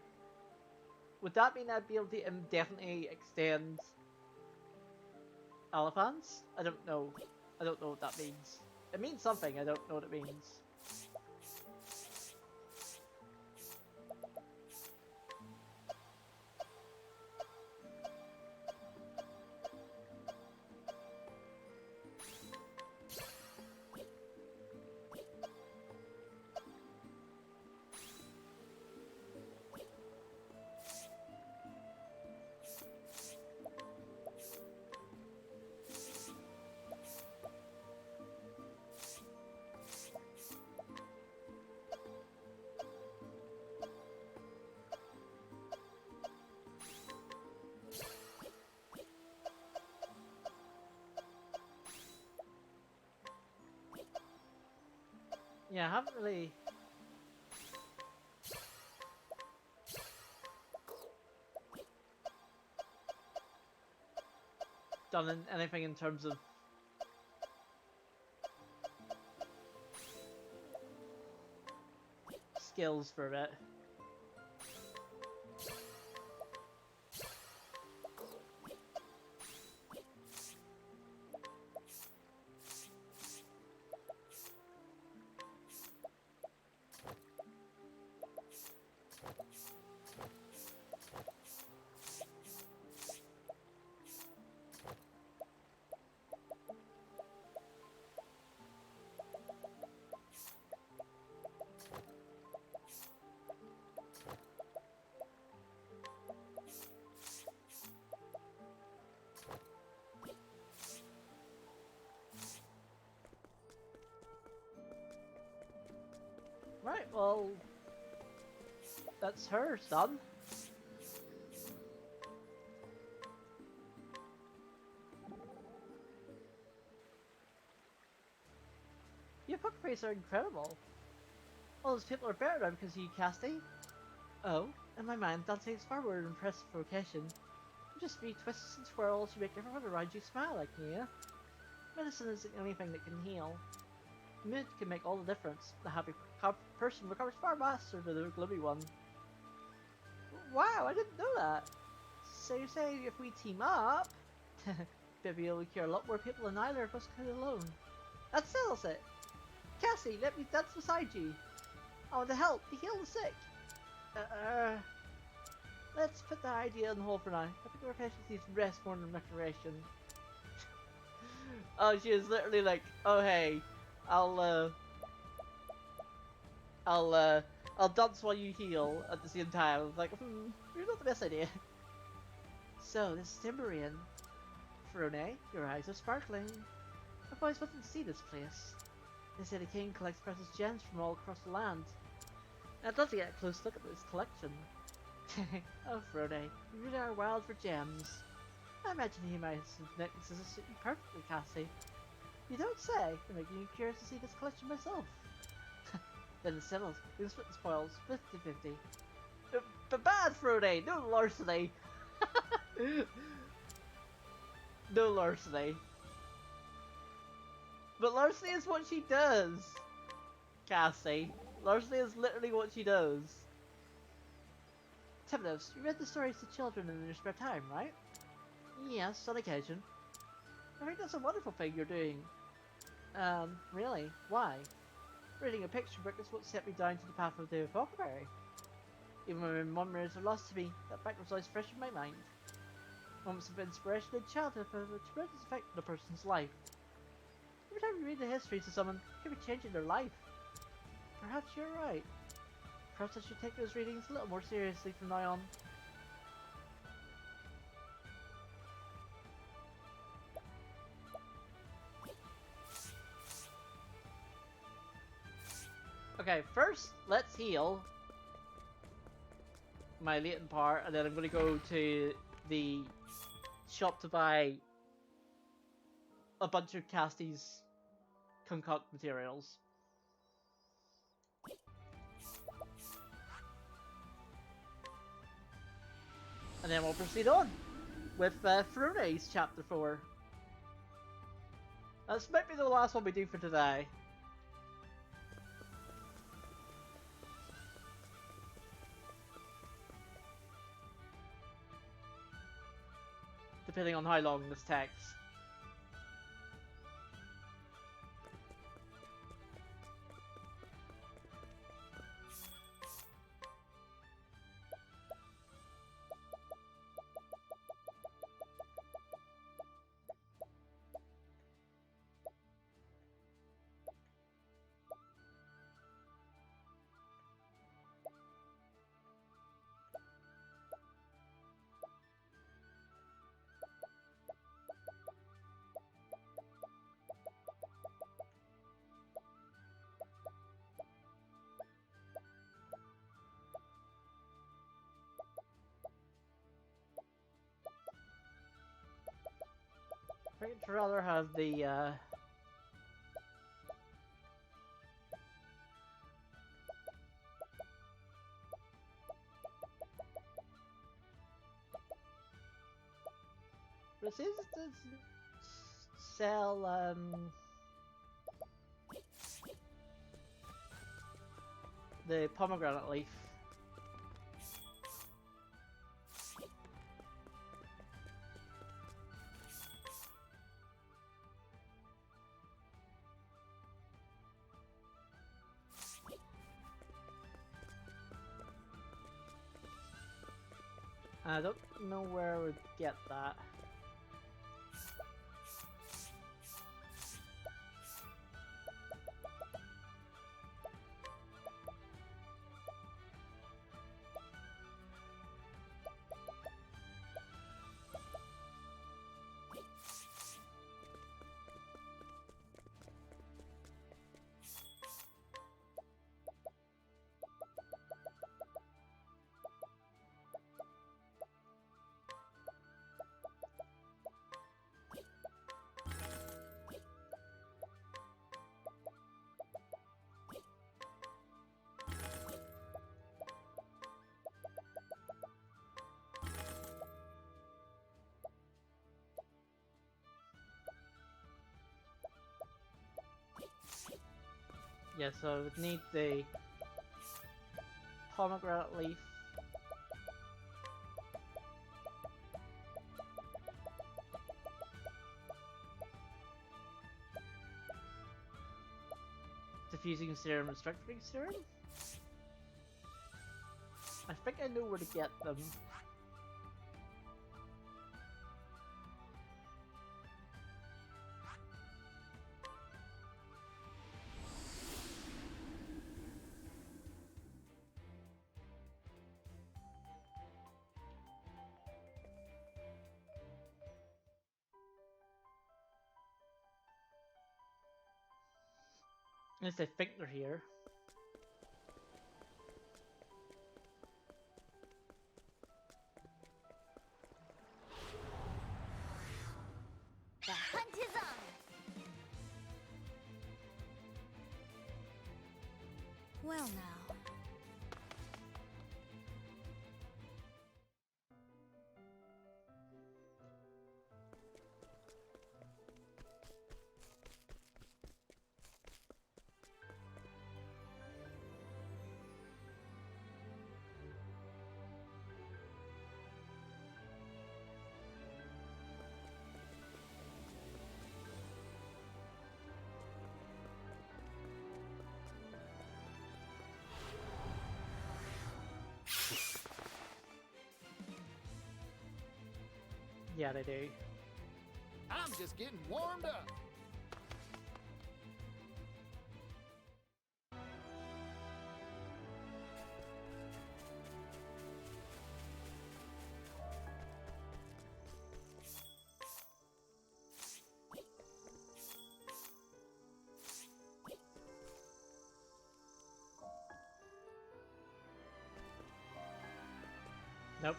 would that mean I'd be able to indefinitely extend Alaphan's? I don't know. I don't know what that means. It means something. I don't know what it means. Yeah, I haven't really done anything in terms of skills for it. Right, well, that's her done. Your poker face are incredible. All those people are better now because of you, Cassie. Oh, in my mind, dancing is far more impressive vocation. Just three twists and twirls to make everyone around you smile like me, yeah? Medicine isn't anything that can heal. Mood can make all the difference. The happy person recovers far faster than the gloomy one. Wow, I didn't know that. So you say if we team up, maybe we'll cure a lot more people than either of us could alone. That settles it. Cassie, let me dance beside you. I want to help to heal the sick. Let's put that idea on hold for now. I think our patients need rest more than recreation. Oh, she is literally like, oh hey, I'll I'll dance while you heal at the same time. I was like, you're not the best idea. So, this is Timberian. Frone, your eyes are sparkling. I've always wanted to see this place. They say the king collects precious gems from all across the land. I'd love to get a close look at this collection. Oh, Frode, you really are wild for gems. I imagine he might have necklaces that suit you perfectly, Cassie. You don't say. You're making me curious to see this collection myself. Then it's settled. We can split the spoils 50-50. But bad, Frode! No larceny! No larceny. But larceny is what she does! Cassie. Larceny is literally what she does. Timnos, you read the stories to children in your spare time, right? Yes, on occasion. I think that's a wonderful thing you're doing. Really? Why? Reading a picture book is what set me down to the path of the apothecary. Even when my memories are lost to me, that fact was always fresh in my mind. Moments of inspiration in childhood have a tremendous effect on a person's life. Every time you read the history to someone, it can be changing their life. Perhaps you're right. Perhaps I should take those readings a little more seriously from now on. Okay, first, let's heal my latent part, and then I'm going to go to the shop to buy a bunch of Cassie's concoct materials. And then we'll proceed on with Frune's Chapter 4. This might be the last one we do for today. Depending on how long this takes. I'd rather have the But it says it doesn't sell the pomegranate leaf. I don't know where I would get that. Yeah, so I would need the pomegranate leaf. Diffusing serum and structuring serum? I think I know where to get them. At least I think they're here. The hunt is on! Well now. Yeah, they do. I'm just getting warmed up. Nope.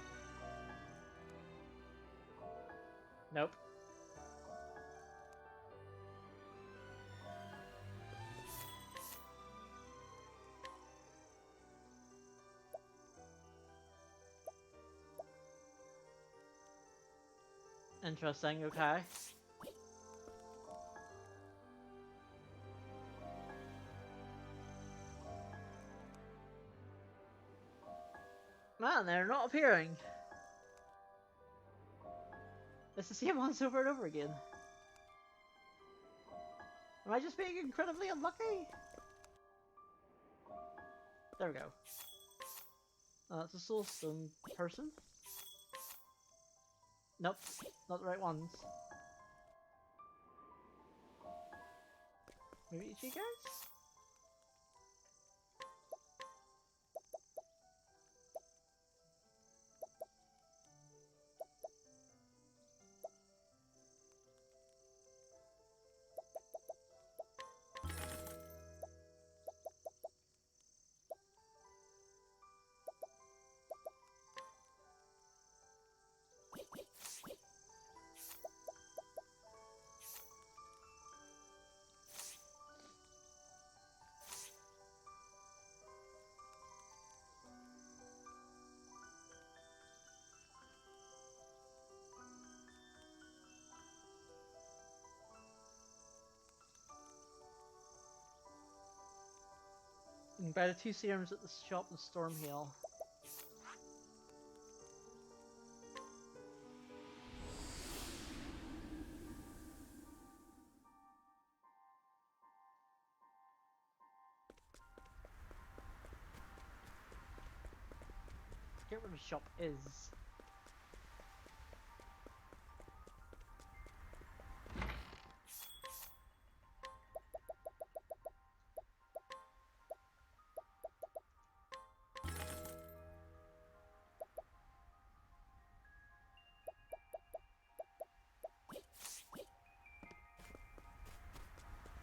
Nope. Interesting, okay. Man, they're not appearing. It's the same ones over and over again. Am I just being incredibly unlucky? There we go. It's a soulstone person. Nope, not the right ones. Maybe it's you guys? Buy the 2 serums at the shop in Stormhill. Get where the shop is.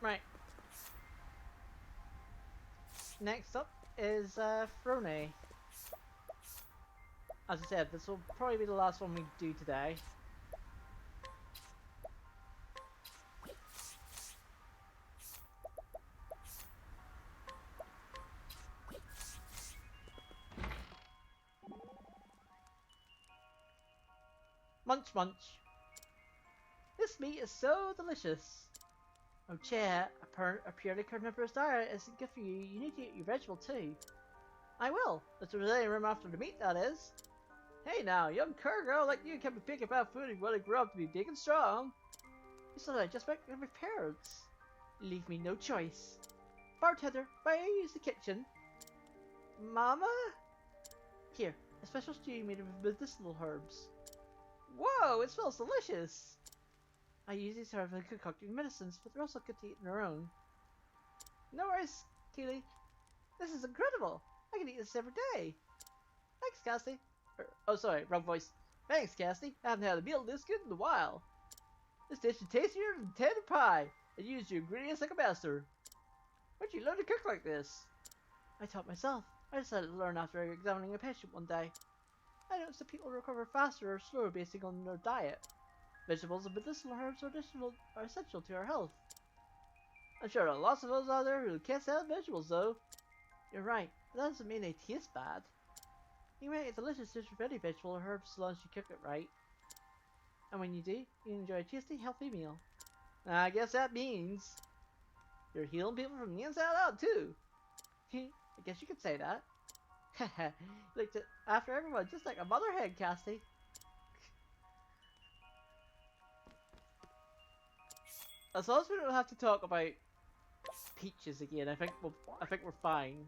Right. Next up is Frone. As I said, this will probably be the last one we do today. Munch munch. This meat is so delicious. Oh chair, a purely carnivorous diet isn't good for you. You need to eat your vegetable too. I will. If there's any room after the meat, that is. Hey now, young girl like you can't be picky about food and want to grow up to be big and strong. This is what I just met with my parents. Leave me no choice. Bartender, may I use the kitchen? Mama? Here, a special stew made of medicinal herbs. Whoa, it smells delicious! I use these herbs in concocting medicines, but they're also good to eat on their own. No worries, Keely. This is incredible! I can eat this every day! Thanks, Cassie. Oh, sorry, wrong voice. Thanks, Cassie. I haven't had a meal this good in a while. This dish is tastier than tender pie, and you use your ingredients like a master. Where'd you learn to cook like this? I taught myself. I decided to learn after examining a patient one day. I noticed that people recover faster or slower based on their diet. Vegetables and medicinal herbs are essential to our health. I'm sure there are lots of those out there who can't stand vegetables, though. You're right, but that doesn't mean they taste bad. You make a delicious dish with any vegetable or herbs as long as you cook it right. And when you do, you enjoy a tasty, healthy meal. I guess that means you're healing people from the inside out, too. I guess you could say that. Looked after everyone just like a mother hen, Cassie. As long as we don't have to talk about peaches again, I think we're fine.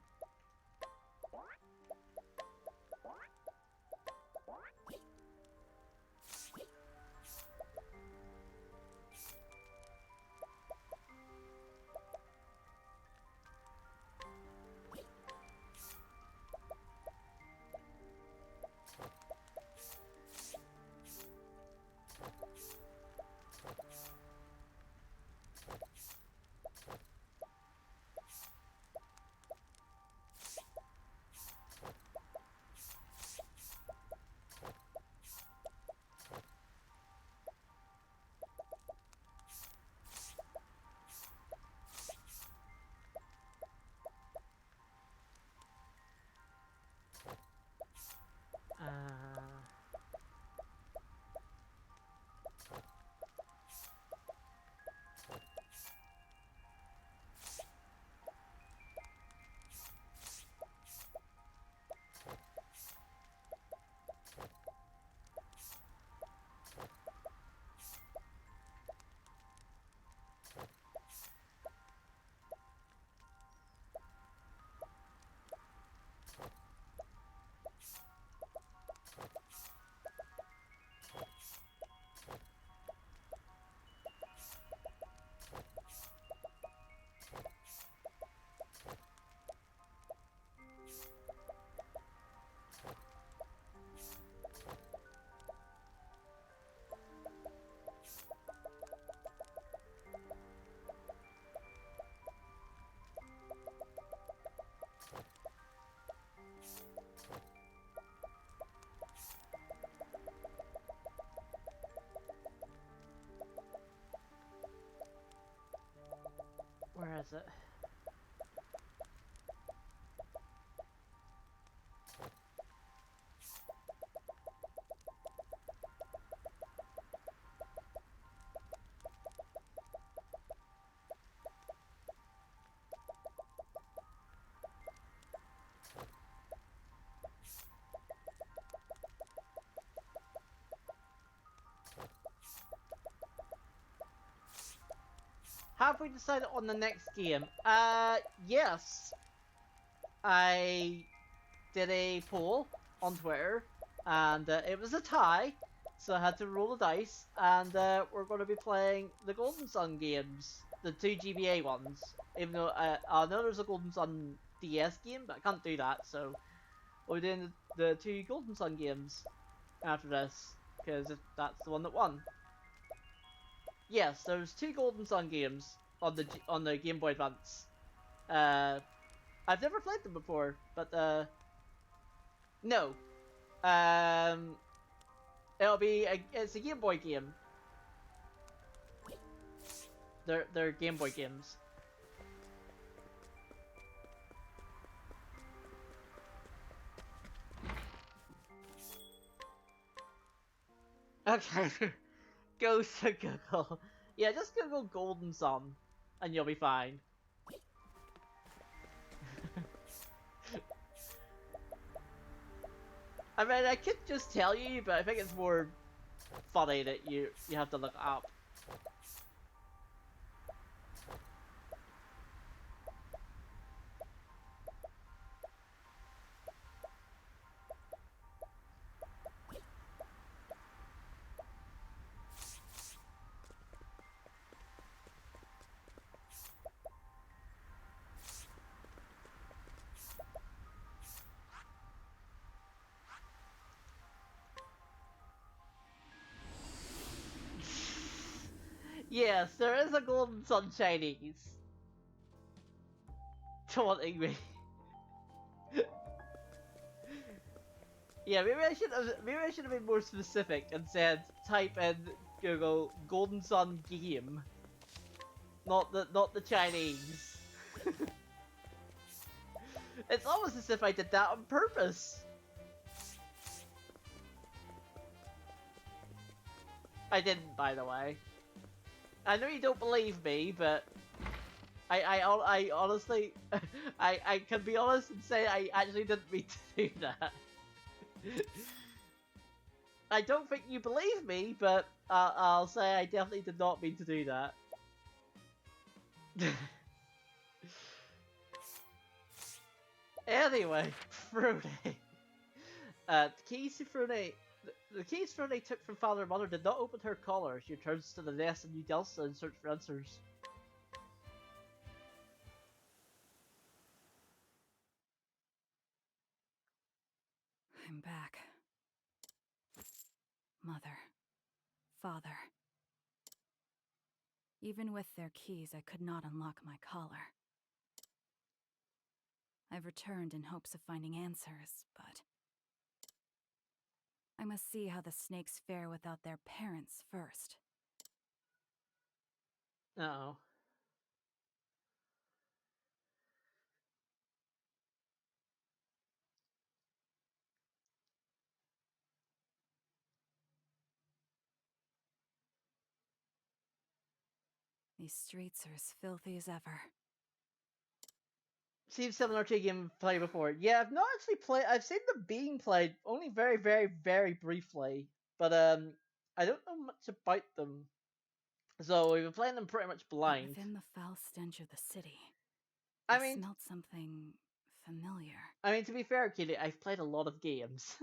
Where is it? have we decided on the next game? Yes. I did a poll on Twitter, and it was a tie, so I had to roll the dice, and we're going to be playing the Golden Sun games, the 2 GBA ones. Even though I know there's a Golden Sun DS game, but I can't do that, so we're doing the 2 Golden Sun games after this, because that's the one that won. Yes, there's 2 Golden Sun games on the Game Boy Advance. I've never played them before, but no. It's a Game Boy game. They're Game Boy games. Okay. Go to Google. Yeah, just Google Golden Sun, and you'll be fine. I mean, I could just tell you, but I think it's more funny that you have to look it up. Yes, there is a Golden Sun Chinese taunting me. Yeah, maybe I should have been more specific and said type in Google Golden Sun game, not the Chinese. It's almost as if I did that on purpose. I didn't, by the way. I know you don't believe me, but I honestly, I can be honest and say I actually didn't mean to do that. I don't think you believe me, but I'll say I definitely did not mean to do that. Anyway, Frune. The keys to Frune. The keys Frune took from Father and Mother did not open her collar. She returns to the nest in New Delta in search for answers. I'm back. Mother. Father. Even with their keys, I could not unlock my collar. I've returned in hopes of finding answers, but I must see how the snakes fare without their parents first. Uh-oh. These streets are as filthy as ever. Seems similar to a game I've played before. Yeah, I've not actually played. I've seen them being played only very, very, very briefly, but I don't know much about them. So we've been playing them pretty much But blind. within the foul stench of the city, I mean, smelled something familiar. I mean, to be fair, Kitty, I've played a lot of games.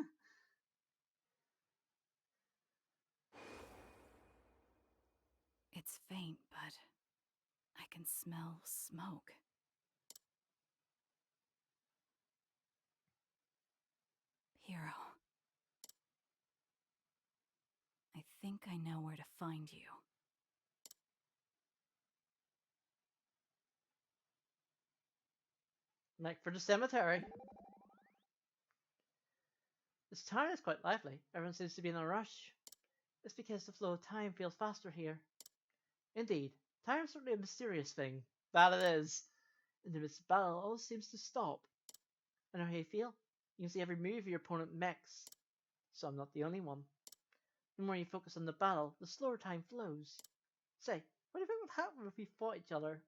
It's faint, but I can smell smoke. Hero. I think I know where to find you. Like for the cemetery. This town is quite lively. Everyone seems to be in a rush. It's because the flow of time feels faster here. Indeed, time is certainly a mysterious thing. That it is. In the midst of battle, all seems to stop. I know how you feel. You can see every move your opponent makes. So I'm not the only one. The more you focus on the battle, the slower time flows. Say, what do you think would happen if we fought each other?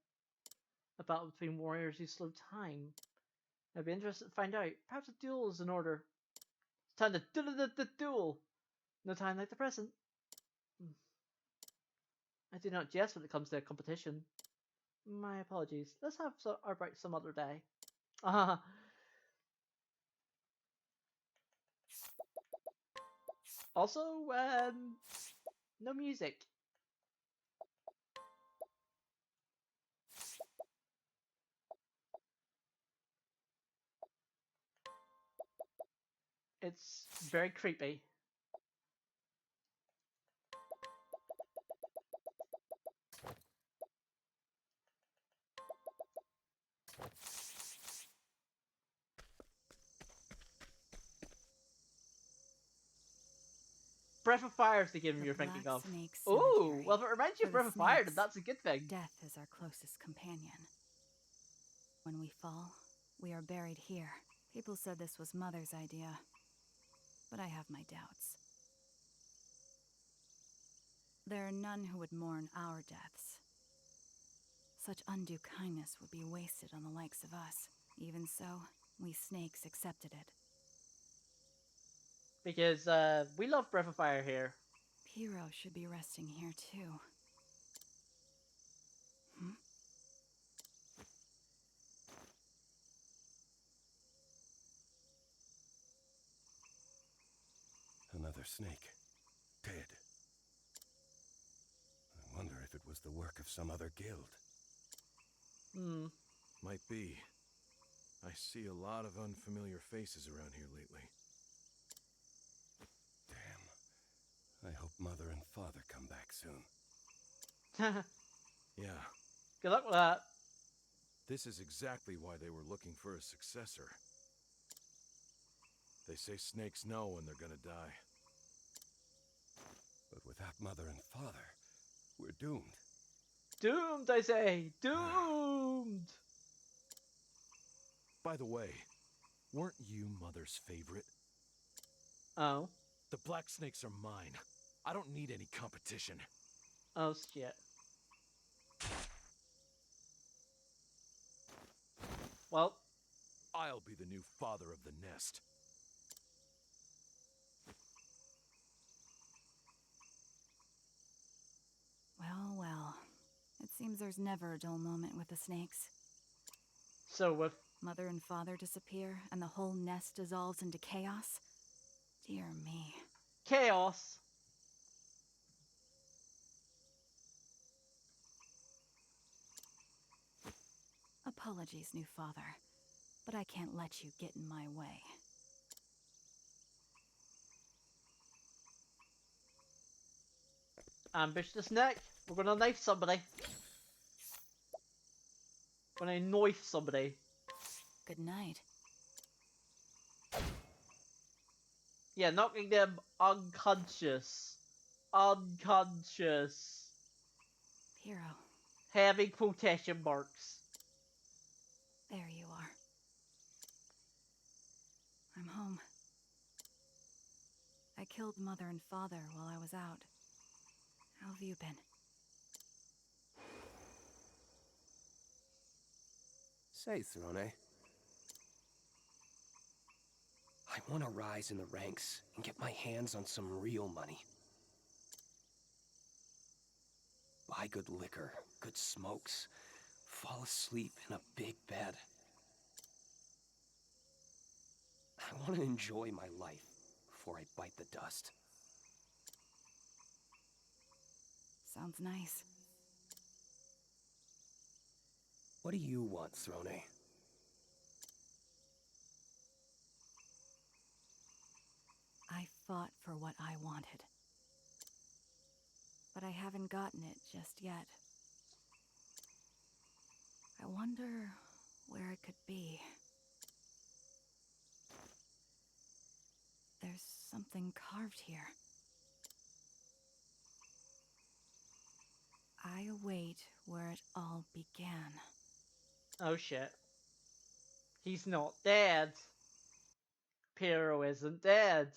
A battle between warriors who slow time. I'd be interested to find out. Perhaps a duel is in order. It's time to duel. No time like the present. I do not jest when it comes to a competition. My apologies. Let's have our break some other day. Also, no music. It's very creepy. Breath of Fire is the game you're thinking of. Ooh, well, if it reminds you of Breath of Fire, then that's a good thing. Death is our closest companion. When we fall, we are buried here. People said this was Mother's idea, but I have my doubts. There are none who would mourn our deaths. Such undue kindness would be wasted on the likes of us. Even so, we snakes accepted it. Because, we love Breath of Fire here. Hero should be resting here too. Another snake. Dead. I wonder if it was the work of some other guild. Might be. I see a lot of unfamiliar faces around here lately. Damn. I hope Mother and Father come back soon. Yeah. Good luck with that. This is exactly why they were looking for a successor. They say snakes know when they're gonna die. But without Mother and Father, we're doomed. Doomed, I say! Doomed! By the way, weren't you Mother's favorite? Oh. The black snakes are mine. I don't need any competition. Oh, shit. Well. I'll be the new father of the nest. Well, well. It seems there's never a dull moment with the snakes. So with Mother and Father disappear, and the whole nest dissolves into chaos? Dear me. Chaos. Apologies, new father, but I can't let you get in my way. Ambush the snake. We're gonna knife somebody. Gonna knife somebody. Good night. Yeah, knocking them unconscious. Unconscious. Hero. Having quotation marks. There you are. I'm home. I killed Mother and Father while I was out. How have you been? Say, Throne, I want to rise in the ranks and get my hands on some real money. Buy good liquor, good smokes, fall asleep in a big bed. I want to enjoy my life before I bite the dust. Sounds nice. What do you want, Throne? I fought for what I wanted. But I haven't gotten it just yet. I wonder where it could be. There's something carved here. I await where it all began. Oh shit. He's not dead. Piero isn't dead.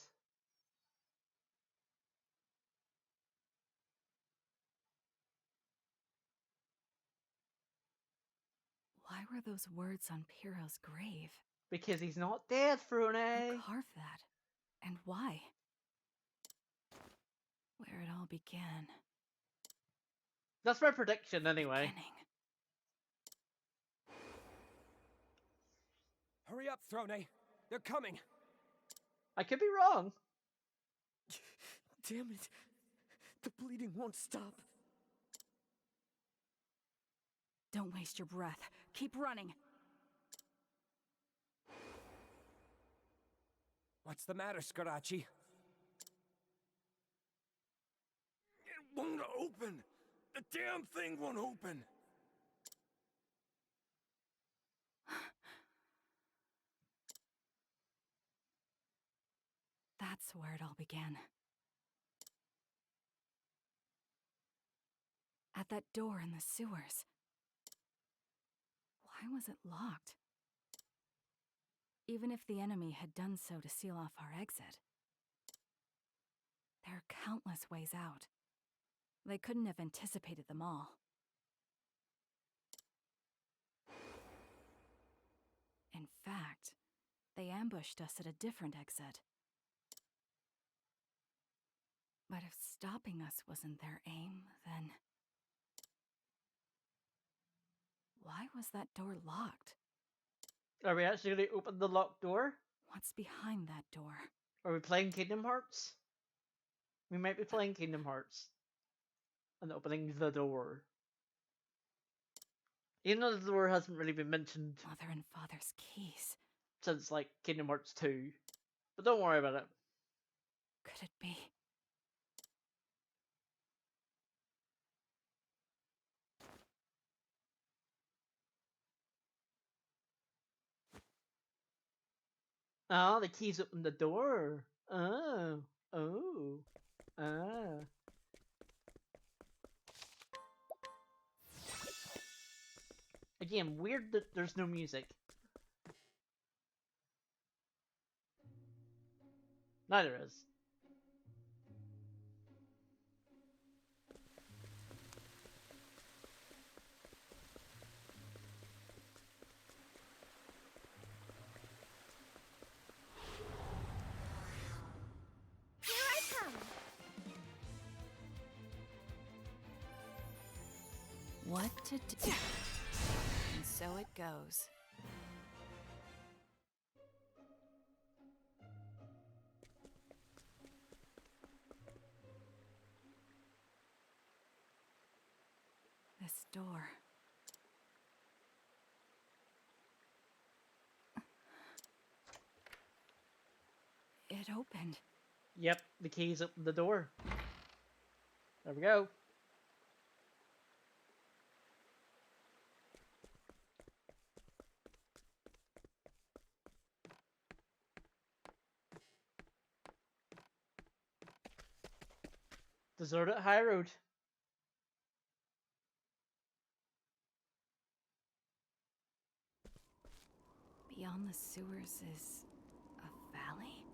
Why were those words on Piero's grave? Because he's not dead, Frune. Who carved that? And why? Where it all began. That's my prediction, anyway. Beginning. Hurry up, Throne. They're coming. I could be wrong. Damn it. The bleeding won't stop. Don't waste your breath. Keep running. What's the matter, Scarachi? It won't open! The damn thing won't open! That's where it all began. At that door in the sewers. Why was it locked? Even if the enemy had done so to seal off our exit, there are countless ways out. They couldn't have anticipated them all. In fact, they ambushed us at a different exit. But if stopping us wasn't their aim, then... why was that door locked? Are we actually going to open the locked door? What's behind that door? Are we playing Kingdom Hearts? We might be playing Kingdom Hearts. And opening the door. Even though the door hasn't really been mentioned Mother and Father's keys. since, like, Kingdom Hearts 2. But don't worry about it. Could it be? Ah, the keys open the door. Oh. Oh. Ah. Again, weird that there's no music. Neither is. Here I come! What to do? And so it goes. This door. It opened. Yep, the keys open the door. There we go. Deserted High Road. Beyond the sewers is a valley?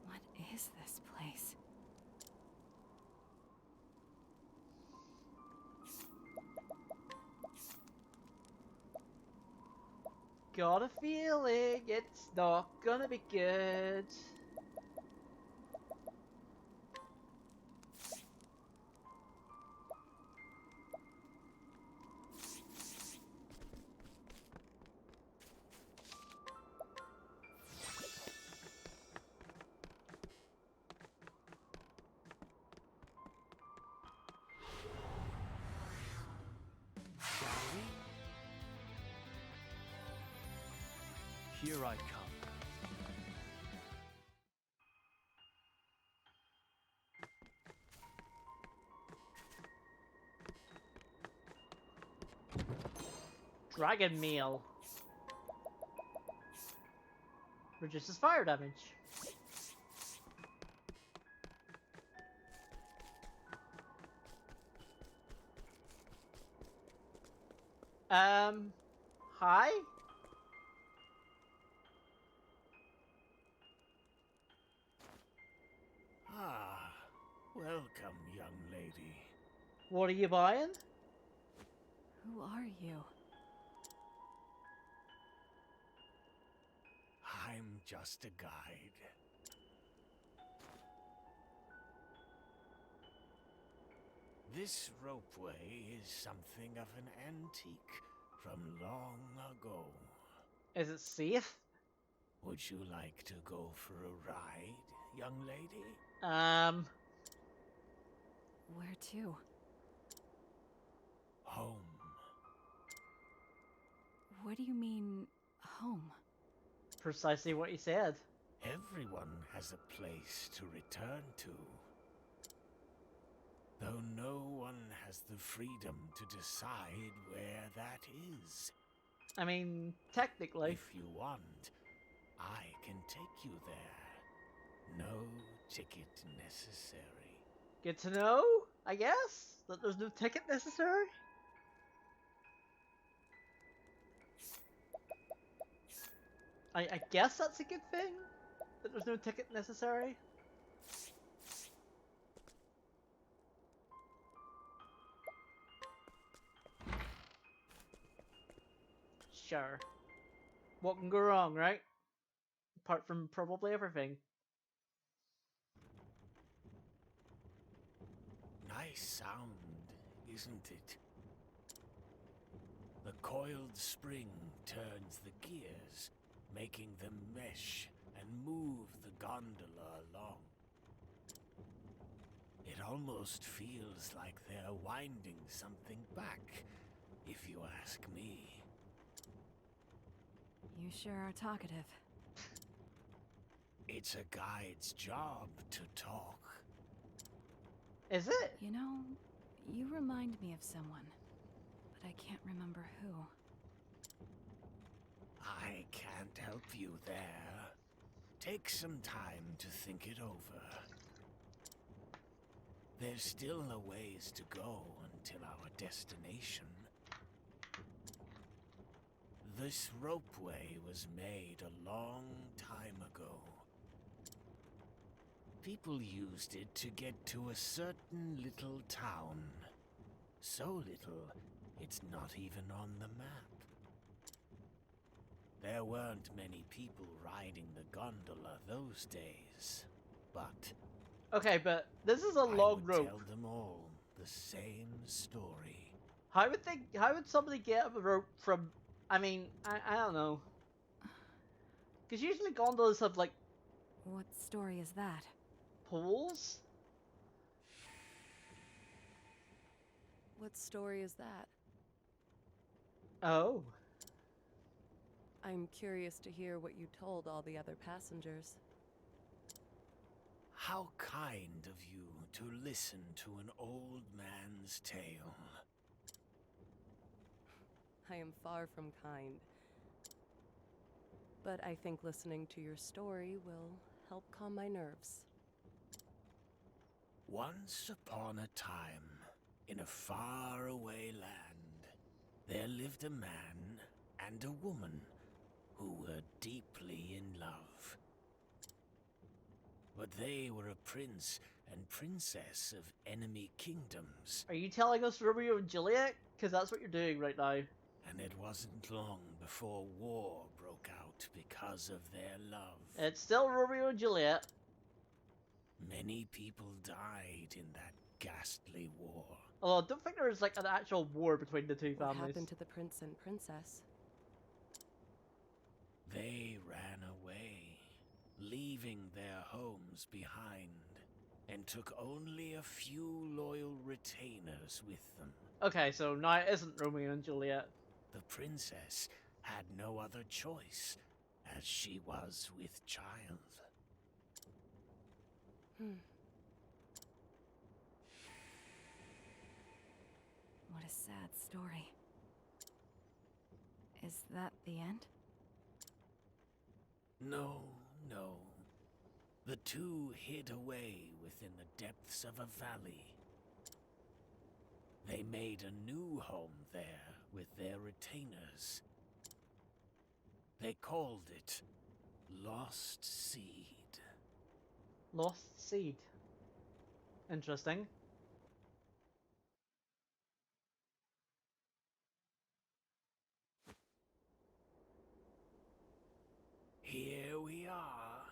What is this place? Got a feeling it's not gonna be good. Here I come. Dragon Meal. Reduces fire damage. Hi? Ah, welcome, young lady. What are you buying? Who are you? I'm just a guide. This ropeway is something of an antique from long ago. Is it safe? Would you like to go for a ride, young lady? Where to? Home. What do you mean, home? Precisely what he said. Everyone has a place to return to. Though no one has the freedom to decide where that is. I mean, technically. If you want, I can take you there. No ticket necessary. Good to know, I guess, that there's no ticket necessary. I guess that's a good thing, that there's no ticket necessary. Sure. What can go wrong, right? Apart from probably everything. Nice sound, isn't it? The coiled spring turns the gears, making them mesh and move the gondola along. It almost feels like they're winding something back, if you ask me. You sure are talkative. It's a guide's job to talk. Is it? You know, you remind me of someone, but I can't remember who. I can't help you there. Take some time to think it over. There's still a ways to go until our destination. This ropeway was made a long time ago. People used it to get to a certain little town. So little, it's not even on the map. There weren't many people riding the gondola those days, but... Okay, but this is a long rope. Tell them all the same story. How would somebody get a rope from... I mean, I don't know. Because usually gondolas have, like... What story is that? Poles? What story is that? Oh. I'm curious to hear what you told all the other passengers. How kind of you to listen to an old man's tale. I am far from kind. But I think listening to your story will help calm my nerves. Once upon a time, in a faraway land, there lived a man and a woman who were deeply in love. But they were a prince and princess of enemy kingdoms. Are you telling us Romeo and Juliet? Because that's what you're doing right now. And it wasn't long before war broke out because of their love. It's still Romeo and Juliet. Many people died in that ghastly war. Although I don't think there was like an actual war between the two families. What happened to the prince and princess? They ran away, leaving their homes behind, and took only a few loyal retainers with them. Okay, so now it isn't Romeo and Juliet. The princess had no other choice, as she was with child. What a sad story. Is that the end? No, no. The two hid away within the depths of a valley. They made a new home there with their retainers. They called it Lost Seed. Lost Seed. Interesting. Here we are.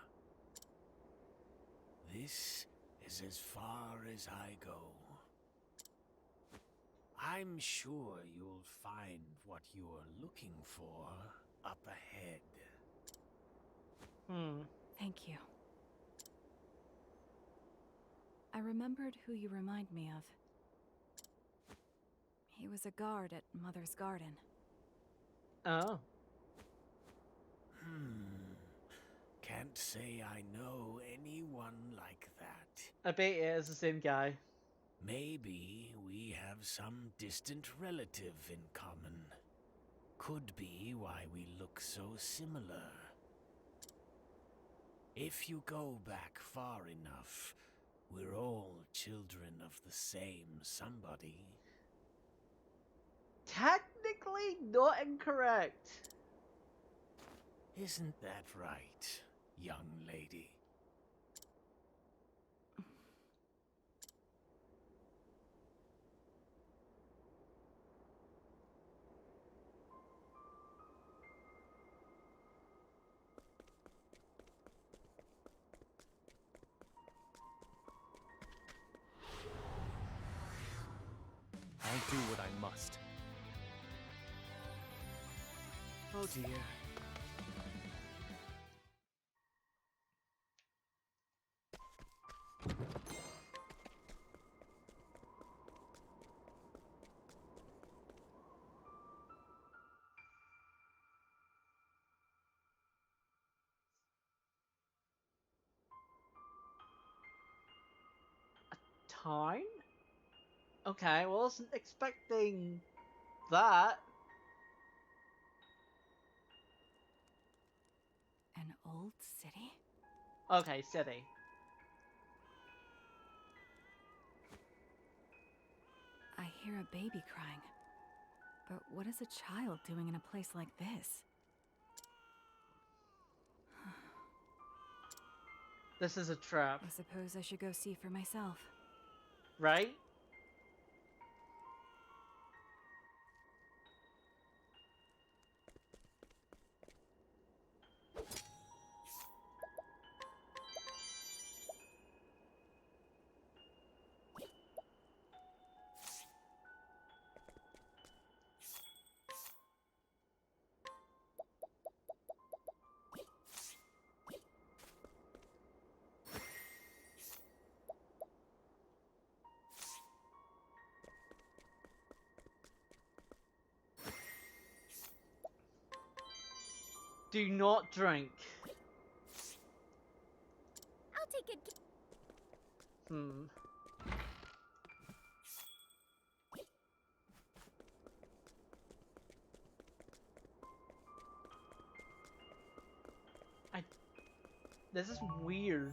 This is as far as I go. I'm sure you'll find what you're looking for. up ahead. Thank you. I remembered who you remind me of. He was a guard at Mother's Garden. Oh. Can't say I know anyone like that. I bet it is the same guy. Maybe we have some distant relative in common. Could be why we look so similar. If you go back far enough, we're all children of the same somebody. Technically not incorrect. Isn't that right, young lady? I'll do what I must. Oh dear. Time? Okay, well, I wasn't expecting that. An old city? Okay, city. I hear a baby crying. But what is a child doing in a place like this? This is a trap. I suppose I should go see for myself. Right? Do not drink. I'll take it. This is weird.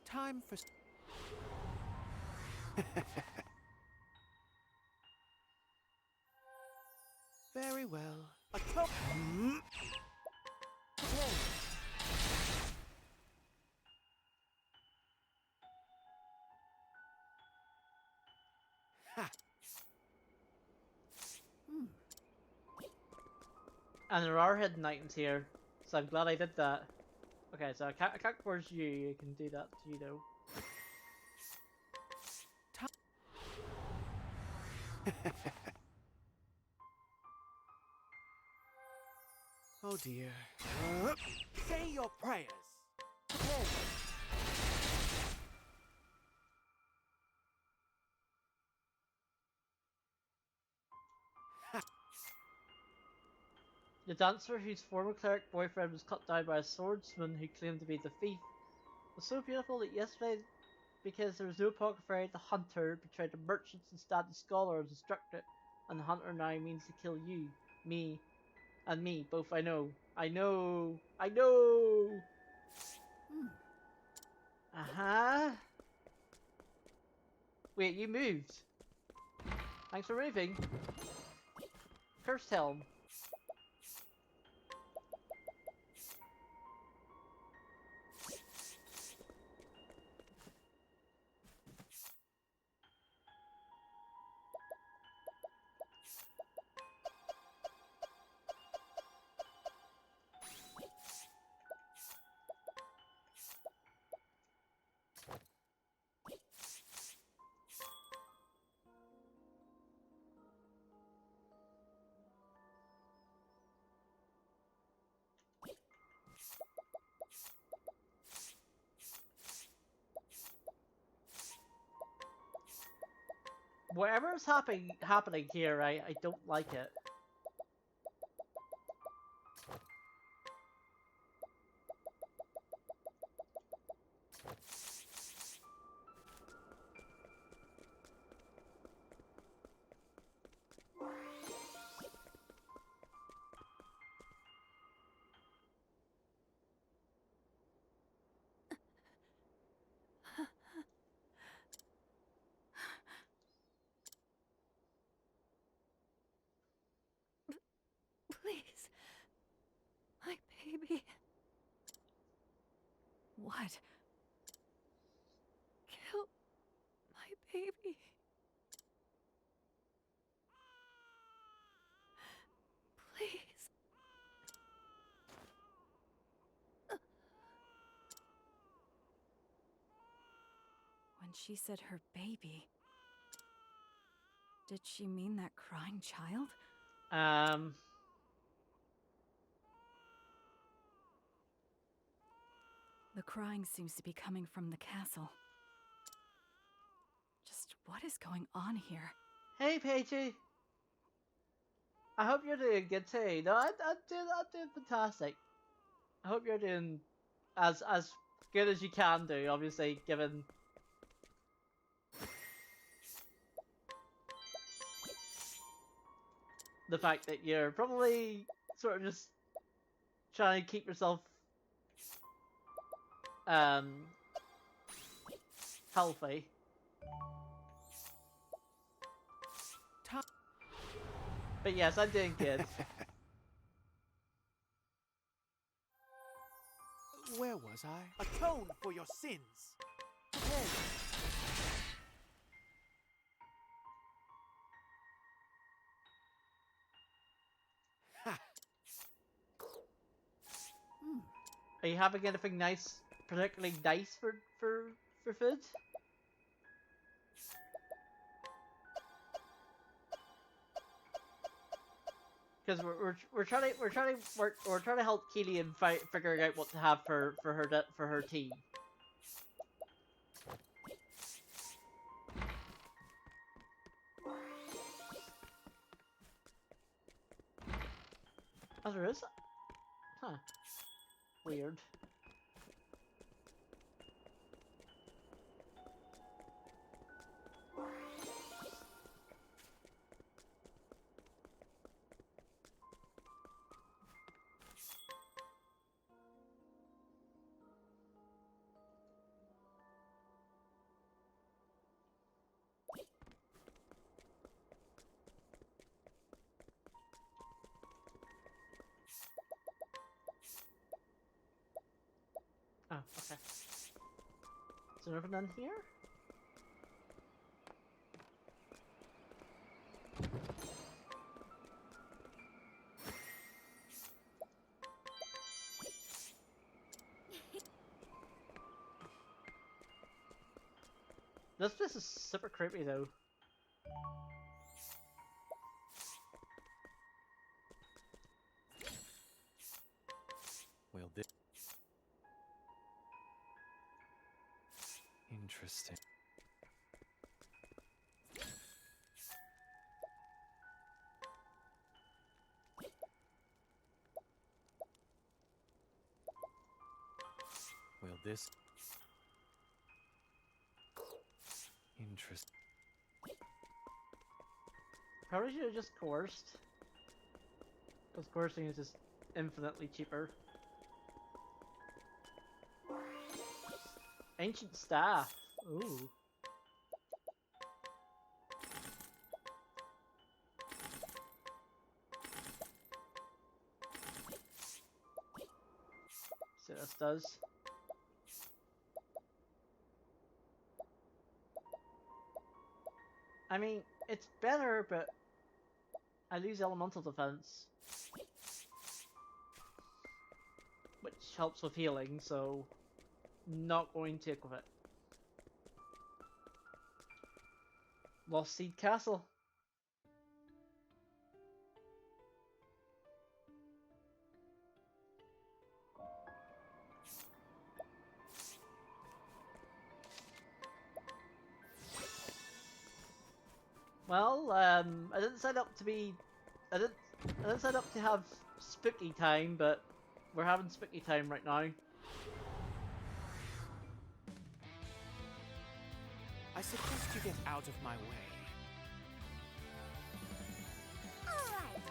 Time for... Very well. And there are hidden items here, so I'm glad I did that. Okay, so I can't force you. I can do that to you though. Oh dear. Say your prayers. The dancer, whose former cleric boyfriend was cut down by a swordsman who claimed to be the thief, was so beautiful that yesterday, because there was no apothecary, the hunter betrayed the merchants instead. The scholar was instructed, and the hunter now means to kill you, me, and me both. I know. I know. I know. Wait, you moved. Thanks for moving. Cursed Helm. Whatever's happening here, I don't like it. Please. My baby. What? Kill my baby. Please. When she said her baby, did she mean that crying child? The crying seems to be coming from the castle. Just what is going on here? Hey, Paigey. I hope you're doing good too. No, I'm doing fantastic. I hope you're doing as good as you can do, obviously, given the fact that you're probably sort of just trying to keep yourself healthy. But yes, I'm doing good. Where was I? Atone for your sins. Hey. Ha. Are you having anything nice, particularly nice for food? Because we're trying to help Keelian figuring out what to have for her tea. Oh, there is? Huh. Weird. Oh, okay. Is there nothing in here? This place is super creepy though. Well, this... Interesting. Well, this... Interesting. Probably should have just coursed. Because coursing is just infinitely cheaper. Ancient staff. Ooh. See what this does. I mean, it's better, but I lose elemental defense. Which helps with healing, so not going to equip it. Lost Seed Castle. Well, I didn't sign up to be... I didn't sign up to have spooky time, but we're having spooky time right now. I suggest you get out of my way. Alright.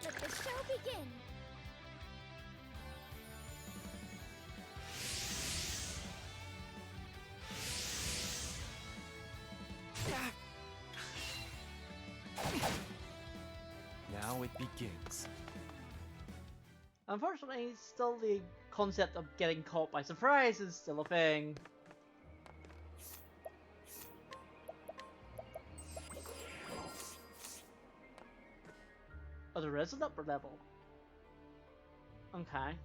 Let the show begin. Now it begins. Unfortunately, still the concept of getting caught by surprise is still a thing. Oh, there is an upper level. Okay.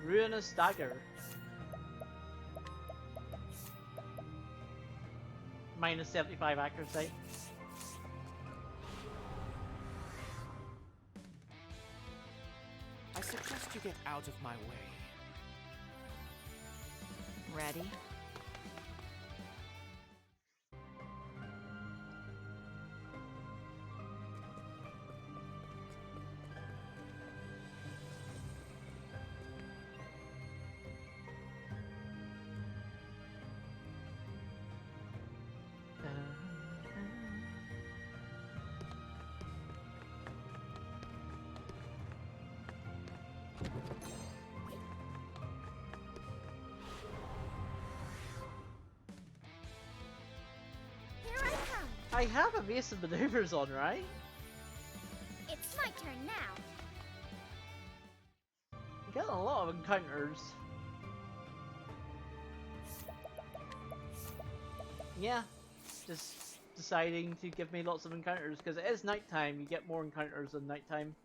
Ruinous Dagger. Minus 75 accuracy. I suggest you get out of my way. Ready? Here I come. I have evasive maneuvers on, right? It's my turn now. I'm getting a lot of encounters. Yeah, just deciding to give me lots of encounters because it is nighttime. You get more encounters in nighttime.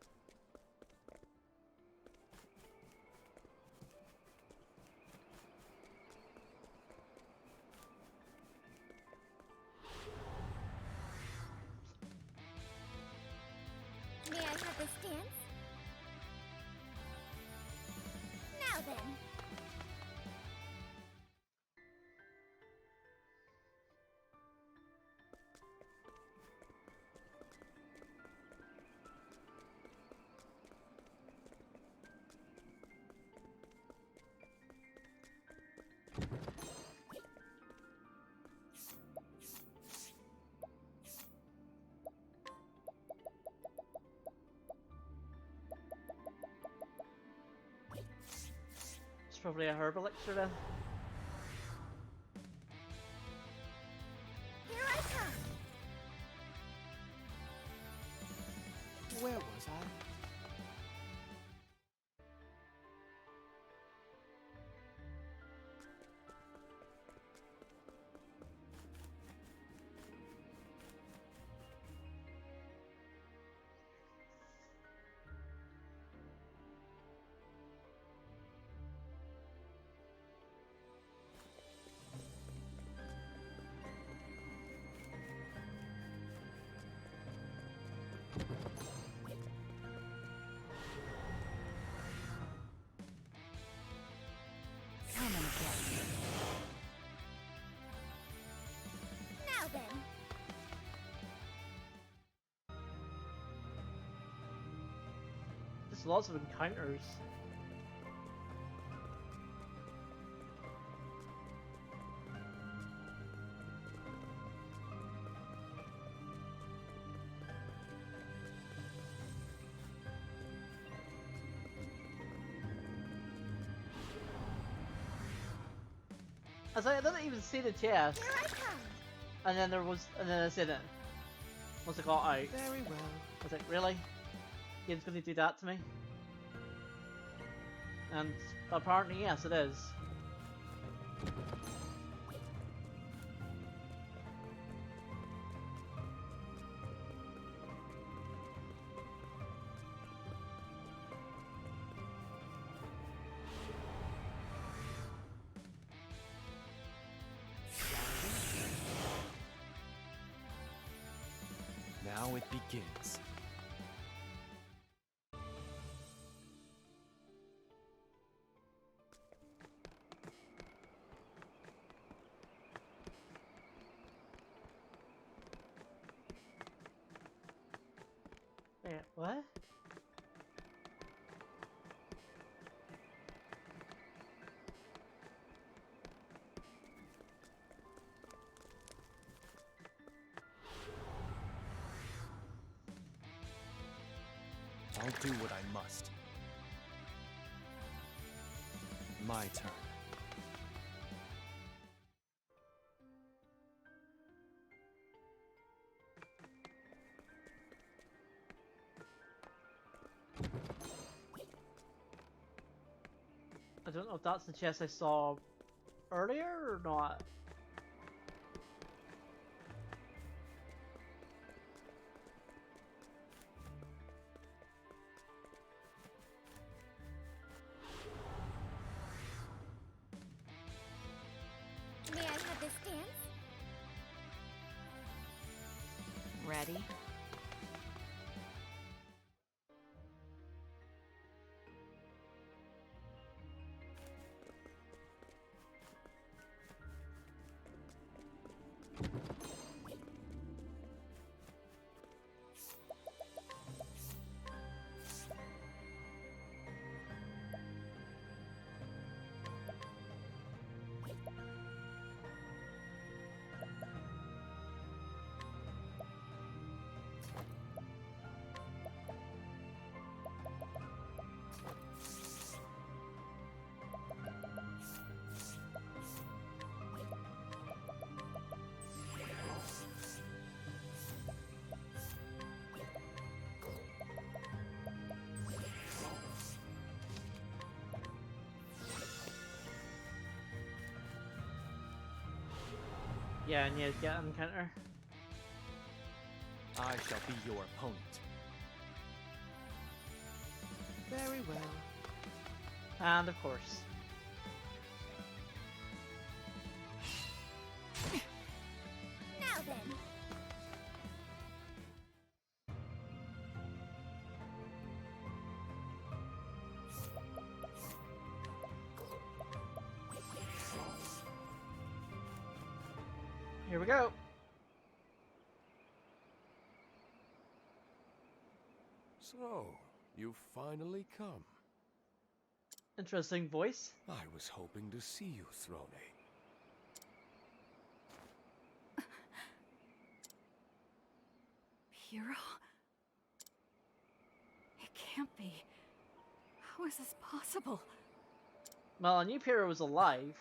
May I have this dance? Now then. It's probably a herb elixir then. Here I come. Where was I? Come and get me. Now then. There's lots of encounters. I didn't even see the chest. Here I come. And then I seen it. Once I got out. Very well. I was like, really? Game's gonna do that to me? And apparently, yes, it is. now it begins. Wait, what? I'll do what I must. My turn. I don't know if that's the chest I saw earlier or not. May I have this dance? Ready? Yeah, I need to get an encounter. I shall be your opponent. Very well. And of course. Now then. Here we go. So, you've finally come. Interesting voice. I was hoping to see you, Throne. Hero? It can't be. How is this possible? Well, I knew Pyro was alive.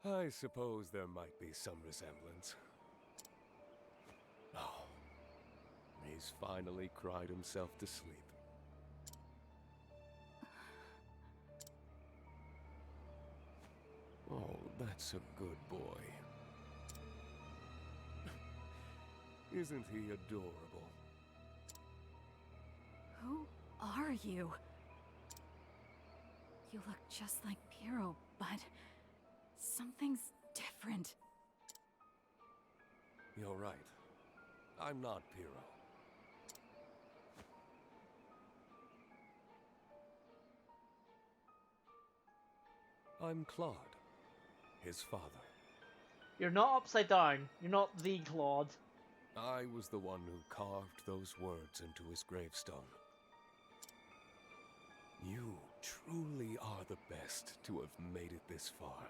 I suppose there might be some resemblance. Oh, he's finally cried himself to sleep. Oh, that's a good boy. Isn't he adorable? Who are you? You look just like Piero, but something's different. You're right. I'm not Pyro. I'm Claude, his father. You're not upside down. You're not the Claude. I was the one who carved those words into his gravestone. You truly are the best to have made it this far.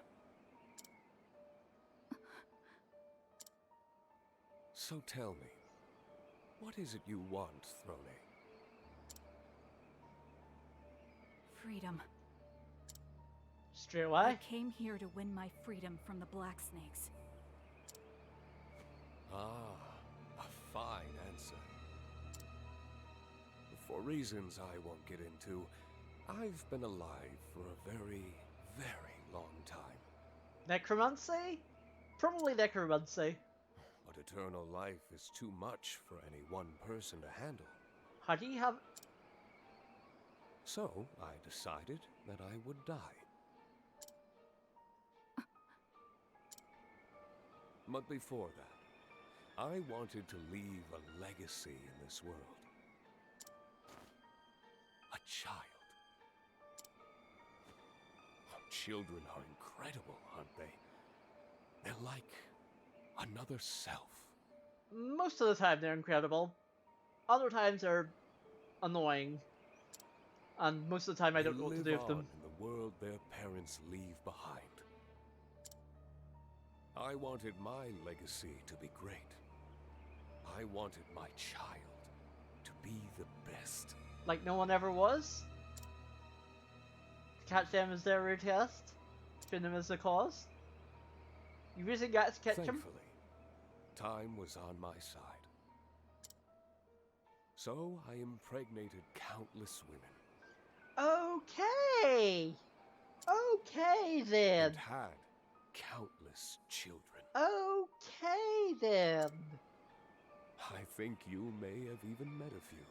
So tell me, what is it you want, Throne? Freedom. Straight I away? came here to win my freedom from the Black Snakes. Ah, a fine answer. For reasons I won't get into, I've been alive for a very, very long time. Necromancy? Probably necromancy. But eternal life is too much for any one person to handle. How do you have... So, I decided that I would die. But before that, I wanted to leave a legacy in this world. A child. Children are incredible, aren't they? They're like another self. Most of the time they're incredible. Other times they're annoying. And most of the time I don't know what to do with them. In the world their parents leave behind. I wanted my legacy to be great. I wanted my child to be the best. Like no one ever was? Catch them as their root test? Spin them as the cause? You really got to catch them? Thankfully, time was on my side. So I impregnated countless women. Okay! Okay then! And had countless children. Okay then! I think you may have even met a few.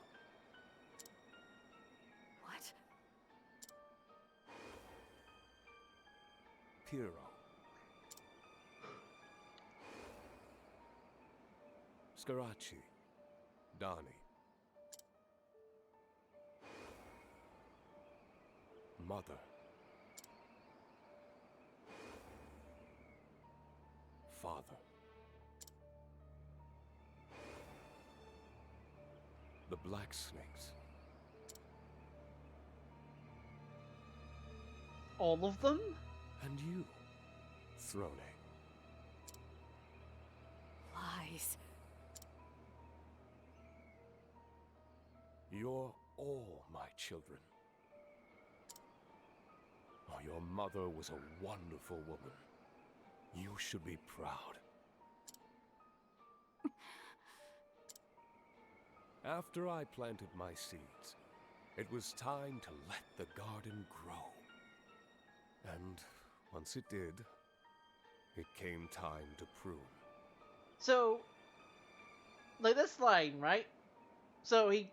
What? Piero. Scarachi. Donnie. Mother. Father. The black snakes. All of them? And you, Throne. Lies. You're all my children. Oh, your mother was a wonderful woman. You should be proud. After I planted my seeds, it was time to let the garden grow. And once it did, it came time to prune. So, like this line, right? So he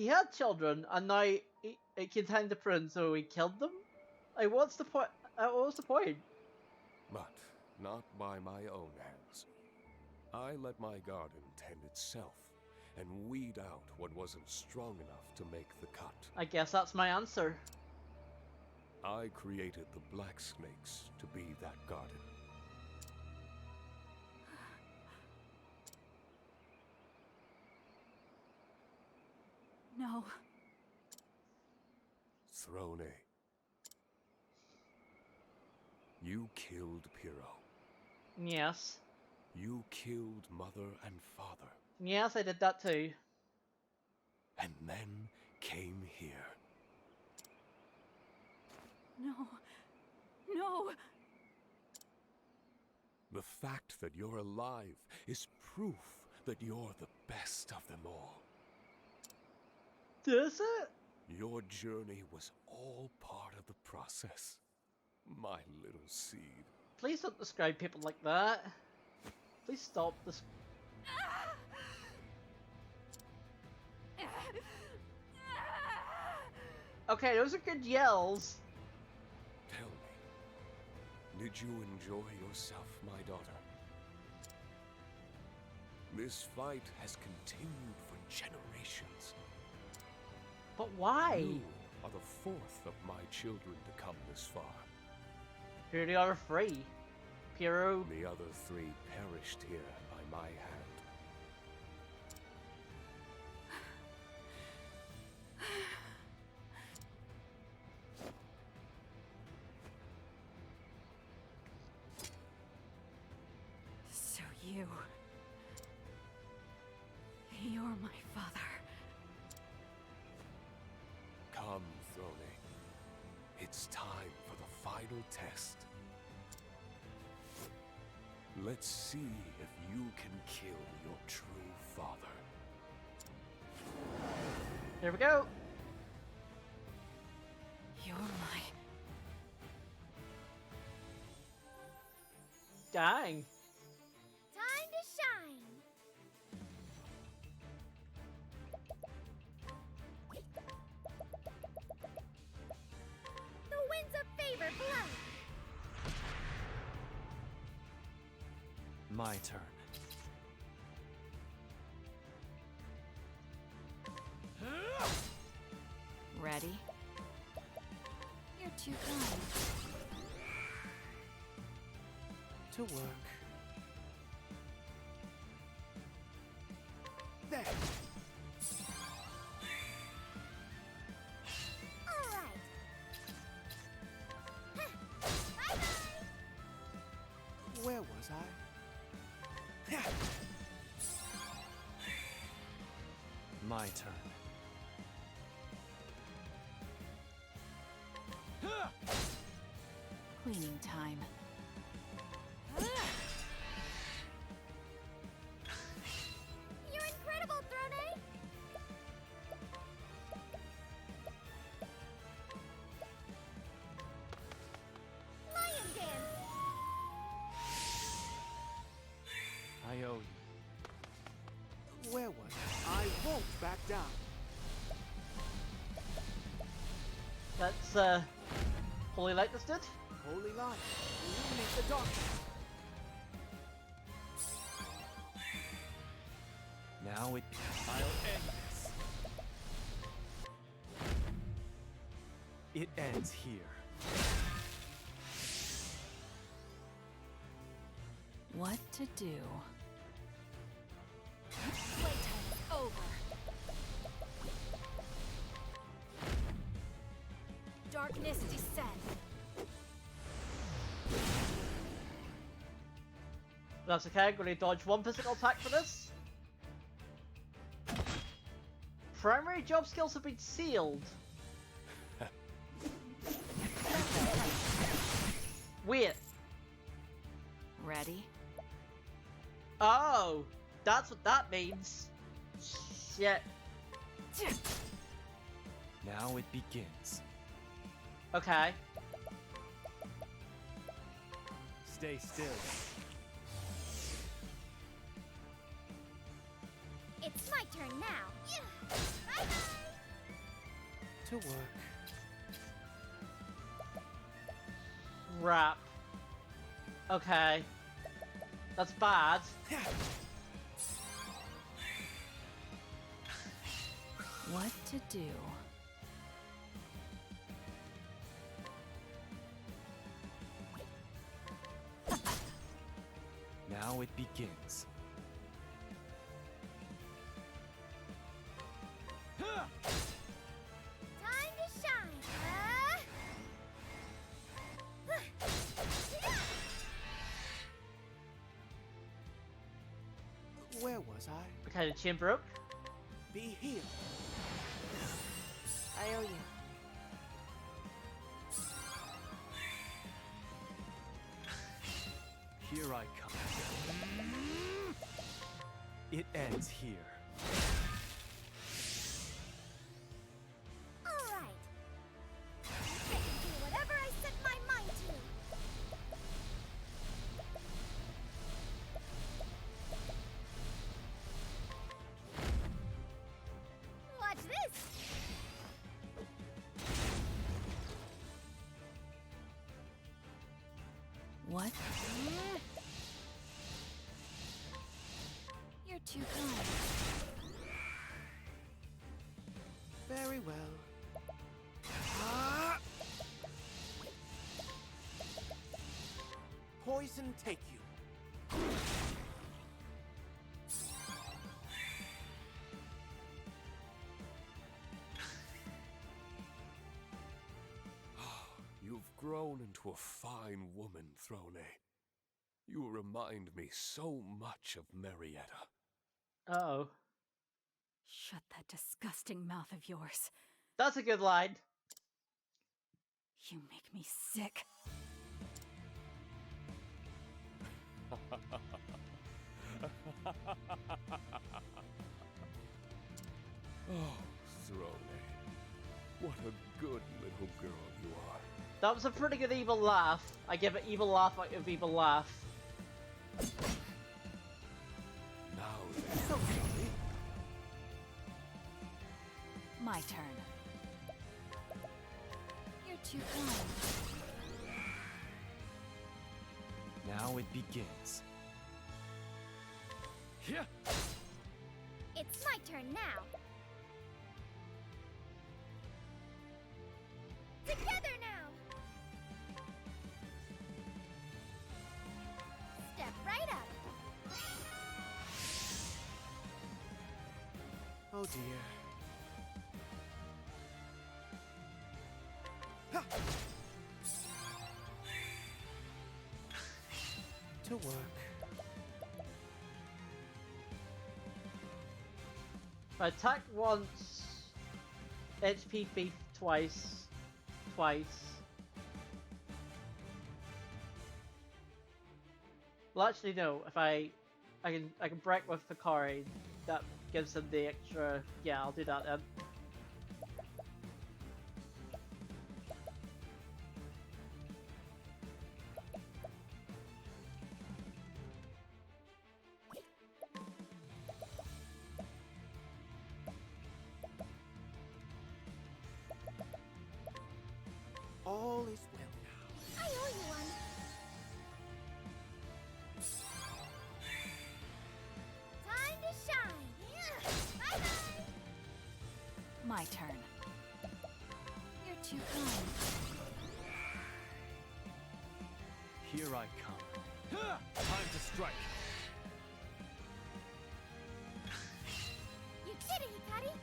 had children, and now it came time to prune, so he killed them? Like, what's the point? What's the point? But not by my own hands. I let my garden tend itself, and weed out what wasn't strong enough to make the cut. I guess that's my answer. I created the black snakes to be that garden. No. Throne. You killed Piero. Yes. You killed mother and father. Yes, I did that too. And then came here. No. No. The fact that you're alive is proof that you're the best of them all. Is it? Your journey was all part of the process. My little seed. Please don't describe people like that. Please stop this. Okay, those are good yells. Tell me, did you enjoy yourself, my daughter? This fight has continued for generations. But why? You are the fourth of my children to come this far. Here the other three. Piero. The other three perished here by my hand. So you're my father. Come, Throne. It's time for the final test. Let's see if you can kill your true father. Here we go. You're my... Dang. Time to shine. The winds of favor blow. My turn. Ready? You're too kind. To work. There! Alright. Bye-bye! Where was I? My turn. Cleaning time. You're incredible, Throne! Lion dance! I owe you. Where was I? I won't back down. That's, Holy Light that's did? Holy light, illuminate the darkness. Now it. I'll end this. It ends here. What to do? Playtime is over. Darkness descend. That's okay, I'm gonna dodge one physical attack for this. Primary job skills have been sealed. Wait. Ready? Oh, that's what that means. Shit. Now it begins. Okay. Stay still. It's my turn now. Bye-bye! To work. Crap. Okay. That's bad. What to do? Now it begins. Time to shine, Where was I? Okay, the chain broke. Be healed. I owe you. Here I come. It ends here. Alright. I can do whatever I set my mind to. Watch this! What? You're too kind. Very well. Ah! Poison take you. You've grown into a fine woman, Throne. You remind me so much of Marietta. Uh-oh. Shut that disgusting mouth of yours. That's a good line. You make me sick. Oh, Throne. What a good little girl you are. That was a pretty good evil laugh. I give it evil laugh out of evil laugh. Now then. So sorry. My turn. You're too kind. Now it begins. Here. It's my turn now. together now! Step right up! Oh dear. To work. Attack once, HP thief twice. Well, actually, no. If I can break with the card, that gives him the extra. Yeah, I'll do that then. All is well now. I owe you one. Time to shine! Bye-bye! My turn. You're too kind. Here I come. Time to strike. You did it, Hikari!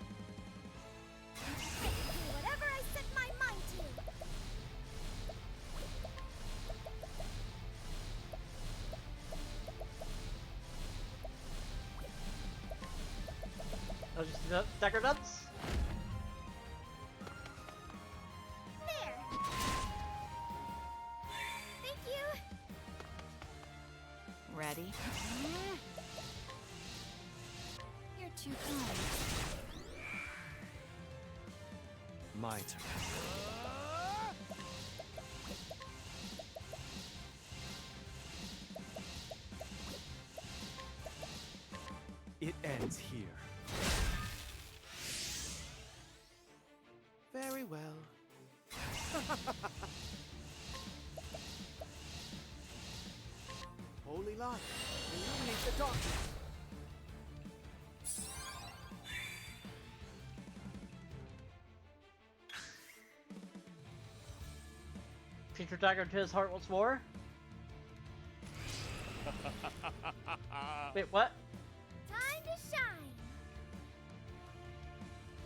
I can do whatever I set my mind to! I'll just do that. Dagger nuts. There! Thank you! Ready? You're too kind. My turn. It ends here. Very well. Holy light, illuminate the darkness. Future dagger to his heart once more. Wait, what? Time to shine!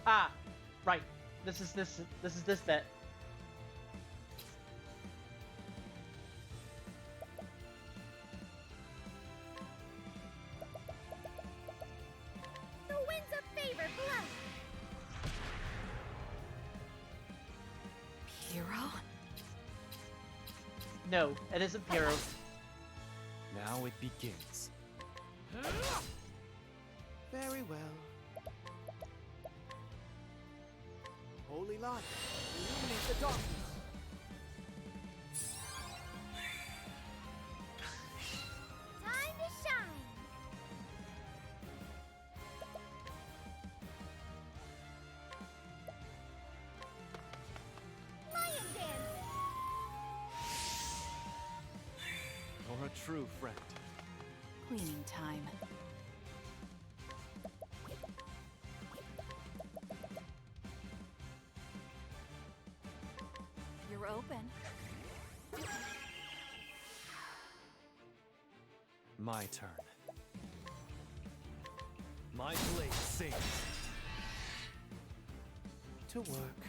Ah, right. This is this bit. The winds of favor blow! Hero? No, it isn't Pyro. Now it begins. Very well. Holy light, illuminate the darkness. Time to shine! Lion dance! For a true friend. Cleaning time. You're open. My turn. My blade sings. To work.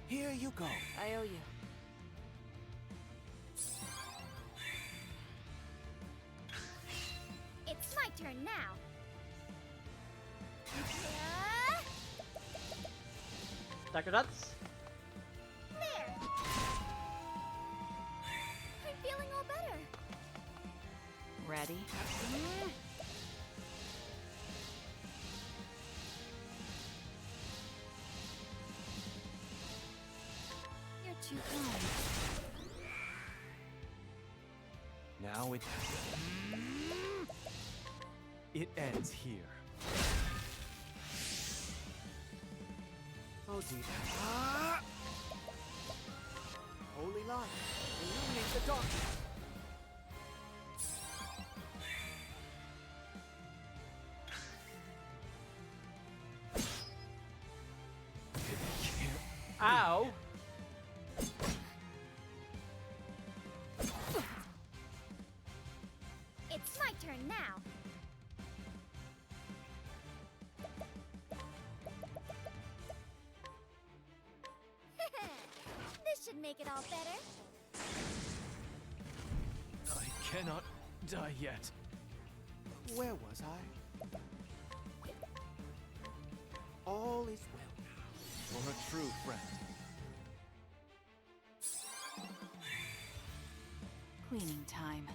Here you go. I owe you. It's my turn now! Dagger nuts. There! I'm feeling all better! Ready? You're too kind. Now it ends here. Oh dear. Ah! Holy light, illuminate the darkness. Ow! It's my turn now. This should make it all better. I cannot die yet. Where was I? All is well now. For a true friend. Cleaning time.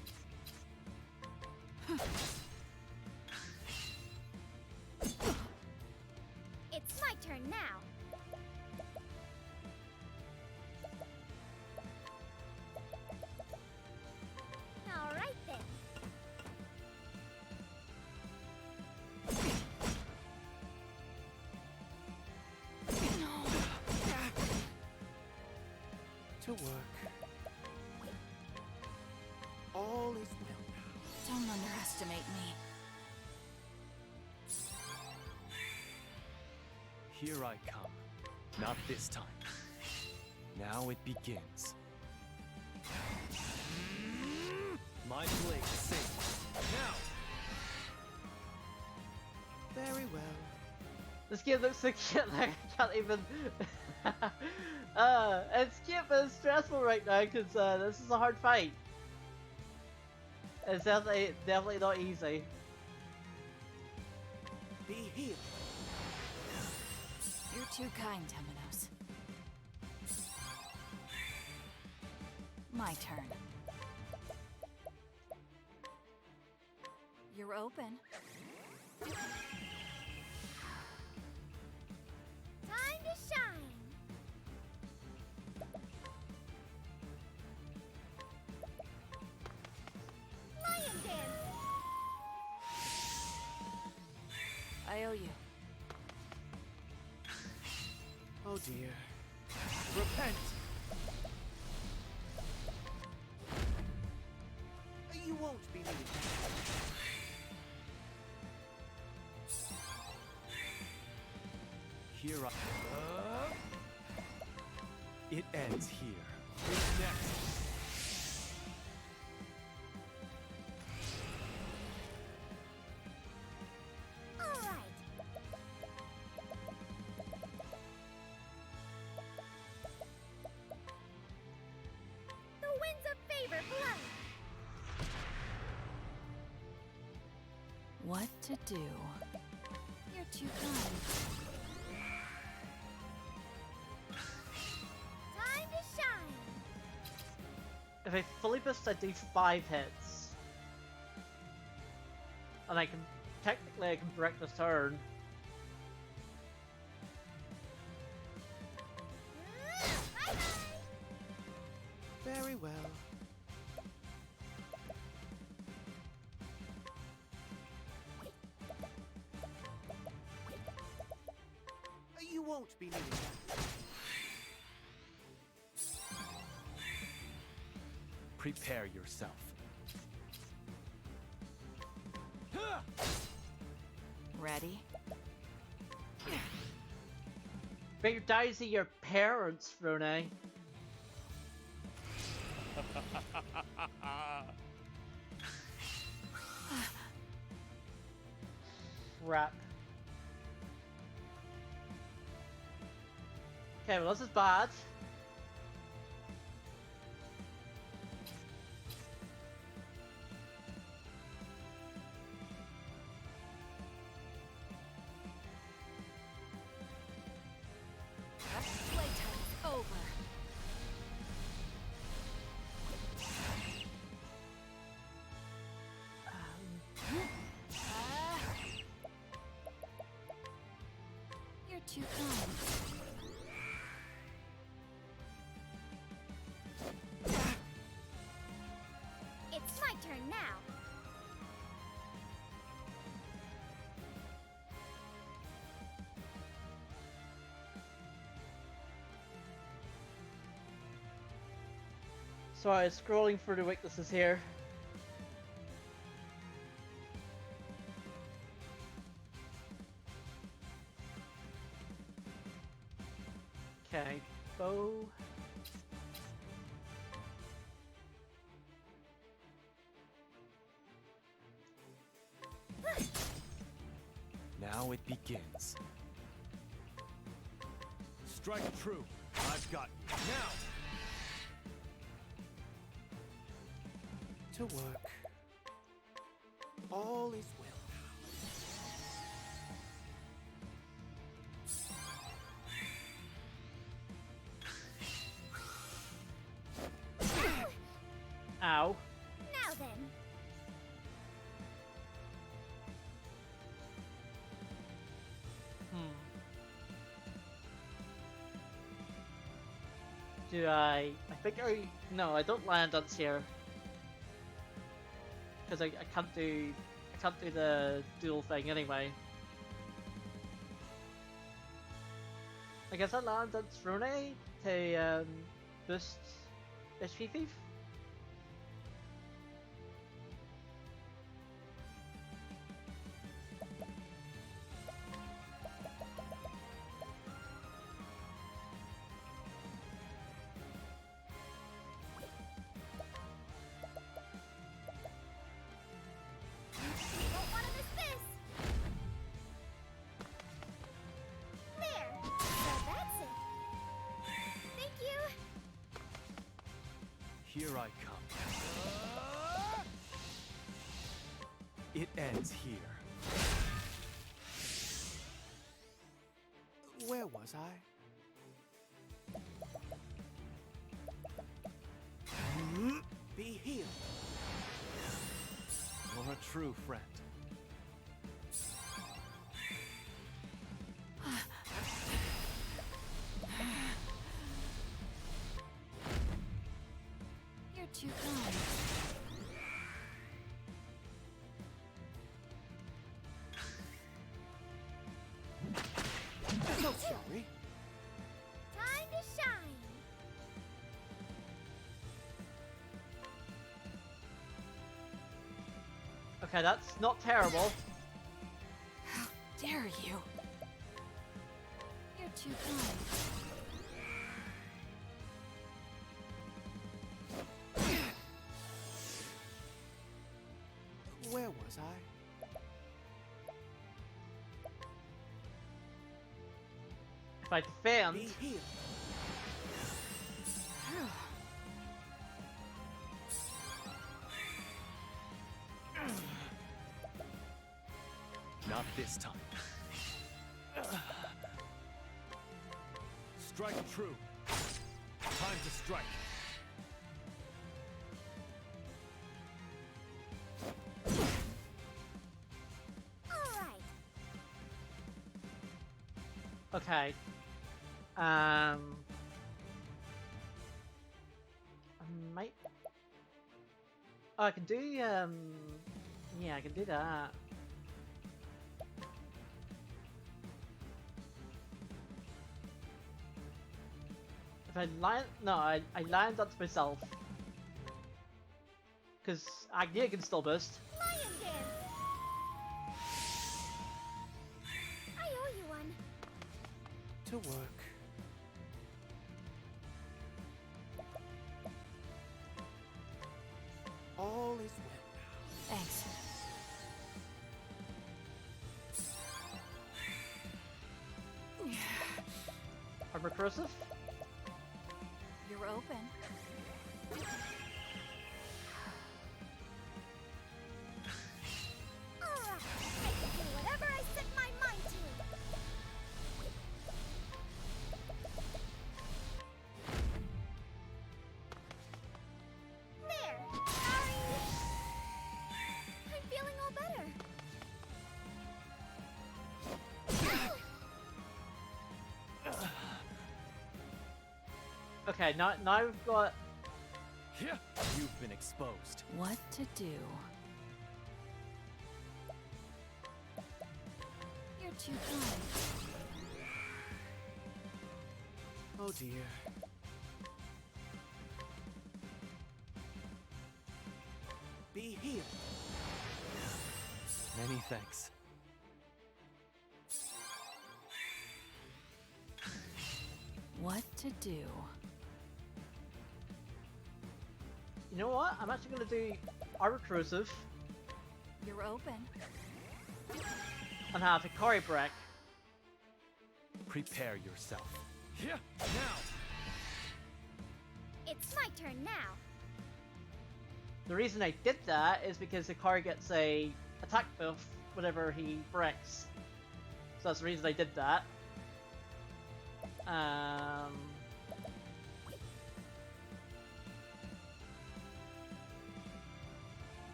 It's my turn now. All right then. To work. All is well now. Don't underestimate me. Here I come. Not this time. Now it begins. My blade sings. Now! Very well. This game looks so cute, like I can't even... it's cute, but it's stressful right now, because this is a hard fight. It's definitely not easy. Be healed. You're too kind, Temenos. My turn. You're open. Time to shine. Lion dance. I owe you. Oh dear. Repent! You won't be needed. Here I... It ends here. Who's next? All right. The winds of favor blow. What to do? You're too kind. Time to shine. If I fully boost, I do 5 hits. And I can... Technically, I can break this turn. Bye-bye. Very well. You won't be needed. Prepare yourself. Ready? But your daddies are your parents, Rune. Crap. Okay, well this is bad. Playtime's over. You're too kind. It's my turn now. Sorry, scrolling through the weaknesses here. Okay. bow. Now it begins. Strike true. I've got you. Now! To work. All is well. Ow. Now then. Do I think no, I don't land on here. Because I can't do the dual thing anyway. I guess I land on Throne to boost HP Thief. Don't want to miss this. There. So that's it. Thank you. Here I come. It ends here. Where was I? Be healed. You're a true friend. You're too kind. So sorry. Time to shine. Okay, that's not terrible. How dare you? You're too kind. Where was I? If I defend, Be healed. Not this time. Strike true. Time to strike. All right. okay. I might. Oh, I can do yeah, I can do that. If I land, no, I land onto myself. Because Agnia can still boost. Lion dance. I owe you one. To work. All is well now. Thanks. I'm recursive. You're open. All right. I can do whatever I set my mind to. There. Sorry. I'm feeling all better. Okay, now we've got. You've been exposed. What to do? You're too kind. Oh dear. Be healed. Many thanks. what to do. You know what? I'm actually gonna do Arbor Corrosive You're open. and have Hikari Break. Prepare yourself. Yeah, now. It's my turn now. The reason I did that is because Hikari gets a attack buff whenever he breaks. So that's the reason I did that. I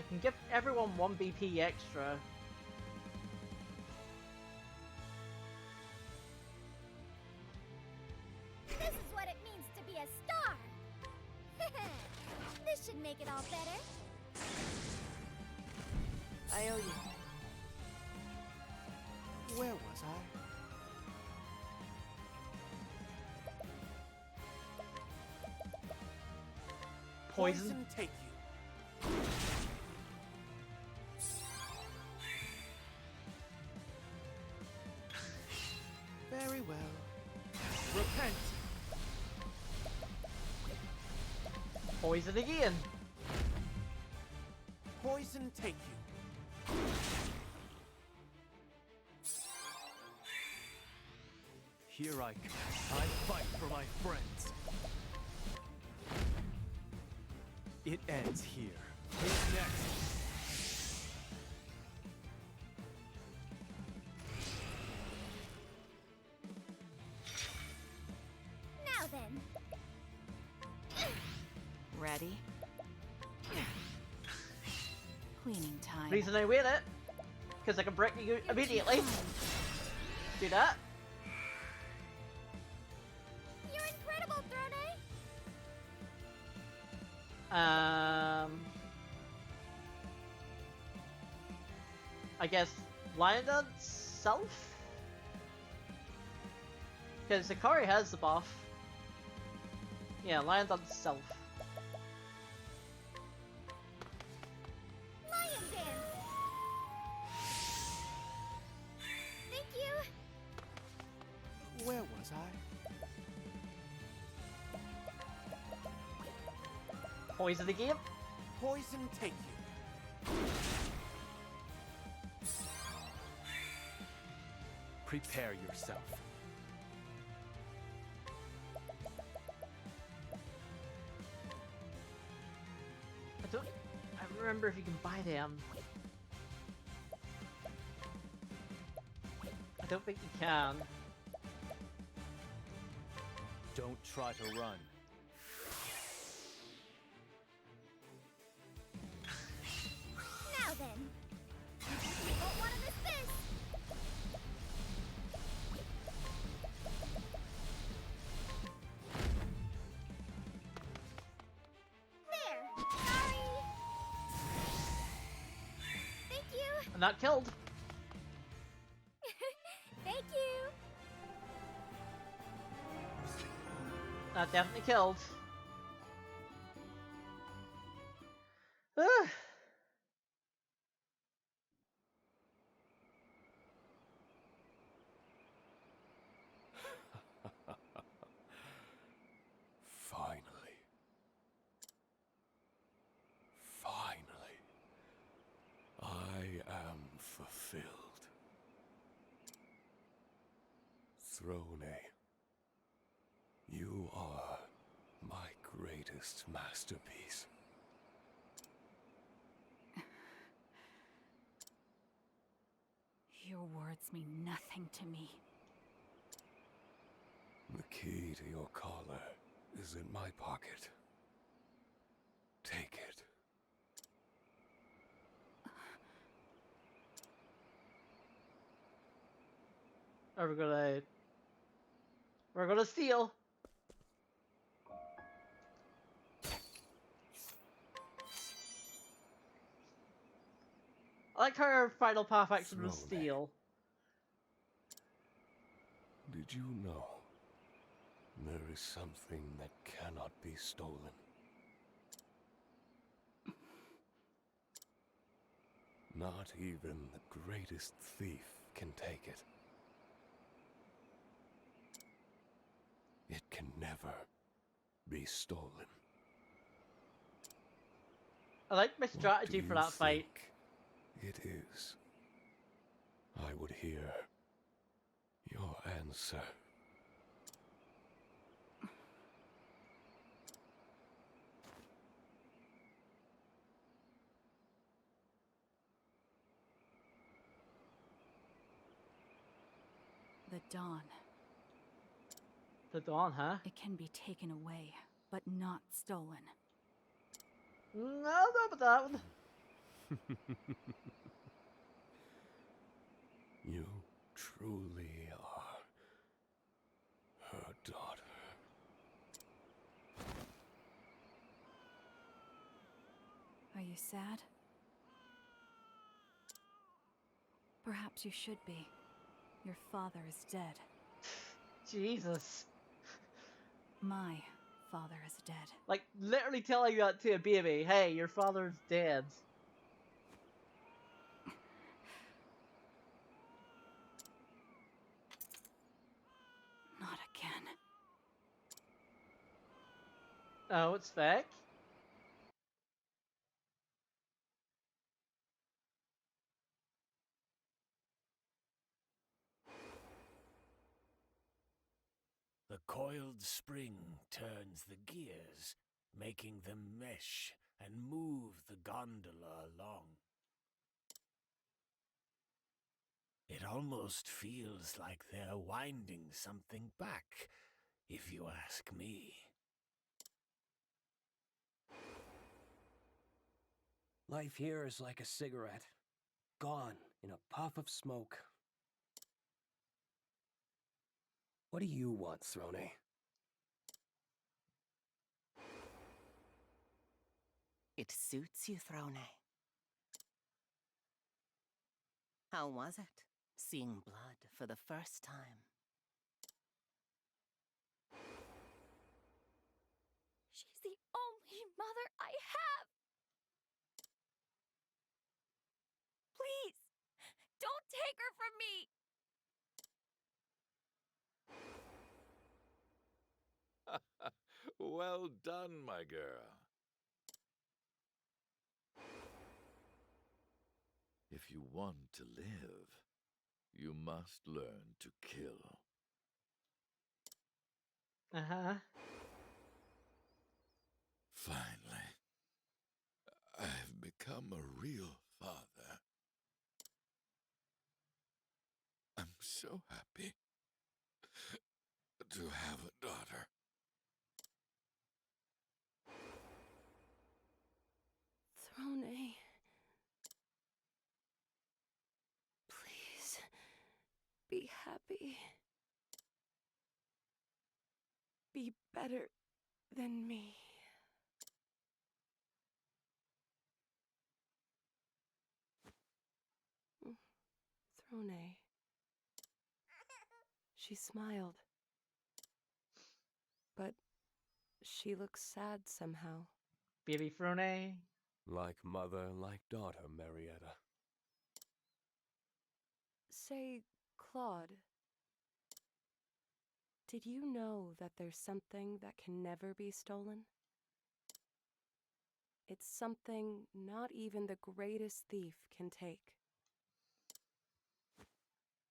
can give everyone 1 BP extra. This is what it means to be a star. This should make it all better. I owe you. Where was I? Poison take you. Very well. Repent. Poison again. Poison take you. Here I come. I fight for my friends. It ends here. Who's next? Now then. Ready? Cleaning time. Reason I win it, because I can break you immediately. Do that. You're incredible, Throne. I guess Lion Self? Because Hikari has the buff. Yeah, Lion Self. Lion dance. Thank you. Where was I? Poison the game. Poison take you. Prepare yourself. I remember if you can buy them. I don't think you can. Don't try to run. Now then. You won't want to miss this. There. Sorry. Thank you. I'm not killed. Thank you. Not definitely killed. Finally. Finally. I am fulfilled. Throne, you are my greatest masterpiece. Your words mean nothing to me. The key to your collar is in my pocket. Take it. We're gonna steal. I like how our final path action was Throne. steal. Did you know there is something that cannot be stolen? Not even the greatest thief can take it. It can never be stolen. I like my strategy for that fight. It is. I would hear your answer. The dawn. The dawn, huh? It can be taken away, but not stolen. I don't know about that one. You truly are her daughter. Are you sad? Perhaps you should be. Your father is dead. Jesus. My father is dead. Like, literally telling that to a baby, hey, your father's dead. Not again. Oh, it's fake? The coiled spring turns the gears, making them mesh and move the gondola along. It almost feels like they're winding something back, if you ask me. Life here is like a cigarette, gone in a puff of smoke. What do you want, Throne? It suits you, Throne. How was it, seeing blood for the first time? She's the only mother I have! Please, don't take her from me! Well done, my girl. If you want to live, you must learn to kill. Uh-huh. Finally, I've become a real father. I'm so happy to have a daughter. Throne. Please, be happy. Be better than me. Throne. She smiled. But she looks sad somehow. Baby Frone. Like mother, like daughter, Marietta. Say, Claude, did you know that there's something that can never be stolen? It's something not even the greatest thief can take.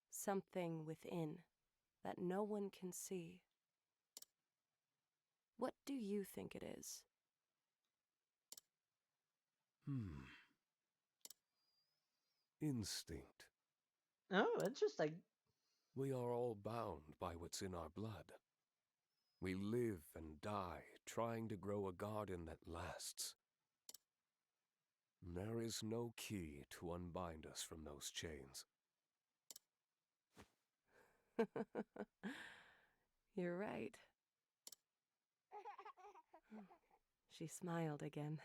Something within that no one can see. What do you think it is? Instinct. Oh, interesting. We are all bound by what's in our blood. We live and die trying to grow a garden that lasts. There is no key to unbind us from those chains. You're right. She smiled again.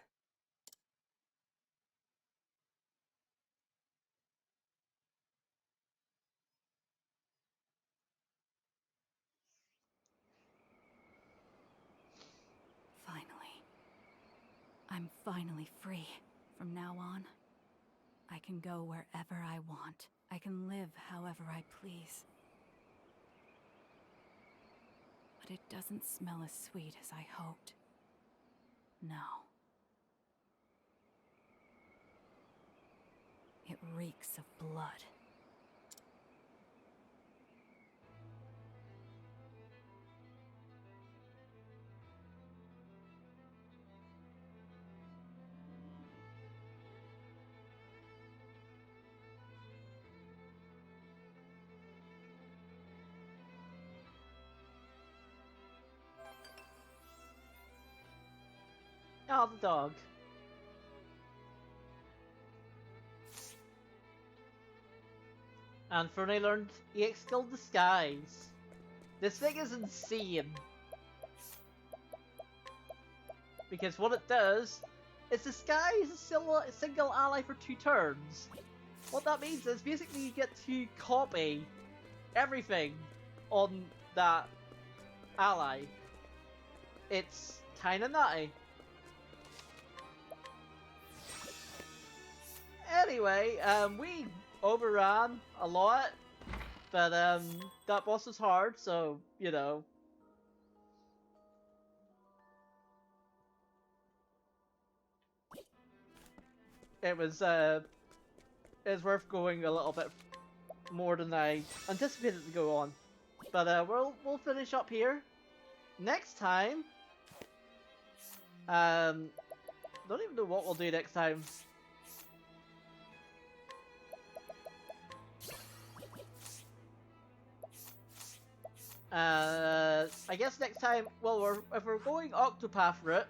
Finally. I'm finally free. From now on, I can go wherever I want. I can live however I please. But it doesn't smell as sweet as I hoped. No. It reeks of blood. Oh, the dog. And Fernie learned EX skill Disguise. This thing is insane. Because what it does is disguise a single ally for 2 turns. What that means is basically you get to copy everything on that ally. It's kinda nutty. Anyway, we overran a lot, but that boss was hard, so you know. It was worth going a little bit more than I anticipated to go on. But we'll finish up here. Next time, don't even know what we'll do next time. I guess next time, well, if we're going Octopath route,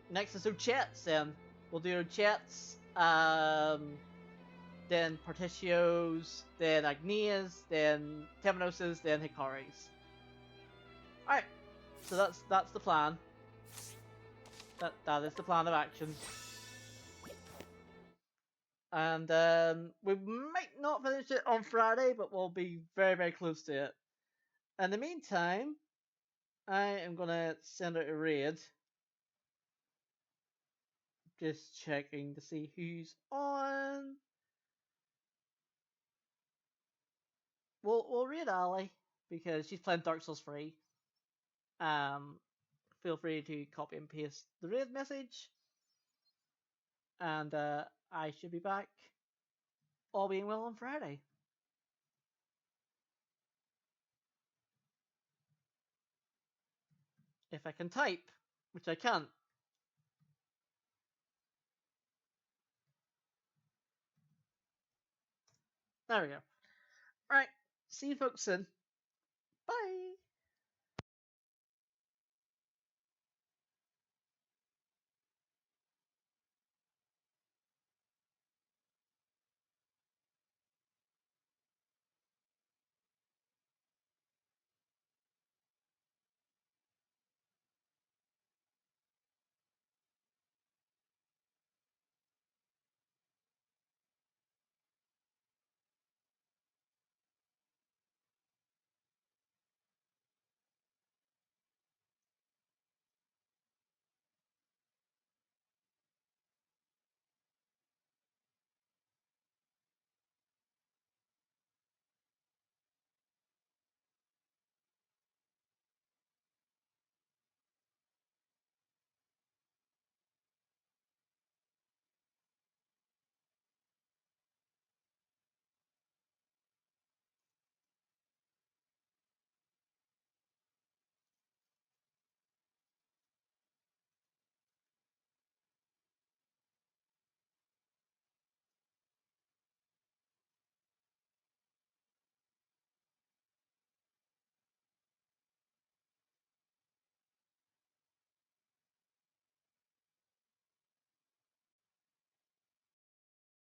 next is Ochets then. We'll do Ochets, then Partitios, then Agnias, then Temenoses, then Hikaris. Alright, so that's the plan. That is the plan of action. And we might not finish it on Friday, but we'll be very, very close to it. In the meantime, I am gonna send out a raid. Just checking to see who's on. We'll raid Ali because she's playing Dark Souls 3. Feel free to copy and paste the raid message, and I should be back, all being well, on Friday. If I can type, which I can't. There we go. Alright, see you folks soon.